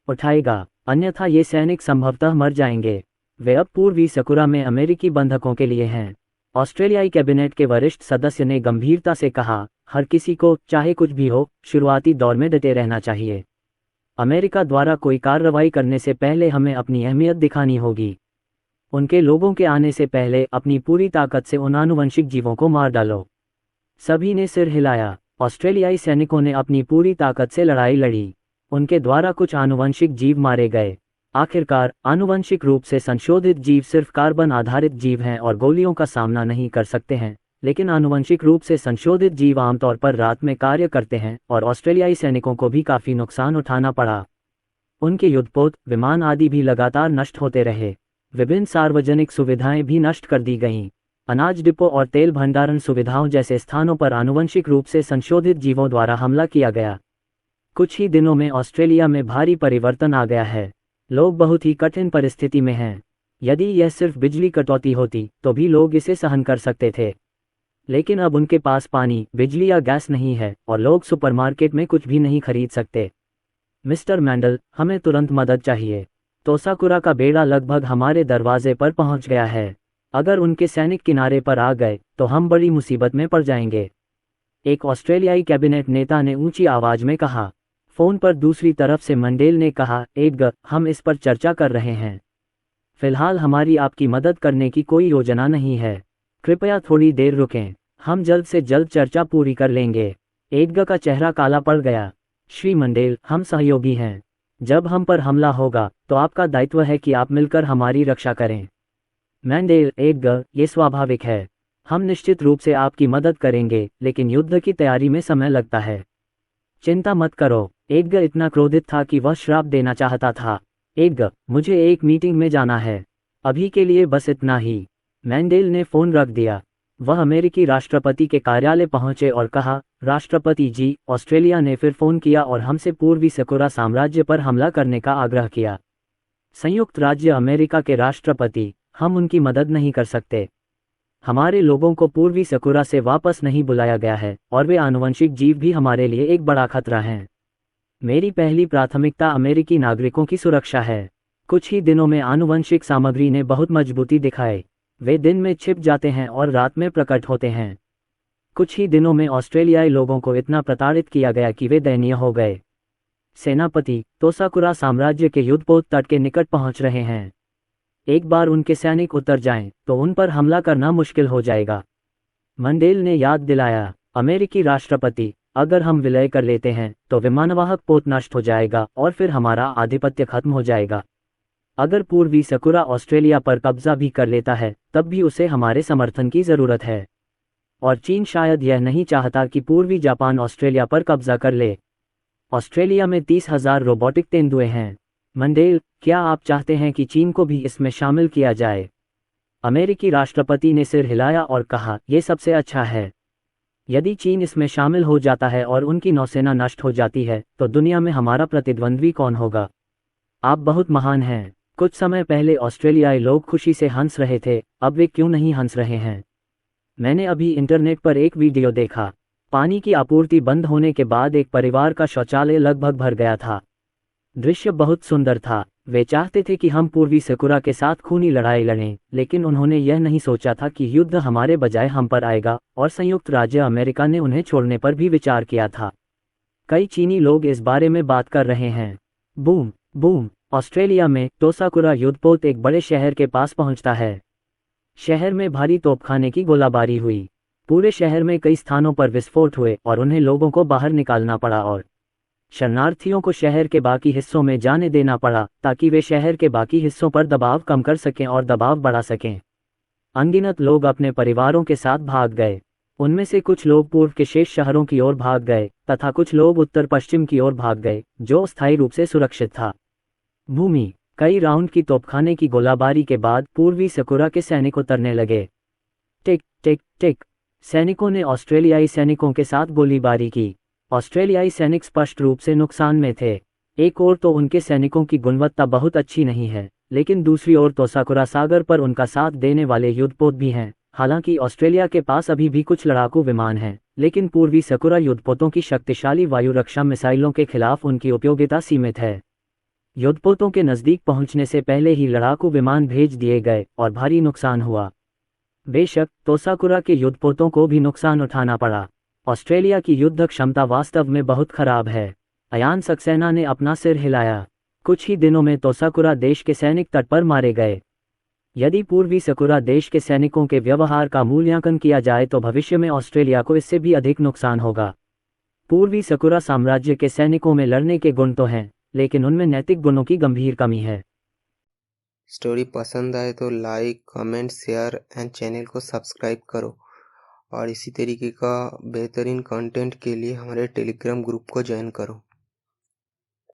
उठाएगा, अन्यथा ये सैनिक संभवतः मर जाएंगे। वे अब पूर्वी सकुरा में अमेरिकी बंधकों के लिए हैं। ऑस्ट्रेलियाई कैबिनेट के वरिष्ठ सदस्य ने गंभीरता से कहा, हर किसी को, चाहे कुछ भी हो, शुरुआती दौर में डटे रहना चाहिए। अमेरिका द्वारा कोई कार्रवाई करने से पहले हमें अपनी अहमियत दिखानी होगी। उनके लोगों के आने से पहले अपनी पूरी ताकत से उन आनुवंशिक जीवों को मार डालो। सभी ने सिर हिलाया। ऑस्ट्रेलियाई सैनिकों ने अपनी पूरी ताकत से लड़ाई लड़ी। उनके द्वारा कुछ आनुवंशिक जीव मारे गए। आखिरकार, आनुवंशिक रूप से संशोधित जीव सिर्फ कार्बन आधारित जीव हैं और गोलियों का सामना नहीं कर सकते हैं, लेकिन आनुवंशिक रूप से संशोधित जीव आमतौर पर रात में कार्य करते हैं और ऑस्ट्रेलियाई सैनिकों को भी काफ़ी नुकसान उठाना पड़ा। उनके युद्धपोत, विमान आदि भी लगातार नष्ट होते रहे। विभिन्न सार्वजनिक सुविधाएं भी नष्ट कर दी गईं। अनाज डिपो और तेल भंडारण सुविधाओं जैसे स्थानों पर आनुवंशिक रूप से संशोधित जीवों द्वारा हमला किया गया। कुछ ही दिनों में ऑस्ट्रेलिया में भारी परिवर्तन आ गया है। लोग बहुत ही कठिन परिस्थिति में हैं। यदि यह सिर्फ बिजली कटौती होती तो भी लोग इसे सहन कर सकते थे, लेकिन अब उनके पास पानी, बिजली या गैस नहीं है और लोग सुपरमार्केट में कुछ भी नहीं खरीद सकते। मिस्टर मैंडल, हमें तुरंत मदद चाहिए। तोसाकुरा का बेड़ा लगभग हमारे दरवाजे पर पहुंच गया है। अगर उनके सैनिक किनारे पर आ गए तो हम बड़ी मुसीबत में पड़ जाएंगे, एक ऑस्ट्रेलियाई कैबिनेट नेता ने ऊंची आवाज में कहा। फोन पर दूसरी तरफ से मंडेल ने कहा, एडगर, हम इस पर चर्चा कर रहे हैं। फिलहाल हमारी आपकी मदद करने की कोई योजना नहीं है। कृपया थोड़ी देर रुकें, हम जल्द से जल्द चर्चा पूरी कर लेंगे। एडगर का चेहरा काला पड़ गया। श्री मंडेल, हम सहयोगी हैं। जब हम पर हमला होगा तो आपका दायित्व है कि आप मिलकर हमारी रक्षा करें। मंडेल, एडगर, ये स्वाभाविक है। हम निश्चित रूप से आपकी मदद करेंगे, लेकिन युद्ध की तैयारी में समय लगता है। चिंता मत करो। एडगर इतना क्रोधित था कि वह श्राप देना चाहता था। एडगर, मुझे एक मीटिंग में जाना है। अभी के लिए बस इतना ही। मंडेल ने फोन रख दिया। वह अमेरिकी राष्ट्रपति के कार्यालय पहुंचे और कहा, राष्ट्रपति जी, ऑस्ट्रेलिया ने फिर फोन किया और हमसे पूर्वी सकुरा साम्राज्य पर हमला करने का आग्रह किया। संयुक्त राज्य अमेरिका के राष्ट्रपति, हम उनकी मदद नहीं कर सकते। हमारे लोगों को पूर्वी सकुरा से वापस नहीं बुलाया गया है और वे आनुवंशिक जीव भी हमारे लिए एक बड़ा खतरा हैं। मेरी पहली प्राथमिकता अमेरिकी नागरिकों की सुरक्षा है। कुछ ही दिनों में आनुवंशिक सामग्री ने बहुत मजबूती दिखाई। वे दिन में छिप जाते हैं और रात में प्रकट होते हैं। कुछ ही दिनों में ऑस्ट्रेलियाई लोगों को इतना प्रताड़ित किया गया कि वे दयनीय हो गए। सेनापति, तोसाकुरा साम्राज्य के युद्धपोत तट के निकट पहुंच रहे हैं। एक बार उनके सैनिक उतर जाएं तो उन पर हमला करना मुश्किल हो जाएगा। मंडेल ने याद दिलाया। अमेरिकी राष्ट्रपति, अगर हम विलय कर लेते हैं तो विमानवाहक पोत नष्ट हो जाएगा और फिर हमारा आधिपत्य खत्म हो जाएगा। अगर पूर्वी सकुरा ऑस्ट्रेलिया पर कब्जा भी कर लेता है तब भी उसे हमारे समर्थन की जरूरत है। और चीन शायद यह नहीं चाहता कि पूर्वी जापान ऑस्ट्रेलिया पर कब्जा कर ले। ऑस्ट्रेलिया में 30,000 रोबोटिक तेंदुए हैं। मंडेल, क्या आप चाहते हैं कि चीन को भी इसमें शामिल किया जाए? अमेरिकी राष्ट्रपति ने सिर हिलाया और कहा, यह सबसे अच्छा है। यदि चीन इसमें शामिल हो जाता है और उनकी नौसेना नष्ट हो जाती है तो दुनिया में हमारा प्रतिद्वंद्वी कौन होगा? आप बहुत महान हैं। कुछ समय पहले ऑस्ट्रेलियाई लोग खुशी से हंस रहे थे, अब वे क्यों नहीं हंस रहे हैं? मैंने अभी इंटरनेट पर एक वीडियो देखा। पानी की आपूर्ति बंद होने के बाद एक परिवार का शौचालय लगभग भर गया था। दृश्य बहुत सुंदर था। वे चाहते थे कि हम पूर्वी सकुरा के साथ खूनी लड़ाई लड़ें, लेकिन उन्होंने यह नहीं सोचा था कि युद्ध हमारे बजाय हम पर आएगा, और संयुक्त राज्य अमेरिका ने उन्हें छोड़ने पर भी विचार किया था। कई चीनी लोग इस बारे में बात कर रहे हैं। Boom boom. ऑस्ट्रेलिया में टोसाकुरा युद्धपोत एक बड़े शहर के पास पहुंचता है। शहर में भारी तोपखाने की गोलाबारी हुई। पूरे शहर में कई स्थानों पर विस्फोट हुए और उन्हें लोगों को बाहर निकालना पड़ा और शरणार्थियों को शहर के बाकी हिस्सों में जाने देना पड़ा, ताकि वे शहर के बाकी हिस्सों पर दबाव कम कर सकें और दबाव बढ़ा सकें। अनगिनत लोग अपने परिवारों के साथ भाग गए। उनमें से कुछ लोग पूर्व के शेष शहरों की ओर भाग गए तथा कुछ लोग उत्तर पश्चिम की ओर भाग गए, जो अस्थायी रूप से सुरक्षित था। भूमि। कई राउंड की तोपखाने की गोलाबारी के बाद पूर्वी सकुरा के सैनिक उतरने लगे। टिक टिक टिक। सैनिकों ने ऑस्ट्रेलियाई सैनिकों के साथ गोलीबारी की। ऑस्ट्रेलियाई सैनिक स्पष्ट रूप से नुकसान में थे। एक ओर तो उनके सैनिकों की गुणवत्ता बहुत अच्छी नहीं है, लेकिन दूसरी ओर टोसाकुरा सागर पर उनका साथ देने वाले युद्धपोत भी हैं। हालांकि ऑस्ट्रेलिया के पास अभी भी कुछ लड़ाकू विमान हैं, लेकिन पूर्वी सकुरा युद्धपोतों की शक्तिशाली वायु रक्षा मिसाइलों के खिलाफ उनकी उपयोगिता सीमित है। युद्धपोतों के नज़दीक पहुंचने से पहले ही लड़ाकू विमान भेज दिए गए और भारी नुकसान हुआ। बेशक टोसाकुरा के युद्धपोतों को भी नुकसान उठाना पड़ा। ऑस्ट्रेलिया की युद्ध क्षमता वास्तव में बहुत खराब है। अयान सक्सेना ने अपना सिर हिलाया। कुछ ही दिनों में टोसाकुरा देश के सैनिक तट पर मारे गए। यदि पूर्वी सकुरा देश के सैनिकों के व्यवहार का मूल्यांकन किया जाए तो भविष्य में ऑस्ट्रेलिया को इससे भी अधिक नुकसान होगा। पूर्वी सकुरा साम्राज्य के सैनिकों में लड़ने के गुण तो हैं, लेकिन उनमें नैतिक गुणों की गंभीर कमी है। स्टोरी पसंद आए तो like, comment, share and channel को सब्सक्राइब करो, और इसी तरीके का बेहतरीन कंटेंट के लिए हमारे टेलीग्राम ग्रुप को ज्वाइन करो।